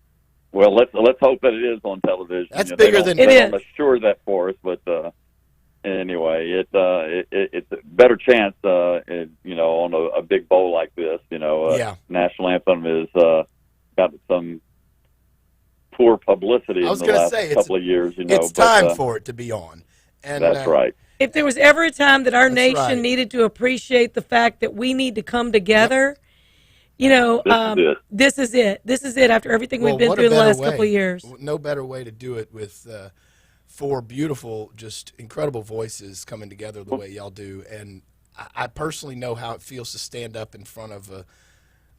Well, let's hope that it is on television. That's bigger than it is. They don't assure that for us, but anyway, it's a better chance, on a big bowl like this. National anthem is got some poor publicity in the last couple of years. It's time for it to be on. And that's right. If there was ever a time that our nation needed to appreciate the fact that we need to come together, this is it. This is it after everything we've been through the last couple of years. No better way to do it with four beautiful, just incredible voices coming together the way y'all do. And I personally know how it feels to stand up in front of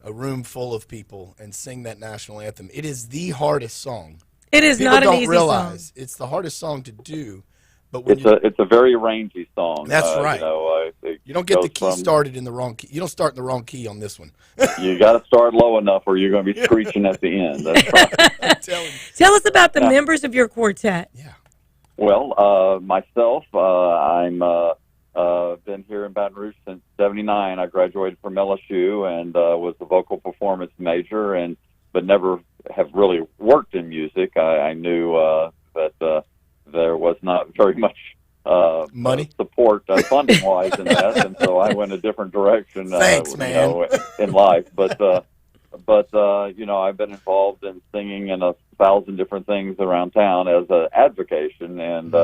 a room full of people and sing that national anthem. It is the hardest song. It is not an easy song. It's the hardest song to do. But it's a very rangy song. That's right. You don't get the key started in the wrong key. You don't start in the wrong key on this one. You got to start low enough, or you're going to be screeching at the end. That's right. Tell us about the members of your quartet. Yeah. Well, myself, I'm been here in Baton Rouge since '79. I graduated from LSU and was a vocal performance major, but never have really worked in music. I knew that there was not very much money support funding wise in that, and so I went a different direction. Thanks, man. In life, but I've been involved in singing in 1,000 different things around town as an avocation, and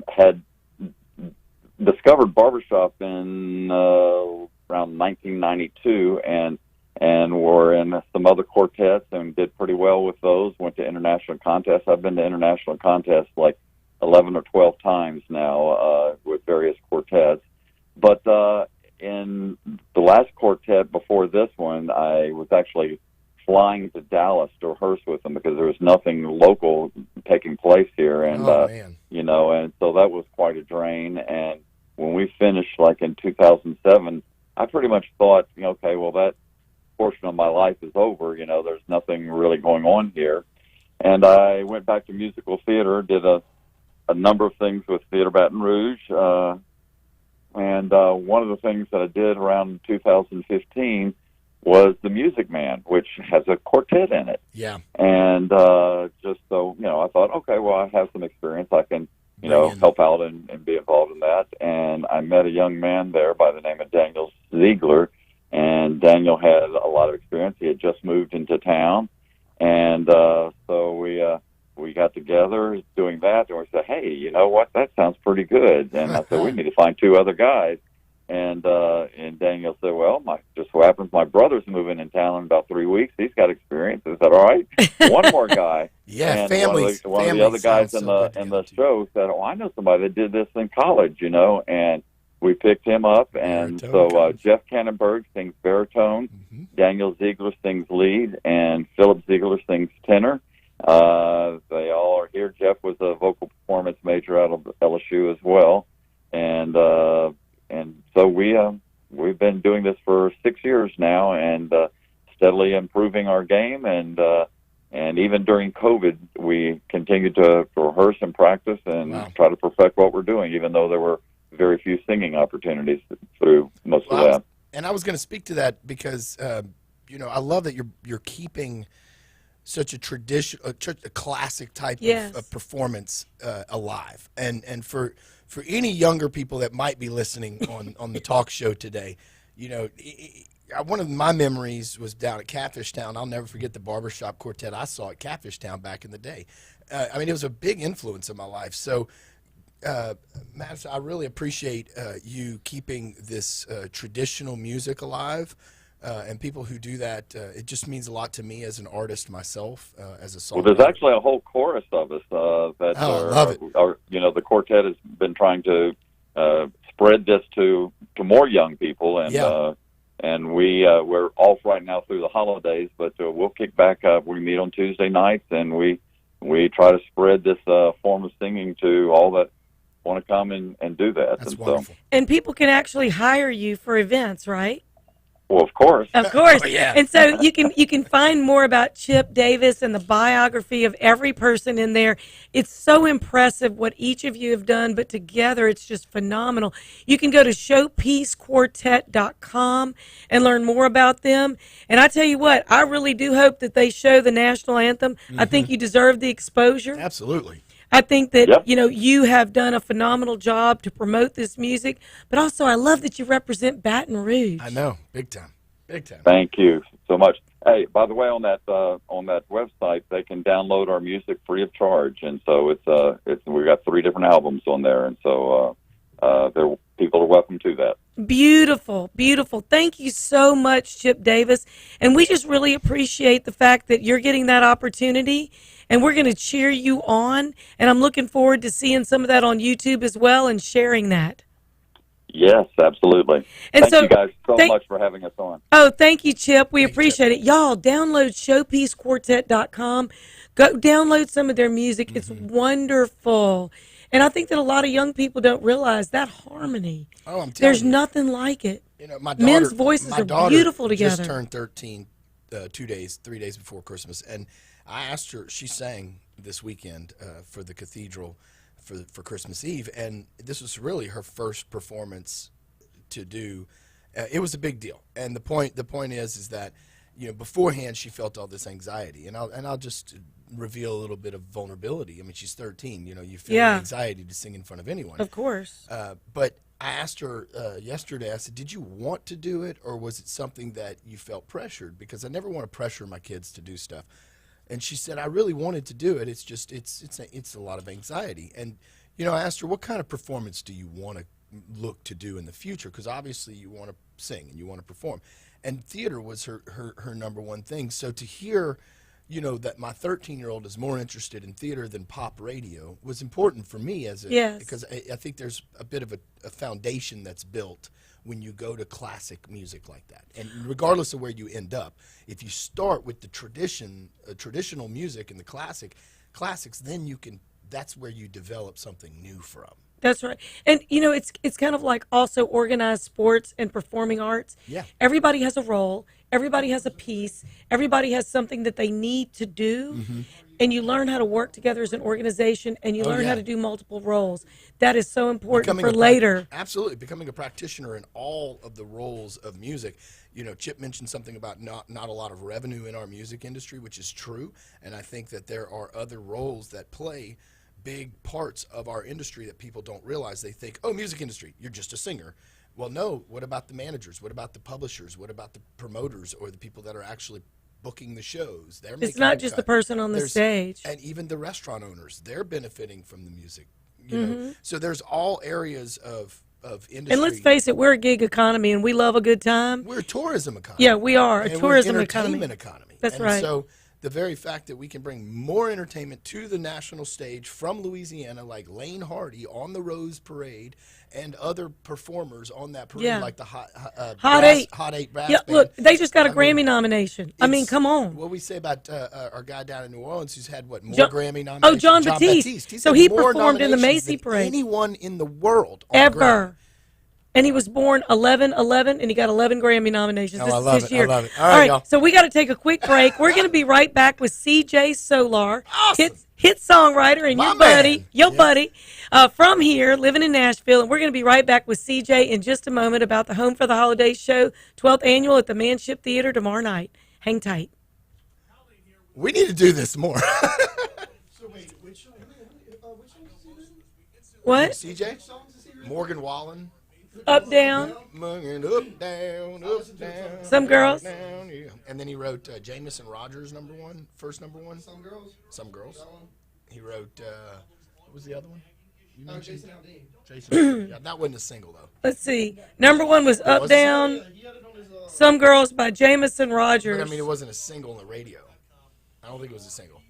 had discovered discovered barbershop in around 1992, and were in some other quartets and did pretty well with those. Went to international contests. I've been to international contests like 11 or 12 times now with various quartets. But in the last quartet before this one, I was actually flying to Dallas to rehearse with them because there was nothing local taking place here, and you know, and so that was quite a drain. And when we finished, like in 2007, I pretty much thought, you know, okay, well, that portion of my life is over. You know, there's nothing really going on here. And I went back to musical theater, did a number of things with Theater Baton Rouge, and one of the things that I did around 2015 was The Music Man, which has a quartet in it. Yeah. And just so, you know, I thought, okay, well, I have some experience. I can, you know, help out and be involved in that. And I met a young man there by the name of Daniel Ziegler, and Daniel had a lot of experience. He had just moved into town. And so we got together doing that, and we said, hey, you know what, that sounds pretty good. And I said, we need to find two other guys. And Daniel said, well, just so happens my brother's moving in town in about 3 weeks. He's got experience. I said, all right, one more guy. Yeah, and families. One of the other guys in the show said, oh, I know somebody that did this in college, you know, and we picked him up. And so Jeff Cannonberg sings baritone, Daniel Ziegler sings lead, and Philip Ziegler sings tenor. They all are here. Jeff was a vocal performance major out of LSU as well, and so we've been doing this for 6 years now, and steadily improving our game, and even during COVID, we continued to rehearse and practice and try to perfect what we're doing, even though there were very few singing opportunities through most of that. And I was going to speak to that because you know, I love that you're keeping such a tradition, a classic type of performance alive, and for any younger people that might be listening on the talk show today, you know, one of my memories was down at Catfish Town. I'll never forget the barbershop quartet I saw at Catfish Town back in the day. I mean, it was a big influence in my life. So, Madison, I really appreciate you keeping this traditional music alive. And people who do that, it just means a lot to me as an artist myself, as a songwriter. Well, there's actually a whole chorus of us that are, you know, the quartet has been trying to spread this to more young people, and we're off right now through the holidays, but we'll kick back up. We meet on Tuesday nights, and we try to spread this form of singing to all that want to come and do that. That's wonderful. And people can actually hire you for events, right? Well, of course. Of course. Yeah. And so you can find more about Chip Davis and the biography of every person in there. It's so impressive what each of you have done, but together it's just phenomenal. You can go to showpiecequartet.com and learn more about them. And I tell you what, I really do hope that they show the national anthem. I think you deserve the exposure. Absolutely. I think that, you know, you have done a phenomenal job to promote this music, but also I love that you represent Baton Rouge. I know, big time, big time. Thank you so much. Hey, by the way, on that website, they can download our music free of charge, and so we've got 3 different albums on there, and so people are welcome to that. Beautiful, beautiful. Thank you so much, Chip Davis, and we just really appreciate the fact that you're getting that opportunity. And we're going to cheer you on, and I'm looking forward to seeing some of that on YouTube as well and sharing that. Yes, absolutely. And thank you guys so much for having us on. Oh, thank you, Chip. We appreciate it. Y'all, download showpiecequartet.com. Go download some of their music. It's wonderful. And I think that a lot of young people don't realize that harmony. Oh, I'm telling you. There's nothing like it. You know, my daughter, men's voices are beautiful together. Just turned 13 3 days before Christmas, and I asked her, she sang this weekend for the cathedral for Christmas Eve, and this was really her first performance to do. It was a big deal, and the point is that, you know, beforehand she felt all this anxiety, and I'll just reveal a little bit of vulnerability. I mean, she's 13. You know, you feel anxiety to sing in front of anyone. Of course. But I asked her yesterday, I said, did you want to do it, or was it something that you felt pressured? Because I never want to pressure my kids to do stuff. And she said, I really wanted to do it. It's just, it's a lot of anxiety. And, you know, I asked her, what kind of performance do you want to look to do in the future, because obviously you want to sing and you want to perform, and theater was her number one thing. So to hear, you know, that my 13-year-old is more interested in theater than pop radio was important for me because I think there's a bit of a foundation that's built when you go to classic music like that. And regardless of where you end up, if you start with the traditional music and the classics, then that's where you develop something new from. That's right. And, you know, it's kind of like also organized sports and performing arts. Yeah. Everybody has a role. Everybody has a piece. Everybody has something that they need to do. Mm-hmm. And you learn how to work together as an organization, and you learn how to do multiple roles. That is so important for later. Absolutely. Becoming a practitioner in all of the roles of music. You know, Chip mentioned something about not a lot of revenue in our music industry, which is true. And I think that there are other roles that play big parts of our industry that people don't realize. They think, oh, music industry, you're just a singer. Well, no. What about the managers? What about the publishers? What about the promoters or the people that are actually booking the shows? It's not just the person on the stage. And even the restaurant owners, they're benefiting from the music. You know, so there's all areas of industry. And let's face it, we're a gig economy, and we love a good time. We're a tourism economy. Yeah, we are a tourism entertainment economy. That's right. So the very fact that we can bring more entertainment to the national stage from Louisiana, like Lane Hardy on the Rose Parade, and other performers on that parade, like the Hot Eight Brass Band. Look, they just got a Grammy nomination. I mean, come on. What we say about our guy down in New Orleans who's had more Grammy nominations? Oh, John Batiste. So he performed in the Macy Parade. Anyone in the world ever. And he was born 11/11, and he got 11 Grammy nominations. I love it. Year. I love it. All right, y'all. So we got to take a quick break. We're going to be right back with CJ Solar, awesome. hit songwriter and your buddy from here, living in Nashville. And we're going to be right back with CJ in just a moment about the Home for the Holidays show, 12th annual at the Manship Theater tomorrow night. Hang tight. We need to do this more. So wait, which song is he doing? What? CJ? Morgan Wallen. Up, down. Up, down, up, down. Some Girls. Down, yeah. And then he wrote Jameson Rogers' first number one. Some Girls. Some Girls. He wrote, what was the other one? Jason Aldean. Jason. Yeah, that wasn't a single, though. Let's see. Number one was Up, Down. Some Girls by Jameson Rogers. But, I mean, it wasn't a single on the radio. I don't think it was a single.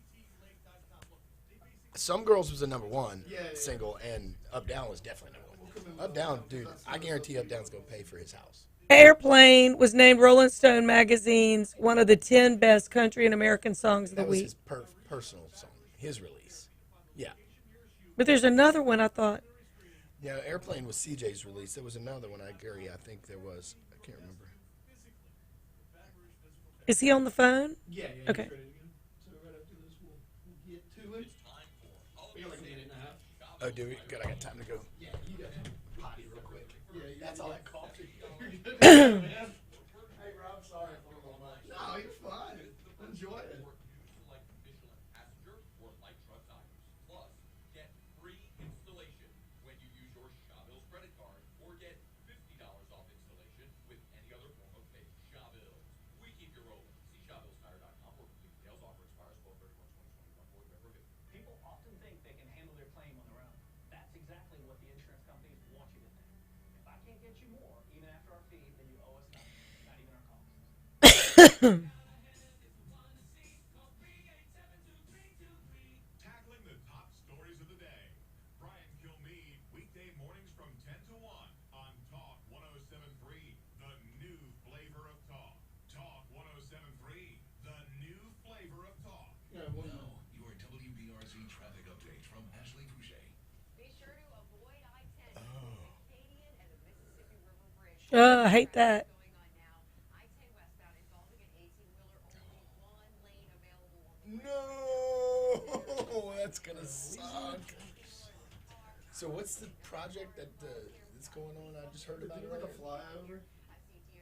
Some Girls was a number one single, and Up Down was definitely number one. Up Down, dude, I guarantee Up Down's going to pay for his house. Airplane was named Rolling Stone magazine's one of the 10 best country and American songs of the week. That was his personal song, his release. Yeah. But there's another one, I thought. Yeah, Airplane was CJ's release. There was another one, Gary, I think there was. I can't remember. Is he on the phone? Yeah. Okay. So right after this, we'll get to it. We got like a minute and a half. Oh, do we? Good, I got time to go. Yeah, you got potty real quick. Yeah, that's all that coffee. Hey, Rob, sorry for a little much. No, you're fine. Enjoy it. Tackling the top stories of the day. Brian Kilmeade, weekday mornings from 10 to 1 on Talk 107.3, the new flavor of talk. Talk 107.3, the new flavor of talk. Now, your WBRZ traffic update from Ashley Boucher. Be sure to avoid I-10 Cajun and the Mississippi River Bridge. I hate that. No, that's gonna suck. So what's the project that's going on? I just heard about it. Like a flyover?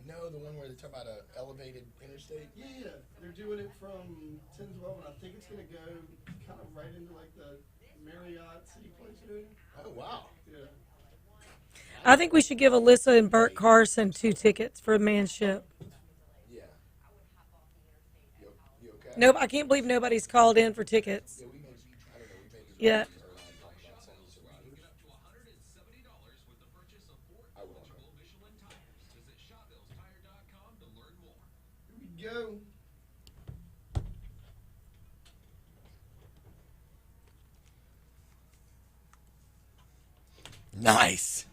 No, the one where they talk about an elevated interstate. Yeah, they're doing it from 10-12, and I think it's gonna go kind of right into like the Marriott City Place area. Oh wow. Yeah. I think we should give Alyssa and Bert Carson 2 tickets for Manship. Yeah. You okay? Nope, I can't believe nobody's called in for tickets. Yeah. go. Nice.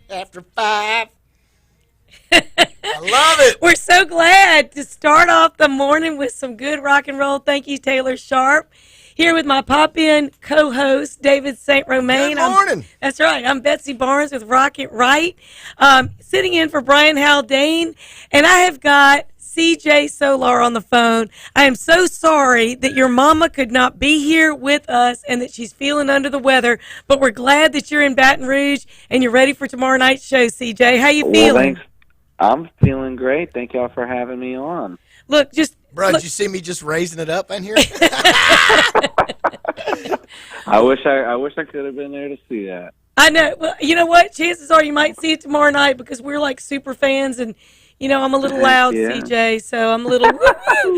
After 5. I love it. We're so glad to start off the morning with some good rock and roll. Thank you, Taylor Sharp. Here with my pop-in co-host, David St. Romain. Good morning. That's right. I'm Betsy Barnes with Rock It Right, sitting in for Brian Haldane, and I have got CJ Solar on the phone. I am so sorry that your mama could not be here with us and that she's feeling under the weather, but we're glad that you're in Baton Rouge and you're ready for tomorrow night's show, CJ. How you feeling? Well, thanks. I'm feeling great. Thank y'all for having me on. Look, Bro, did you see me just raising it up in here? I wish I could have been there to see that. I know. Well, you know what? Chances are you might see it tomorrow night because we're like super fans, and you know I'm a little loud, Yeah. CJ. So I'm a little,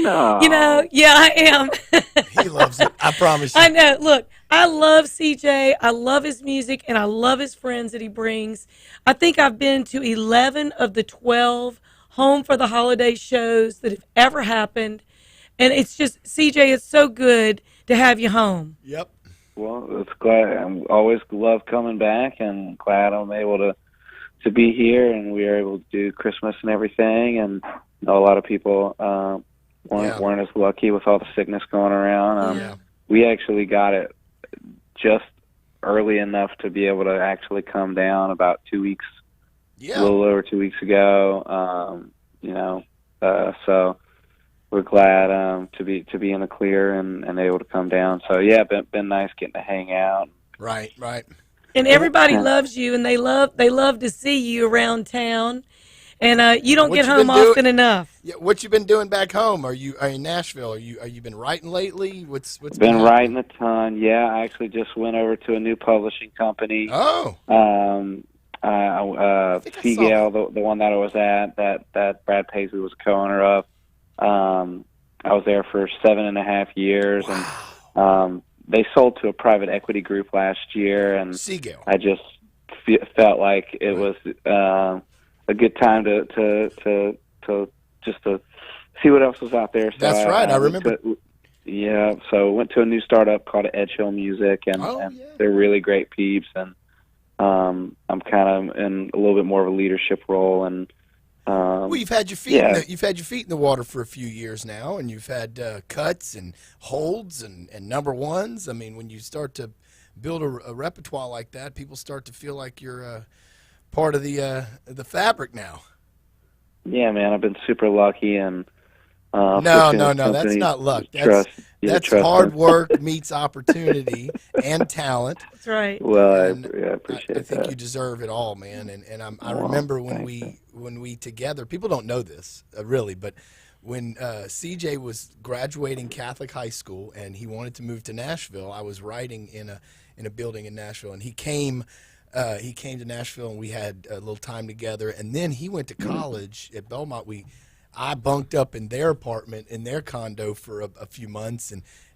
No. you know. Yeah, I am. He loves it. I promise you. I know. Look, I love CJ. I love his music, and I love his friends that he brings. I think I've been to 11 of the 12 Home for the Holiday shows that have ever happened, and it's just CJ. It's so good to have you home. Yep. Well, it's glad. I'm always love coming back, and glad I'm able to be here, and we are able to do Christmas and everything. And I know a lot of people weren't as lucky with all the sickness going around. We actually got it just early enough to be able to actually come down about 2 weeks, a little over 2 weeks ago. So we're glad to be in the clear and able to come down. So yeah, been nice getting to hang out. Right. And everybody loves you, and they love to see you around town. And you don't get home often enough. Yeah, what you been doing back home? Are you in Nashville? Are you been writing lately? What's been writing a ton? Yeah, I actually just went over to a new publishing company. Oh. Seagale, the one that I was at, that Brad Paisley was a co-owner of. I was there for 7.5 years, and they sold to a private equity group last year, and Seagale. I just felt like it was a good time to see what else was out there. So That's right. I remember. So went to a new startup called Edge Hill Music, and they're really great peeps, and I'm kind of in a little bit more of a leadership role, and well, you've had your feet you've had your feet in the water for a few years now, and you've had cuts and holds and number ones. I mean, when you start to build a repertoire like that, people start to feel like you're part of the fabric now. Yeah, man, I've been super lucky, and no, that's not luck. That's hard work meets opportunity and talent. That's right. Well, I appreciate that. I think you deserve it all, man. And I remember when we together, people don't know this really, but when CJ was graduating Catholic high school and he wanted to move to Nashville, I was writing in a building in Nashville, and he came to Nashville, and we had a little time together. And then he went to college at Belmont. I bunked up in their apartment, in their condo for a few months,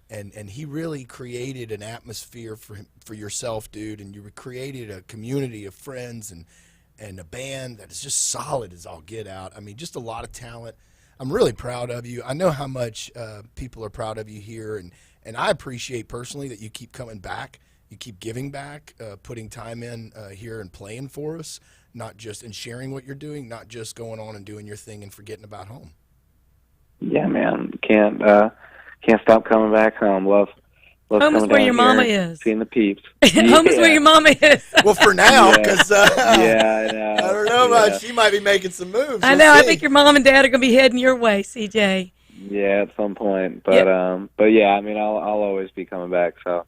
and he really created an atmosphere for yourself, dude. And you created a community of friends and a band that is just solid as all get out. I mean, just a lot of talent. I'm really proud of you. I know how much people are proud of you here, and I appreciate personally that you keep coming back. You keep giving back, putting time in here and playing for us, not just and sharing what you're doing, not just going on and doing your thing and forgetting about home. Yeah, man, can't stop coming back home. Love home is where your mama is. Seeing the peeps. Home is where your mama is. Well, for now, because I know. I don't know about she might be making some moves. I know. I think your mom and dad are going to be heading your way, CJ. Yeah, at some point, but yeah, I mean, I'll always be coming back. So,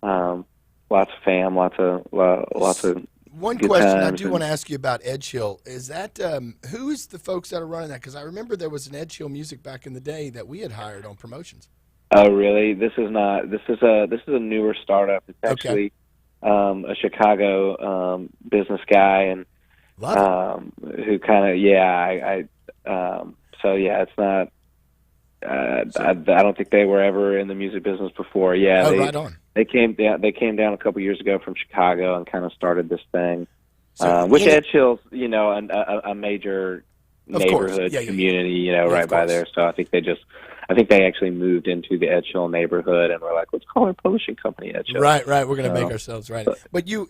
lots of fam, lots of. One question I do want to ask you about Edge Hill is that who is the folks that are running that? Because I remember there was an Edge Hill Music back in the day that we had hired on promotions. Oh, really? This is a newer startup. It's actually a Chicago business guy, and who kind of so yeah, it's not. I don't think they were ever in the music business before. Yeah, right on. They came down a couple years ago from Chicago and kind of started this thing, which Edge Hill's, a major neighborhood community, right by there. So I think they actually moved into the Edge Hill neighborhood and were like, let's call our publishing company Edge Hill. Right. We're going to make ourselves right. But you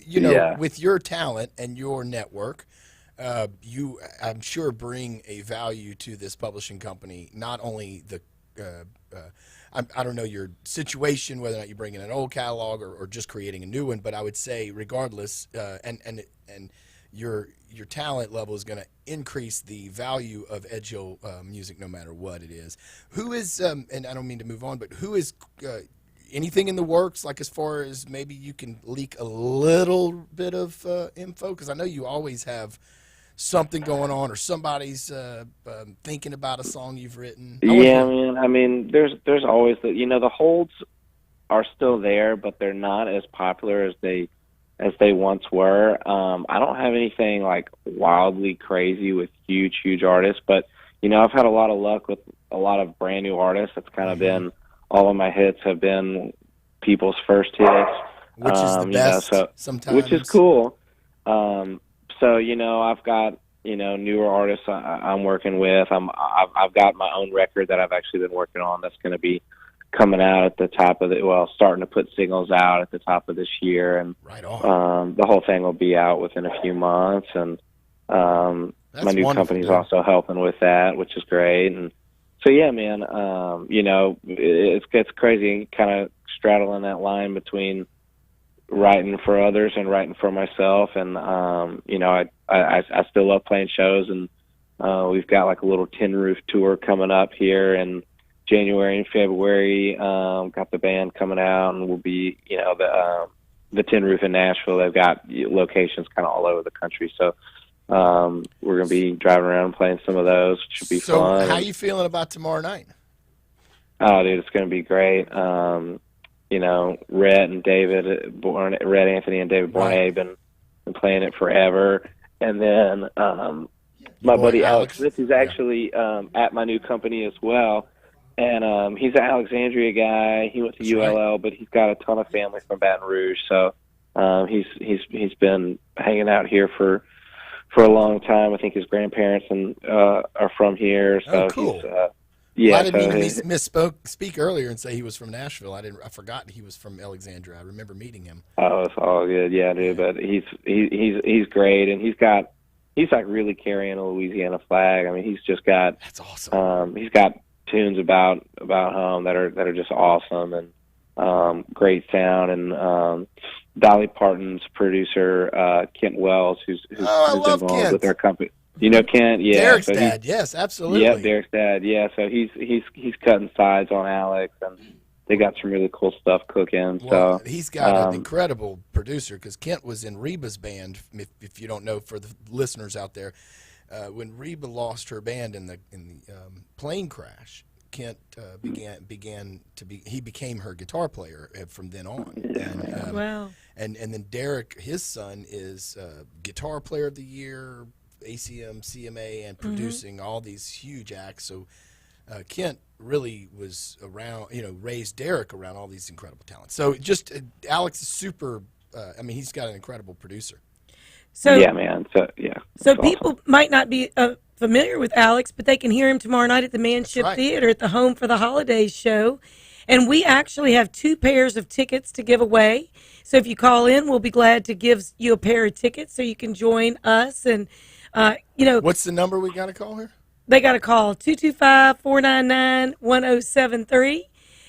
with your talent and your network, you, I'm sure, bring a value to this publishing company. Not only the, I don't know your situation, whether or not you bring in an old catalog or just creating a new one, but I would say regardless, and your talent level is going to increase the value of Edge Hill music no matter what it is. Who is, and I don't mean to move on, but who is anything in the works, like as far as maybe you can leak a little bit of info? Because I know you always have something going on, or somebody's thinking about a song you've written. Yeah, I mean, there's always the holds are still there, but they're not as popular as they once were. I don't have anything like wildly crazy with huge artists, but I've had a lot of luck with a lot of brand new artists. It's kind of been, all of my hits have been people's first hits, which is the best. Sometimes, which is cool. So I've got newer artists I'm working with. I've got my own record that I've actually been working on that's going to be coming out at the top of starting to put singles out at the top of this year, and right on. The whole thing will be out within a few months, and my new company's also helping with that, which is great. And so yeah, man, it's crazy, kind of straddling that line between writing for others and writing for myself, and I still love playing shows, and we've got like a little Tin Roof tour coming up here in January and February. Got the band coming out, and we'll be the Tin Roof in Nashville. They've got locations kind of all over the country, so we're gonna be driving around and playing some of those, which should be fun. So how you feeling about tomorrow night? Oh, dude, it's gonna be great. Rhett Anthony and David Bourne have been playing it forever. And then my buddy Alex Smith is actually at my new company as well. And he's an Alexandria guy. He went to ULL, but he's got a ton of family from Baton Rouge. So he's been hanging out here for a long time. I think his grandparents are from here. So cool. Yeah, I didn't mean to speak earlier and say he was from Nashville. I forgot he was from Alexandria. I remember meeting him. Oh, it's all good, yeah, dude. But he's great, and he's like really carrying a Louisiana flag. I mean, he's just got, that's awesome. He's got tunes about home that are just awesome, and great sound. And Dolly Parton's producer, Kent Wells, who's been involved with their company. You know Kent? Yeah. Derek's dad, yes, absolutely. Yeah, Derek's dad, yeah. So he's cutting sides on Alex, and they got some really cool stuff cooking. Well, so he's got an incredible producer, because Kent was in Reba's band. If you don't know, for the listeners out there, when Reba lost her band in the plane crash, Kent became her guitar player from then on. And, wow. And then Derek, his son, is guitar player of the year, ACM, CMA, and producing all these huge acts. So Kent really was around, raised Derek around all these incredible talents. So just Alex is super. He's got an incredible producer. So yeah, man. So people might not be familiar with Alex, but they can hear him tomorrow night at the Manship Theater at the Home for the Holidays show. And we actually have 2 pairs of tickets to give away. So if you call in, we'll be glad to give you a pair of tickets so you can join us. And what's the number we got to call here? They got to call 225-499-1073,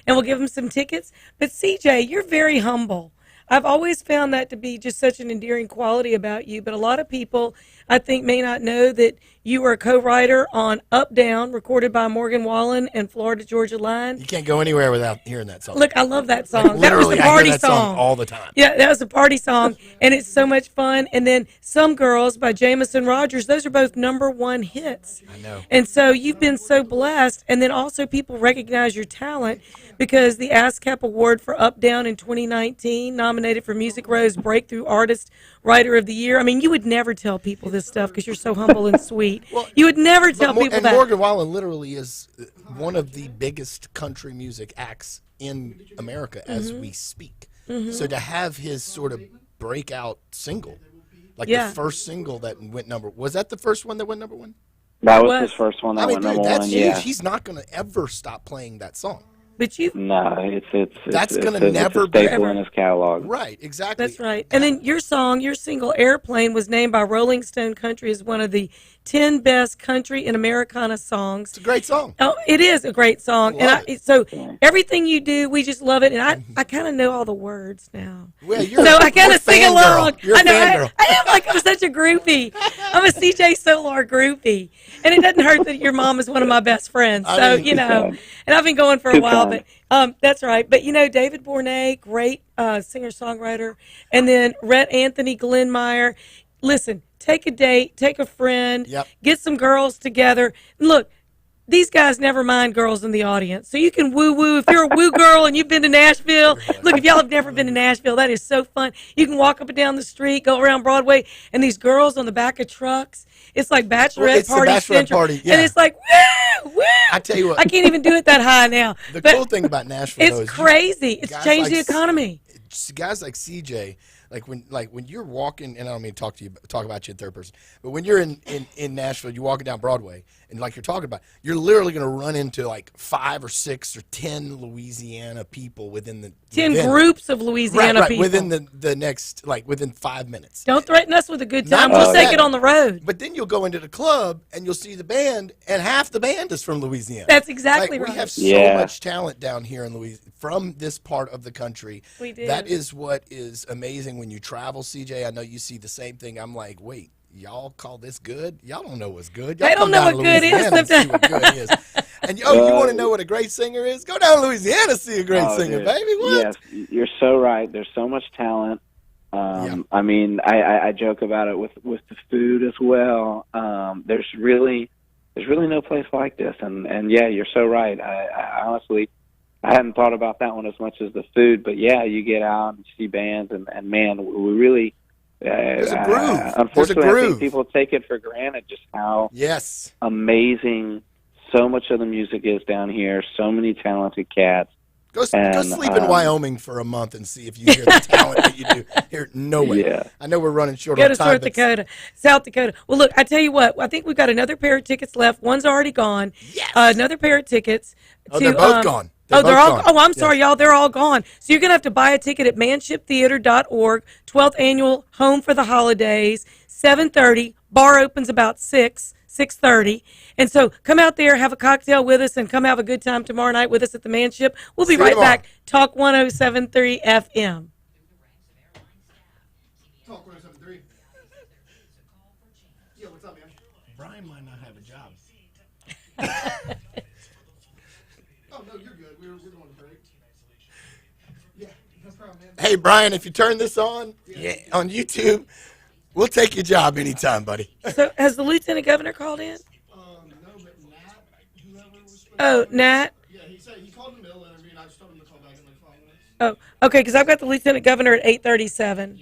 and we'll give them some tickets. But CJ, you're very humble. I've always found that to be just such an endearing quality about you. But a lot of people, I think, may not know that you were a co-writer on Up Down, recorded by Morgan Wallen and Florida Georgia Line. You can't go anywhere without hearing that song. Look, I love that song. Like, literally, that was the party I hear that song all the time. Yeah, that was a party song, and it's so much fun. And then Some Girls by Jameson Rogers, those are both #1 hits. I know. And so you've been so blessed. And then also people recognize your talent because the ASCAP Award for Up Down in 2019, nominated for Music Row's Breakthrough Artist Writer of the Year. I mean, you would never tell people this stuff because you're so humble and sweet. You would never tell people that. Morgan Wallen literally is one of the biggest country music acts in America as we speak. Mhm. So to have his sort of breakout single, like Yeah. the first single that went was that the first one that went number one? That was his first one that I mean, went dude, number that's one. huge. Yeah. He's not going to ever stop playing that song. But you No, That's it's gonna a- never it's a staple be- in his catalog. Right, exactly. That's right. And then your song, your single "Airplane," was named by Rolling Stone Country as one of the 10 best country and Americana songs. It's a great song. Oh, it is a great song, so everything you do, we just love it. And I kind of know all the words now, Well, so I kind of sing along. You're I know a fangirl. I am like I'm such a groupie. I'm a CJ Solar groupie, and it doesn't hurt that your mom is one of my best friends. So I mean, you know, and I've been going for a while, but. That's right. But, you know, David Bourne, great singer-songwriter. And then Rhett Anthony Glenmeyer. Listen, take a date, take a friend, get some girls together. Look, these guys never mind girls in the audience. So you can woo-woo. If you're a woo girl and you've been to Nashville, look, if y'all have never been to Nashville, that is so fun. You can walk up and down the street, go around Broadway, and these girls on the back of trucks, it's like bachelorette party central. Party, yeah. And it's like, woo, woo. I tell you what. I can't even do it that high now. The But cool thing about Nashville, though, it's is crazy. It's guys changed like the economy. Guys like CJ, like when you're walking, and I don't mean to talk about you in third person, but when you're in Nashville, you're walking down Broadway, and like you're talking about, you're literally going to run into like 5 or 6 or 10 Louisiana people within the 10 groups of Louisiana people. within the next, like within 5 minutes. Don't threaten us with a good time. We'll take it on the road. But then you'll go into the club and you'll see the band, and half the band is from Louisiana. That's exactly right. We have right. so much talent down here in Louisiana from this part of the country. We do. That is what is amazing when you travel, CJ. I know you see the same thing. I'm like, wait, y'all call this good? Y'all don't know what's good. Y'all They don't come know down what to good is Louisiana and see what good is. And you want to know what a great singer is? Go down to Louisiana and see a great singer, Dude. baby. What? Yes, you're so right. There's so much talent. I mean, I joke about it with the food as well. There's really no place like this, and yeah, you're so right. I honestly, I hadn't thought about that one as much as the food, but yeah, you get out and see bands, and man, we really. There's a groove. Unfortunately, I think people take it for granted just how amazing so much of the music is down here. So many talented cats. Go sleep in Wyoming for a month and see if you hear the talent that you do here. No way. Yeah. I know we're running short Go on to time. South Dakota. Well, look, I tell you what. I think we've got another pair of tickets left. One's already gone. Yes. Another pair of tickets. They're both gone. They're all gone. Oh, I'm sorry, y'all. They're all gone. So you're going to have to buy a ticket at manshiptheater.org, 12th annual Home for the Holidays, 7:30. Bar opens about 6:30. And so come out there, have a cocktail with us, and come have a good time tomorrow night with us at the Manship. We'll be right back. Talk 107.3 FM. Talk 107.3. Yeah, what's up, man? Brian might not have a job. Oh, no, you're good. We're going to break. Yeah, no problem, man. Hey, Brian, if you turn this on on YouTube, we'll take your job anytime, buddy. So has the lieutenant governor called in? No, but Nat, whoever was supposed Oh, Nat? Yeah, he called in the middle of the interview, and I just told him to call back in like 5 minutes. Oh, okay, because I've got the lieutenant governor at 8:37.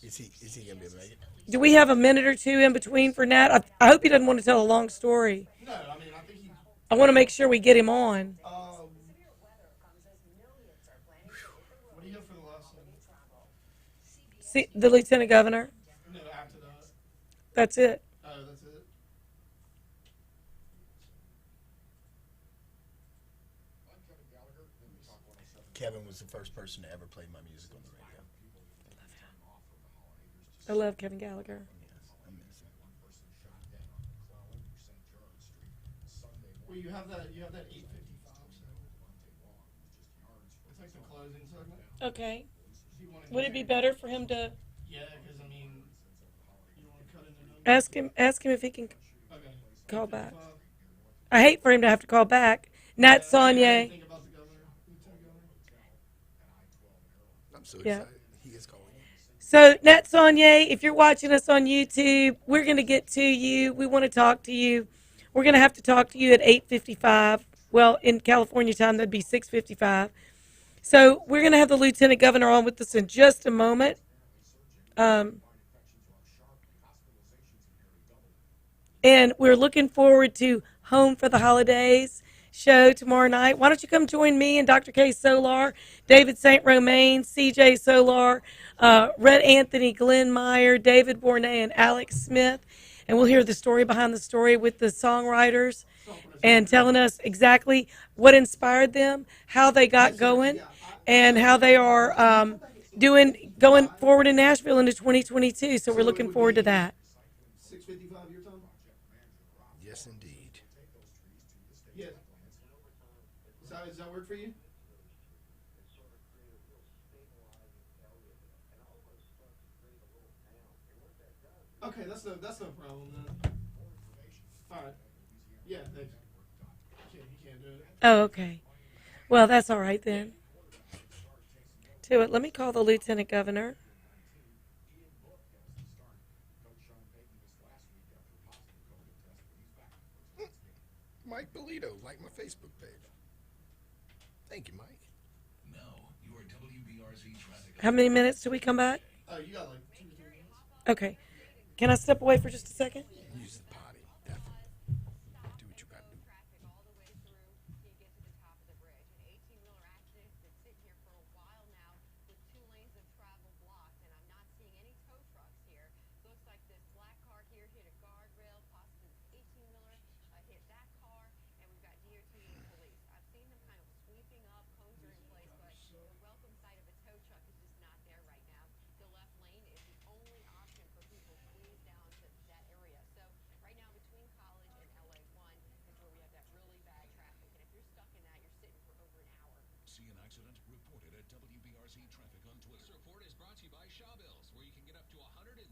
Is he going to be able to make it? Do we have a minute or two in between for Nat? I hope he doesn't want to tell a long story. No, I mean, I think he... I want to make sure we get him on. What do you have for the last one? See, the lieutenant governor? No, after that. That's it. Oh, that's it? Kevin was the first person to ever play my music on the radio. I love Kevin Gallagher. Well, you have that 8:55, so it's like the closing segment. Okay. Would it be better for him to Yeah, because I mean, you don't want to cut in there. ask him if he can call back? I hate for him to have to call back. Nat Saunier. I'm so Yeah. excited. He is calling. So, Nat Saunier, if you're watching us on YouTube, we're going to get to you. We want to talk to you. We're going to have to talk to you at 8:55. Well, in California time, that'd be 6:55. So we're going to have the lieutenant governor on with us in just a moment. And we're looking forward to Home for the Holidays. show tomorrow night. Why don't you come join me and Dr. K. Solar, David St. Romain, CJ Solar, Red Anthony, Glenn Meyer, David Bourne, and Alex Smith. And we'll hear the story behind the story with the songwriters and telling us exactly what inspired them, how they got going, and how they are going forward in Nashville into 2022. So we're looking forward to that. 6:55 your time? Yes, indeed. Yeah. Does that work for you? Okay, that's no problem then. All right. Yeah, thanks. You can't do it. Oh, okay. Well, that's all right then. To it. Let me call the Lieutenant Governor. Mike Bolito, like my Facebook page. Thank you, Mike. Now, your WBRZ traffic. How many minutes do we come back? You got like 2 to 3 minutes. Okay. Can I step away for just a second? Use the potty, definitely. Do what you got to do. See an accident? Report it at WBRZ Traffic on Twitter. This report is brought to you by Shawbills, where you can get up to $170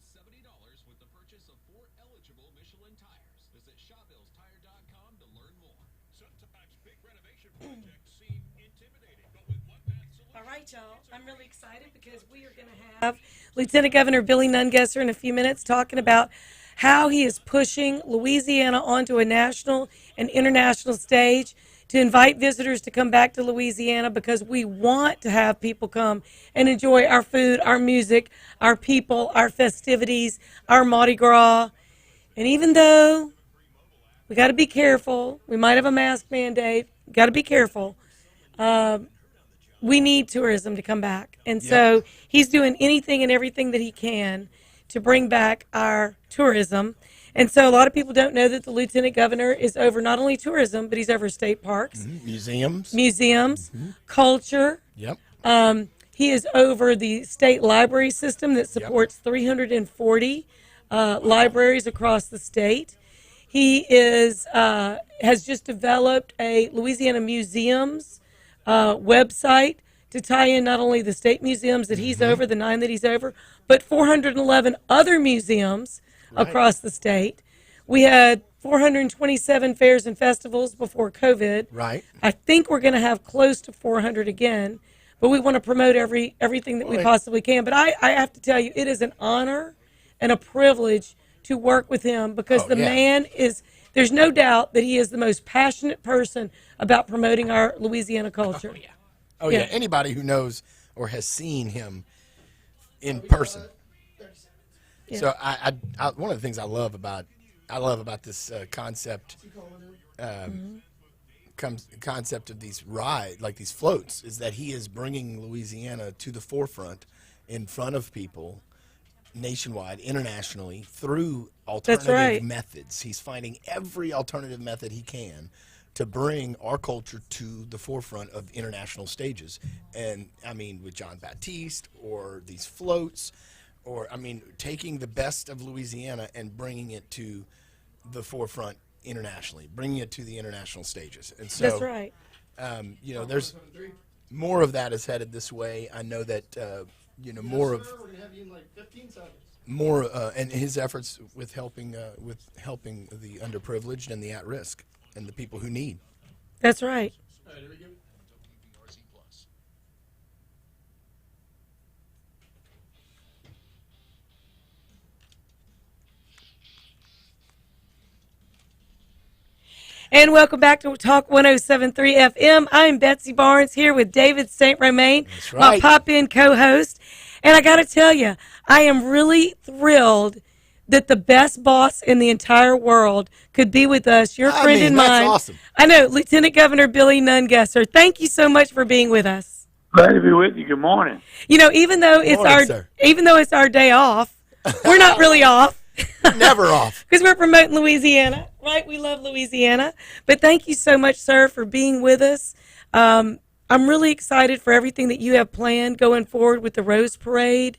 with the purchase of 4 eligible Michelin tires. Visit ShawbillsTire.com to learn more. Sometimes big renovation projects seem intimidating, but with one bad solution. All right, y'all. I'm really excited because we are going to have Lieutenant Governor Billy Nungesser in a few minutes talking about how he is pushing Louisiana onto a national and international stage to invite visitors to come back to Louisiana, because we want to have people come and enjoy our food, our music, our people, our festivities, our Mardi Gras. And even though we got to be careful, we might have a mask mandate, got to be careful, we need tourism to come back. And so he's doing anything and everything that he can to bring back our tourism. And so a lot of people don't know that the Lieutenant Governor is over not only tourism, but he's over state parks, museums, culture. He is over the state library system that supports 340 libraries across the state. He is has just developed a Louisiana Museums website to tie in not only the state museums that he's over, the 9 that he's over, but 411 other museums across the state. We had 427 fairs and festivals before COVID. Right. I think we're going to have close to 400 again, but we want to promote everything that we possibly can. But I have to tell you, it is an honor and a privilege to work with him, because the man is, there's no doubt that he is the most passionate person about promoting our Louisiana culture. Oh, yeah. Anybody who knows or has seen him in person. So I one of the things I love about this concept concept of these these floats, is that he is bringing Louisiana to the forefront, in front of people, nationwide, internationally, through alternative methods. He's finding every alternative method he can to bring our culture to the forefront of international stages. And I mean, with John Baptiste, or these floats, or I mean, taking the best of Louisiana and bringing it to the forefront internationally, bringing it to the international stages. And so that's right. You know, there's more of that is headed this way. I know that more of and his efforts with helping the underprivileged and the at-risk and the people who need. That's right. All right, here we go. And welcome back to Talk 107.3 FM. I'm Betsy Barnes here with David St. Romain, my pop-in co-host. And I got to tell you, I am really thrilled that the best boss in the entire world could be with us, your friend and that's mine. awesome. I know, Lieutenant Governor Billy Nungesser. Thank you so much for being with us. Glad to be with you. Good morning. You know, even though it's our day off, we're not really off. Never off. Because we're promoting Louisiana, right? We love Louisiana. But thank you so much, sir, for being with us. I'm really excited for everything that you have planned going forward with the Rose Parade.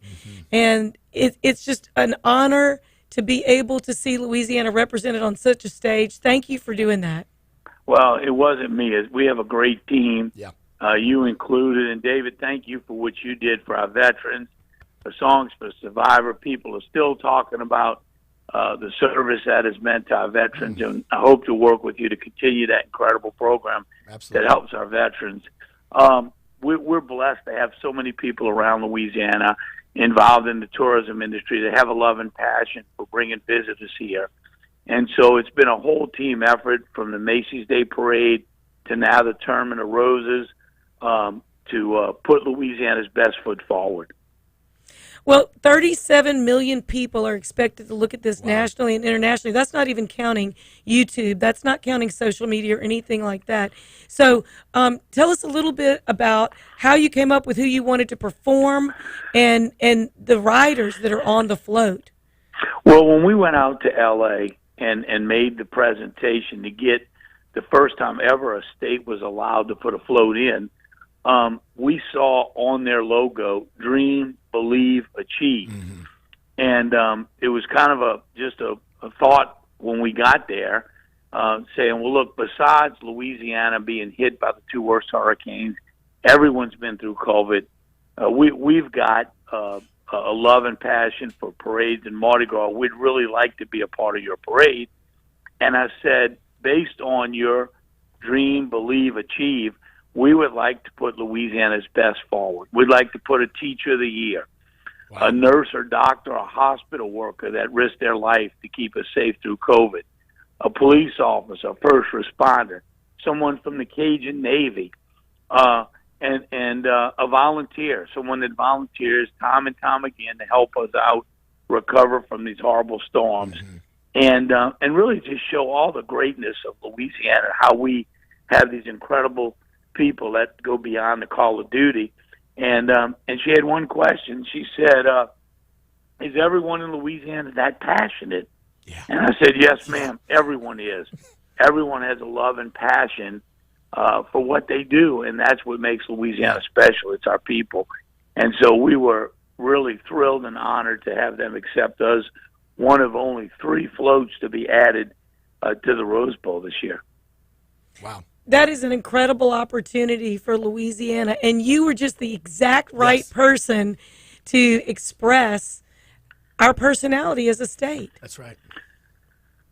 And it's just an honor to be able to see Louisiana represented on such a stage. Thank you for doing that. Well, it wasn't me. We have a great team. Yeah. You included. And, David, thank you for what you did for our veterans, the Songs for Survivor. People are still talking about the service that has meant to our veterans. And I hope to work with you to continue that incredible program that helps our veterans. We're blessed to have so many people around Louisiana involved in the tourism industry that have a love and passion for bringing visitors here. And so it's been a whole team effort from the Macy's Day Parade to now the Tournament of Roses to put Louisiana's best foot forward. Well, 37 million people are expected to look at this nationally and internationally. That's not even counting YouTube. That's not counting social media or anything like that. So tell us a little bit about how you came up with who you wanted to perform and the riders that are on the float. Well, when we went out to L.A. and made the presentation to get the first time ever a state was allowed to put a float in, we saw on their logo, Dream, Believe, Achieve. And it was kind of just a thought when we got there, saying, well, look, besides Louisiana being hit by the two worst hurricanes, everyone's been through COVID. We've got a love and passion for parades and Mardi Gras. We'd really like to be a part of your parade. And I said, based on your Dream, Believe, Achieve, we would like to put Louisiana's best forward. We'd like to put a teacher of the year, a nurse or doctor, a hospital worker that risked their life to keep us safe through COVID, a police officer, a first responder, someone from the Cajun Navy, and a volunteer, someone that volunteers time and time again to help us out recover from these horrible storms, and really just show all the greatness of Louisiana, how we have these incredible people that go beyond the call of duty. And she had one question. She said, is everyone in Louisiana that passionate? Yeah. And I said, yes, ma'am, everyone is. Everyone has a love and passion for what they do, and that's what makes Louisiana special. It's our people. And so we were really thrilled and honored to have them accept us, one of only 3 floats to be added to the Rose Bowl this year. Wow. That is an incredible opportunity for Louisiana, and you were just the exact right person to express our personality as a state. That's right.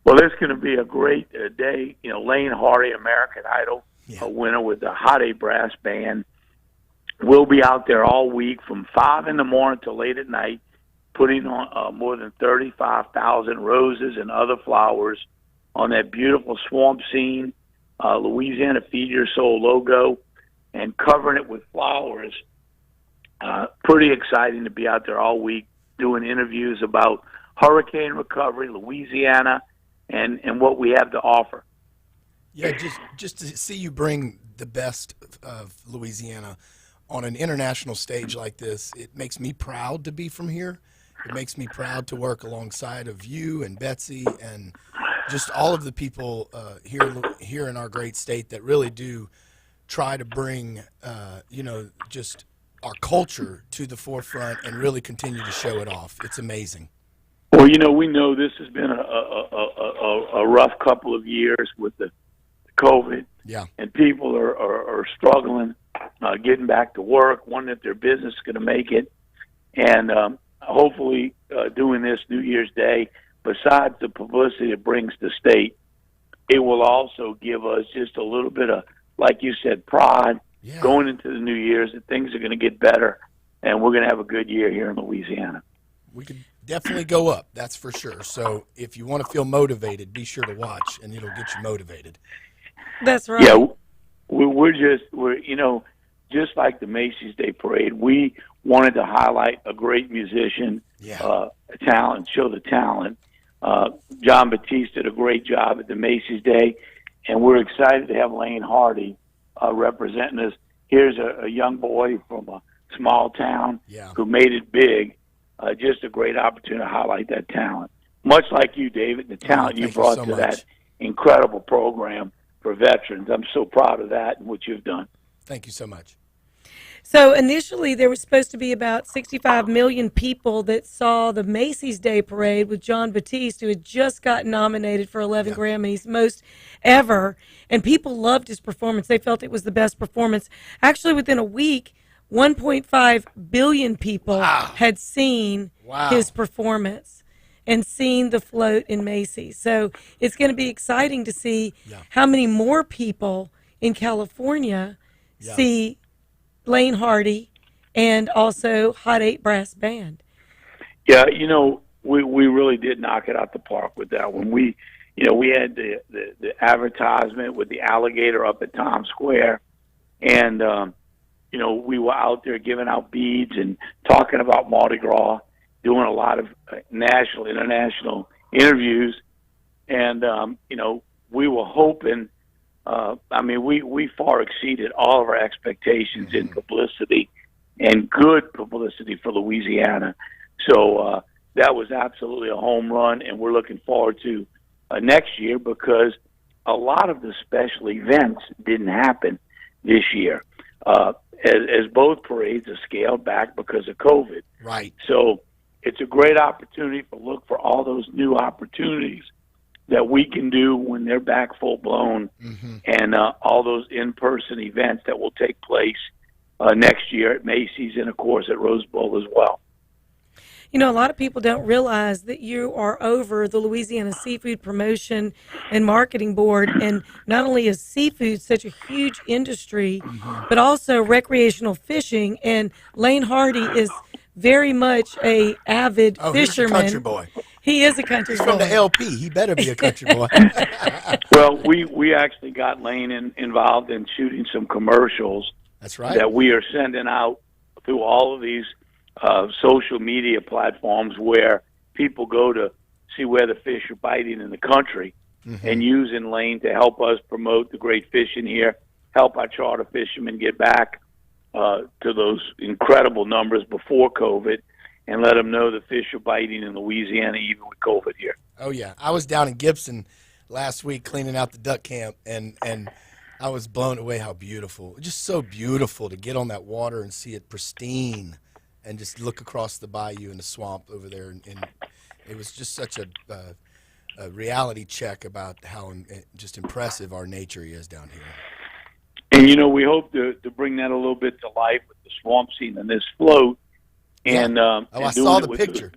Well, it's going to be a great day. You know, Lane Hardy, American Idol, a winner with the Hot A Brass Band. We'll be out there all week from 5 in the morning till late at night, putting on more than 35,000 roses and other flowers on that beautiful swamp scene. Louisiana Feed Your Soul logo, and covering it with flowers. Pretty exciting to be out there all week doing interviews about hurricane recovery, Louisiana, and what we have to offer. Yeah, just to see you bring the best of Louisiana on an international stage like this, it makes me proud to be from here. It makes me proud to work alongside of you and Betsy and just all of the people here in our great state that really do try to bring, just our culture to the forefront and really continue to show it off. It's amazing. Well, we know this has been a rough couple of years with the COVID. Yeah. And people are struggling, getting back to work, wondering if their business is going to make it. And hopefully doing this New Year's Day, besides the publicity it brings to state, it will also give us just a little bit of, like you said, pride going into the New Year's that things are going to get better, and we're going to have a good year here in Louisiana. We could definitely go up, that's for sure. So if you want to feel motivated, be sure to watch, and it'll get you motivated. That's right. Yeah, we're just like the Macy's Day Parade, we wanted to highlight a great musician, talent, show the talent. John Batiste did a great job at the Macy's Day, and we're excited to have Lane Hardy representing us. Here's a young boy from a small town who made it big. Just a great opportunity to highlight that talent. Much like you, David, the talent you brought to that incredible program for veterans. I'm so proud of that and what you've done. Thank you so much. So initially, there was supposed to be about 65 million people that saw the Macy's Day Parade with John Batiste, who had just gotten nominated for 11 Grammys, most ever. And people loved his performance. They felt it was the best performance. Actually, within a week, 1.5 billion people had seen his performance and seen the float in Macy's. So it's going to be exciting to see how many more people in California see Lane Hardy and also Hot 8 Brass Band. Yeah, we really did knock it out the park with that one. We had the advertisement with the alligator up at Times Square, and we were out there giving out beads and talking about Mardi Gras, doing a lot of national, international interviews, and we were hoping. We far exceeded all of our expectations in publicity, and good publicity for Louisiana. So that was absolutely a home run, and we're looking forward to next year because a lot of the special events didn't happen this year, as both parades are scaled back because of COVID. Right. So it's a great opportunity to look for all those new opportunities that we can do when they're back full blown, and all those in-person events that will take place next year at Macy's and, of course, at Rose Bowl as well. A lot of people don't realize that you are over the Louisiana Seafood Promotion and Marketing Board, and not only is seafood such a huge industry, but also recreational fishing, and Lane Hardy is very much a avid fisherman. He's a country boy. He is a country boy. He's from the LP. He better be a country boy. Well, we actually got Lane involved in shooting some commercials. That's right. That we are sending out through all of these social media platforms where people go to see where the fish are biting in the country, and using Lane to help us promote the great fishing here, help our charter fishermen get back to those incredible numbers before COVID, and let them know the fish are biting in Louisiana even with COVID here. Oh, yeah. I was down in Gibson last week cleaning out the duck camp, and I was blown away how beautiful. Just so beautiful to get on that water and see it pristine and just look across the bayou and the swamp over there. And it was just such a reality check about how just impressive our nature is down here. And, we hope to bring that a little bit to life with the swamp scene and this float. And I saw the picture.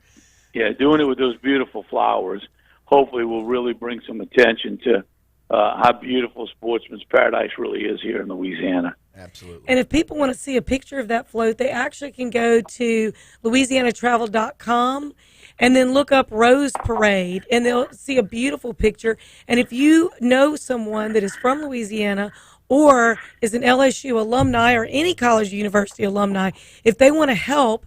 Doing it with those beautiful flowers. Hopefully, will really bring some attention to how beautiful Sportsman's Paradise really is here in Louisiana. Absolutely. And if people want to see a picture of that float, they actually can go to louisianatravel.com and then look up Rose Parade, and they'll see a beautiful picture. And if you know someone that is from Louisiana or is an LSU alumni or any college or university alumni, if they want to help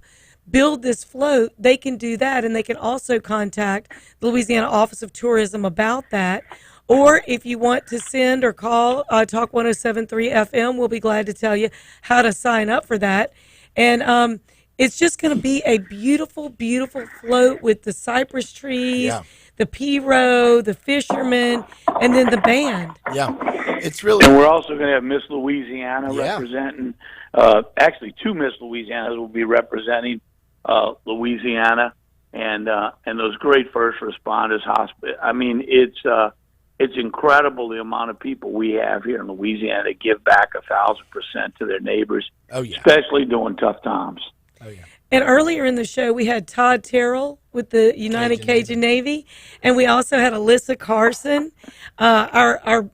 build this float, they can do that, and they can also contact the Louisiana Office of Tourism about that. Or if you want to send or call Talk 107.3 FM, we'll be glad to tell you how to sign up for that. And it's just going to be a beautiful, beautiful float with the cypress trees, the P-Row, the fishermen, and then the band. Yeah, it's really. And we're also going to have Miss Louisiana representing. Actually, two Miss Louisianas will be representing Louisiana, and those great first responders. I mean, it's incredible the amount of people we have here in Louisiana that give back 1,000% to their neighbors. Oh yeah, especially during tough times. Oh yeah. And earlier in the show, we had Todd Terrell with the United Cajun Navy, and we also had Alyssa Carson, our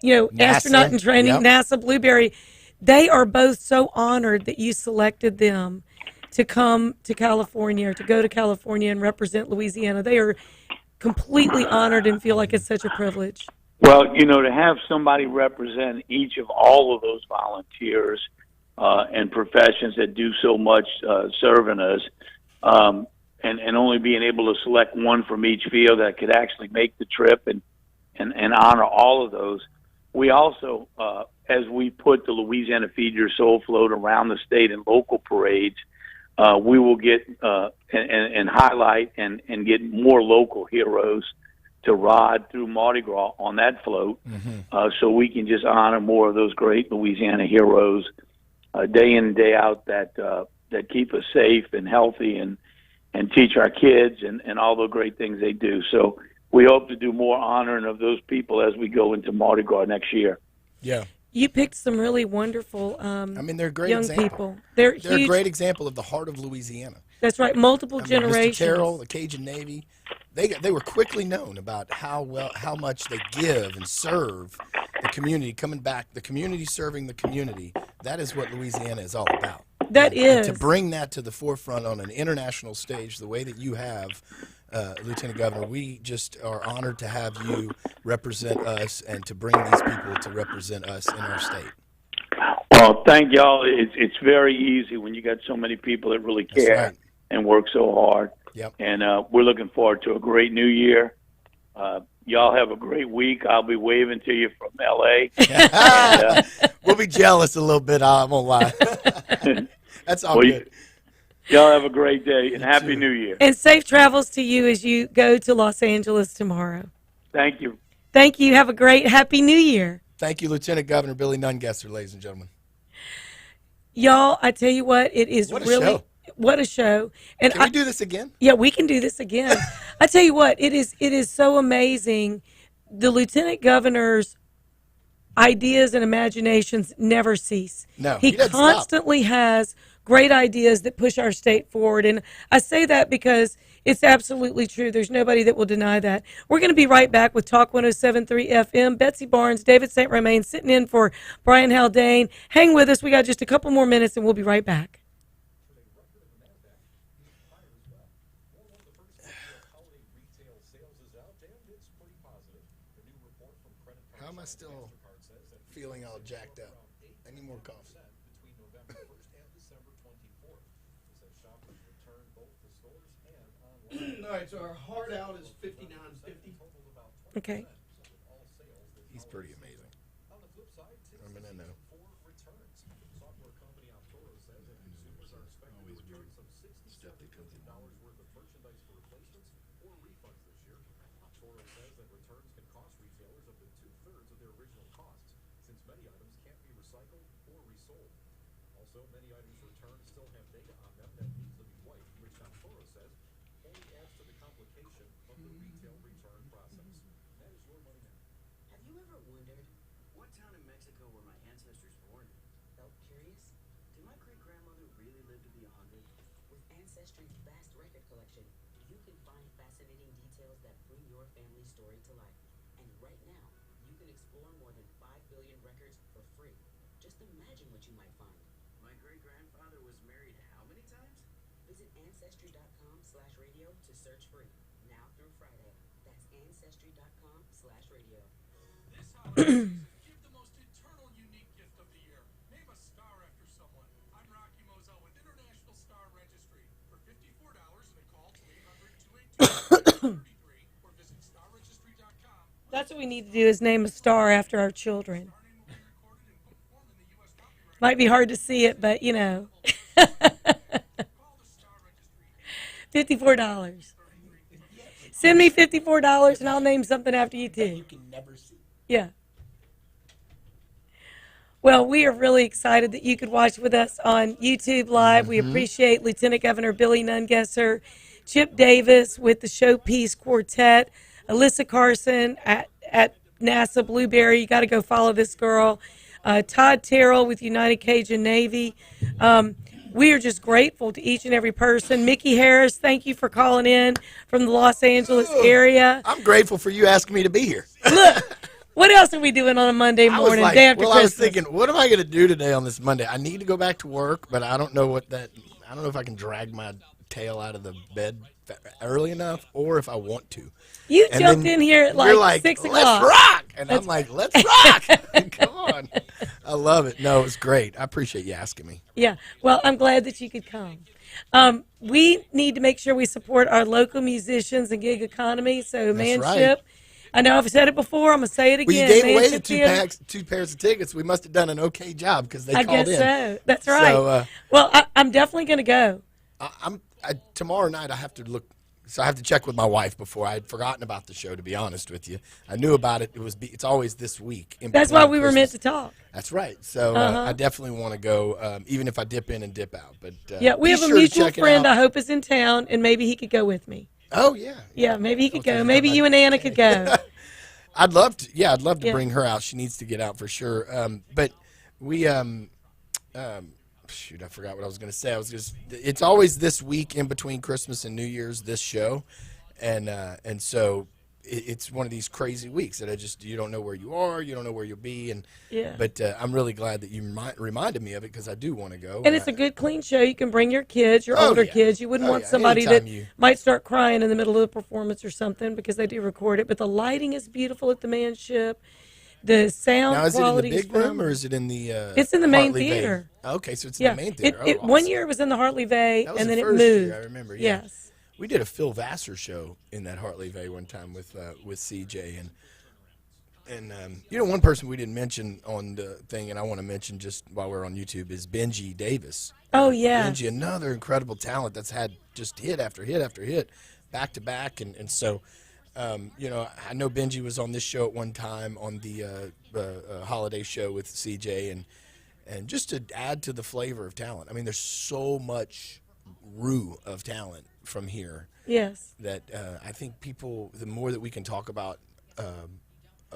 NASA, astronaut in training, NASA Blueberry. They are both so honored that you selected them to come to California or to go to California and represent Louisiana. They are completely honored and feel like it's such a privilege. Well, to have somebody represent each of all of those volunteers and professions that do so much serving us, and only being able to select one from each field that could actually make the trip and honor all of those. We also, as we put the Louisiana Feed Your Soul float around the state in local parades, we will get and highlight and get more local heroes to ride through Mardi Gras on that float, so we can just honor more of those great Louisiana heroes day in and day out that keep us safe and healthy and teach our kids and all the great things they do. So we hope to do more honoring of those people as we go into Mardi Gras next year. Yeah. You picked some really wonderful they're a great young example. people. They're a great example of the heart of Louisiana. That's right, multiple generations. Mr. Terrell, the Cajun Navy, they were quickly known about how much they give and serve the community, coming back, the community serving the community. That is what Louisiana is all about. And to bring that to the forefront on an international stage the way that you have, Lieutenant Governor, we just are honored to have you represent us and to bring these people to represent us in our state. Well, thank y'all. It's very easy when you got so many people that really care and work so hard. Yep. And we're looking forward to a great new year. Y'all have a great week. I'll be waving to you from L.A. We'll be jealous a little bit. I won't lie. That's all good. Y'all have a great day and Happy New Year. And safe travels to you as you go to Los Angeles tomorrow. Thank you. Thank you. Have a great Happy New Year. Thank you, Lieutenant Governor Billy Nungesser, ladies and gentlemen. Y'all, I tell you what, it is What a really show. What a show. And Can we do this again? Yeah, we can do this again. I tell you what, it is so amazing. The Lieutenant Governor's ideas and imaginations never cease. No, he he doesn't constantly has great ideas that push our state forward. And I say that because it's absolutely true. There's nobody that will deny that. We're going to be right back with Talk 107.3 FM. Betsy Barnes, David St. Romain sitting in for Brian Haldane. Hang with us. We got just a couple more minutes and we'll be right back. How am I still feeling all jacked up? I need more coffee. All right, so our hard out is 59.50. Okay. He's pretty amazing. I mean, I know. Stuff that comes in. Also, many items returned still have data on them that needs to be wiped, which Toro says only adds to the complication of the retail return process. That is your money now. Have you ever wondered what town in Mexico were my ancestors born? Felt curious? Did my great-grandmother really live to be 100? With Ancestry's vast record collection, you can find fascinating details that bring your family's story to life. And right now, you can explore more than 5 billion records for free. Just imagine what you might find. My great-grandfather was married how many times? Visit Ancestry.com/radio to search free. Now through Friday. That's Ancestry.com/radio. This holiday season, give the most eternal, unique gift of the year. Name a star after someone. I'm Rocky Moselle with International Star Registry. For $54, they call 800-282-33 or visit starregistry.com. That's what we need to do is name a star after our children. Might be hard to see it, but you know. $54. Send me $54 and I'll name something after you too. You can never see. Yeah. Well, we are really excited that you could watch with us on YouTube Live. We appreciate Lieutenant Governor Billy Nungesser, Chip Davis with the Showpiece Quartet, Alyssa Carson at NASA Blueberry. You got to go follow this girl. Todd Terrell with United Cajun Navy. We are just grateful to each and every person. Mickey Harris, thank you for calling in from the Los Angeles area. I'm grateful for you asking me to be here. Look, what else are we doing on a Monday morning, day after Christmas? I was thinking, what am I going to do today on this Monday? I need to go back to work, but I don't know I don't know if I can drag my tail out of the bed early enough or if I want to. You And jumped then in here at you're like 6 Let's o'clock. rock! And I'm like, let's rock! Come on. I love it. No, it was great. I appreciate you asking me. Yeah. Well, I'm glad that you could come. We need to make sure we support our local musicians and gig economy. So, That's Manship. right. I know I've said it before. I'm going to say it again. Well, you gave away the Manship Theater. two pairs of tickets. We must have done an okay job because they I called guess in. so. That's right. So, well, I'm definitely going to go. Tomorrow night I have to look. So I have to check with my wife before. I had forgotten about the show, to be honest with you. I knew about it. It's always this week. That's why we were meant to talk. That's right. So I definitely want to go, even if I dip in and dip out. But yeah, we have a mutual friend I hope is in town, and maybe he could go with me. Oh, yeah. Yeah, maybe he could go. Maybe you and Anna could go. I'd love to. Yeah, I'd love to bring her out. She needs to get out for sure. But we shoot, I forgot what I was going to say. It's always this week in between Christmas and New Year's, this show. And so it's one of these crazy weeks that you don't know where you are, you don't know where you'll be. But I'm really glad that you reminded me of it because I do want to go. And it's a good, clean show. You can bring your kids, your older kids. You wouldn't want somebody that might start crying in the middle of the performance or something because they do record it. But the lighting is beautiful at the Manship. The sound now, is quality it in the big room or is it in the it's in the main Hartley theater. Bay? Okay, so it's in the main theater. Awesome. One year it was in the Hartley Bay, that was and the then first it moved. Year, I remember. Yeah. Yes. We did a Phil Vassar show in that Hartley Bay one time with CJ and one person we didn't mention on the thing, and I want to mention just while we're on YouTube is Benji Davis. Oh yeah, Benji, another incredible talent that's had just hit after hit after hit, back to back, and so. I know Benji was on this show at one time on the holiday show with CJ, and just to add to the flavor of talent. I mean, there's so much roux of talent from here. Yes. That I think people, the more that we can talk about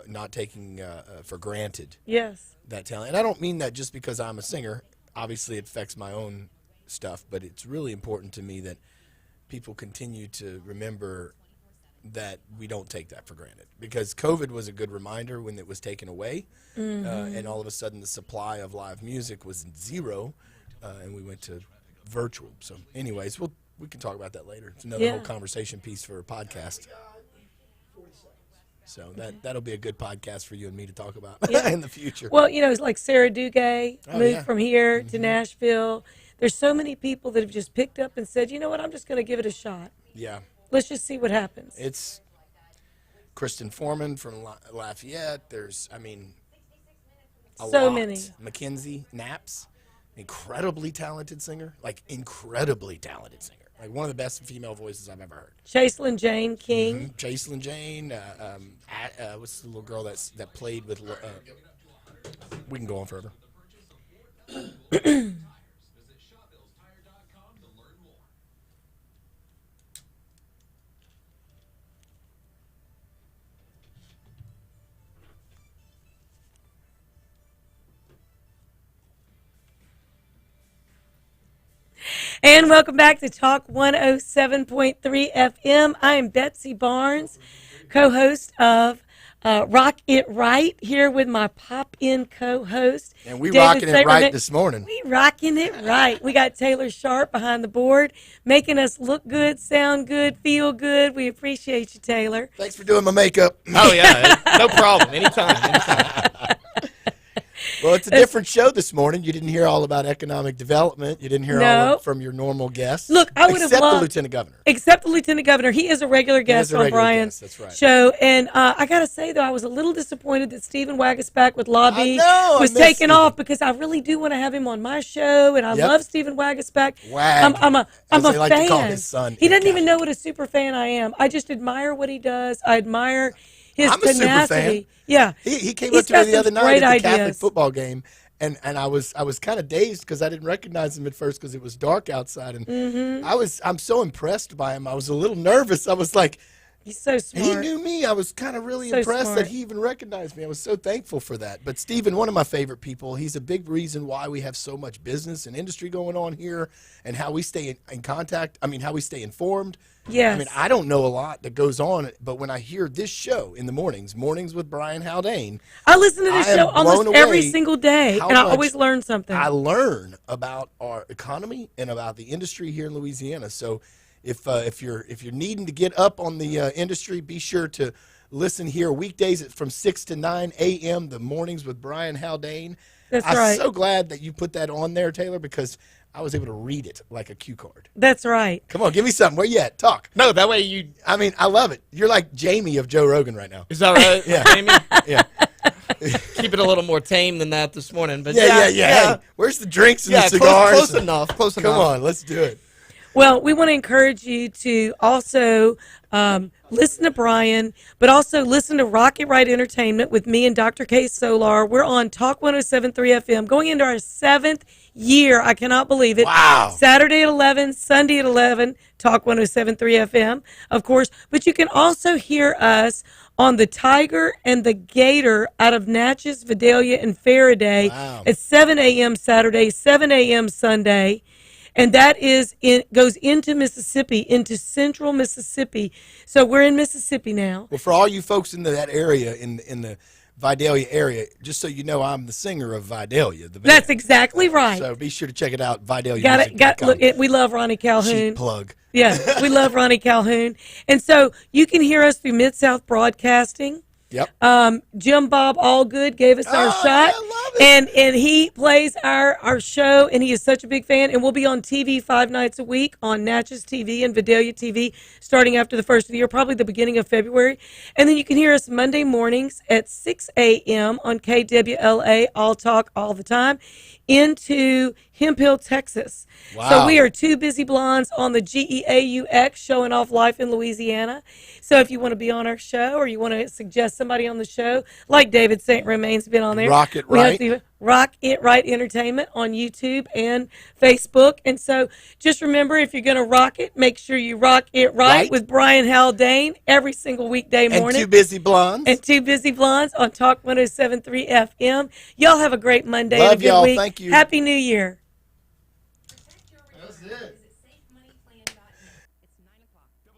not taking for granted. Yes. That talent, and I don't mean that just because I'm a singer. Obviously, it affects my own stuff, but it's really important to me that people continue to remember that we don't take that for granted, because COVID was a good reminder when it was taken away, and all of a sudden the supply of live music was zero, and we went to virtual. So anyways, we can talk about that later. It's another whole conversation piece for a podcast. So that'll be a good podcast for you and me to talk about in the future. Well, it's like Sarah Duguay moved from here to Nashville. There's so many people that have just picked up and said, you know what, I'm just going to give it a shot. Yeah. Let's just see what happens. It's Kristen Foreman from Lafayette. There's, so many. Mackenzie Knaps, incredibly talented singer, like one of the best female voices I've ever heard. Chaselyn Jane King. Chaselyn Jane. What's the little girl that played with? We can go on forever. And welcome back to Talk 107.3 FM. I am Betsy Barnes, co-host of Rock It Right, here with my pop-in co-host. And we rocking it right this morning. We rocking it right. We got Taylor Sharp behind the board, making us look good, sound good, feel good. We appreciate you, Taylor. Thanks for doing my makeup. Oh, yeah. No problem. Anytime. Well, it's a different show this morning. You didn't hear all about economic development. You didn't hear all from your normal guests. Look, I would have loved. Except the Lieutenant Governor. Except the Lieutenant Governor. He is a regular guest on Brian's show. And I got to say, though, I was a little disappointed that Stephen Wagasback with Lobby was taken off, because I really do want to have him on my show. And I love Stephen Wagasback. I'm a fan. Like to call his son. He doesn't even know what a super fan I am. I just admire what he does. I admire his tenacity. I'm a super fan. Yeah, he came up to me the other night at the Catholic football game, and I was kind of dazed because I didn't recognize him at first because it was dark outside, and I'm so impressed by him. I was a little nervous. I was like, he's so smart. He knew me. I was kind of really impressed that he even recognized me. I was so thankful for that. But Stephen, one of my favorite people, he's a big reason why we have so much business and industry going on here, and how we stay in contact. How we stay informed. Yes. I don't know a lot that goes on, but when I hear this show in the mornings with Brian Haldane, I listen to this show almost every single day, and I always learn something. I learn about our economy and about the industry here in Louisiana. So if you're needing to get up on the industry, be sure to listen here weekdays from 6 to 9 a.m. the mornings with Brian Haldane. That's I'm right. so glad that you put that on there, Taylor, because I was able to read it like a cue card. That's right. Come on, give me something. Where you at? Talk. No, that way you. I mean, I love it. You're like Jamie of Joe Rogan right now. Is that right? Yeah. Jamie? Yeah. Keep it a little more tame than that this morning. But Yeah. Hey, where's the drinks and the close- cigars? Close enough. Close enough. Come on, let's do it. Well, we want to encourage you to also listen to Brian, but also listen to Rocket Right Entertainment with me and Dr. K. Solar. We're on Talk 107.3 FM, going into our 7th year. I cannot believe it. Wow. Saturday at 11, Sunday at 11, Talk 107.3 FM, of course. But you can also hear us on the Tiger and the Gator out of Natchez, Vidalia, and Faraday at 7 a.m. Saturday, 7 a.m. Sunday. And that goes into Mississippi, into central Mississippi. So we're in Mississippi now. Well, for all you folks in that area, in the Vidalia area, just so you know, I'm the singer of Vidalia. That's exactly right. So be sure to check it out, Vidalia. We love Ronnie Calhoun. Cheap plug. Yeah, we love Ronnie Calhoun. And so you can hear us through Mid-South Broadcasting. Yep. Jim Bob Allgood gave us our shot. And he plays our show, and he is such a big fan. And we'll be on TV 5 nights a week on Natchez TV and Vidalia TV starting after the first of the year, probably the beginning of February. And then you can hear us Monday mornings at 6 a.m. on KWLA, All Talk All the Time, into Hemp Hill, Texas. Wow. So we are two busy blondes on the GEAUX showing off life in Louisiana. So if you want to be on our show or you want to suggest somebody on the show, like David St. Romain's been on there. Rock It we have Right. to Rock It Right Entertainment on YouTube and Facebook. And so just remember, if you're going to rock it, make sure you rock it right with Brian Haldane every single weekday morning. And Two Busy Blondes. And Two Busy Blondes on Talk 107.3 FM. Y'all have a great Monday Love and a good y'all. week. Thank you. Happy New Year. That's it.